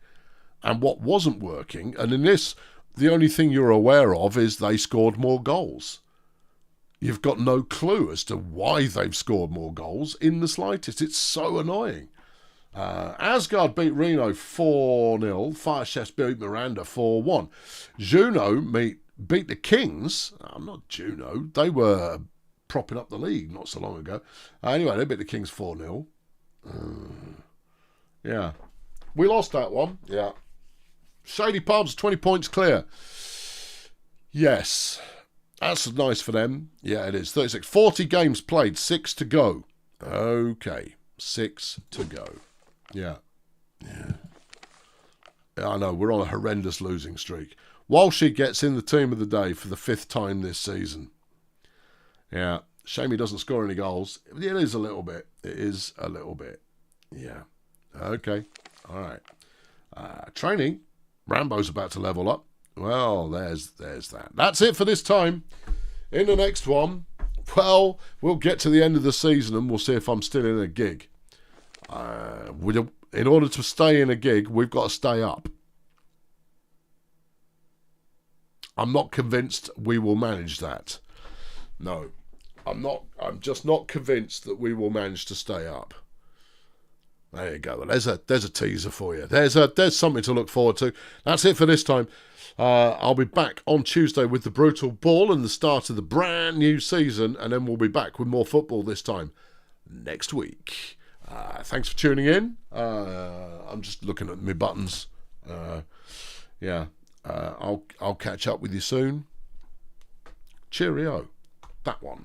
Speaker 1: and what wasn't working. And in this, the only thing you're aware of is they scored more goals. You've got no clue as to why they've scored more goals in the slightest. It's so annoying. Asgard beat Reno 4-0. Firechefs beat Miranda 4-1. Juno beat the Kings. Not Juno. They were propping up the league not so long ago. Anyway, they beat the Kings 4-0. Yeah. We lost that one. Yeah. Shady Palms 20 points clear. Yes. That's nice for them. Yeah, it is. 36. 40 games played, 6 to go. Okay. 6 to go. Yeah. I know, we're on a horrendous losing streak. Walshy gets in the team of the day for the 5th time this season. Yeah. Shame he doesn't score any goals. It is a little bit. It is a little bit. Yeah. Okay. All right. Training. Rambo's about to level up. Well, there's that. That's it for this time. In the next one, well, we'll get to the end of the season and we'll see if I'm still in a gig. In order to stay in a gig, we've got to stay up. I'm not convinced we will manage that. No, I'm not. I'm just not convinced that we will manage to stay up. There you go. There's a teaser for you. There's something to look forward to. That's it for this time. I'll be back on Tuesday with the Brutal Ball and the start of the brand new season, and then we'll be back with more football this time next week. Thanks for tuning in. I'm just looking at my buttons. I'll catch up with you soon. Cheerio. That one.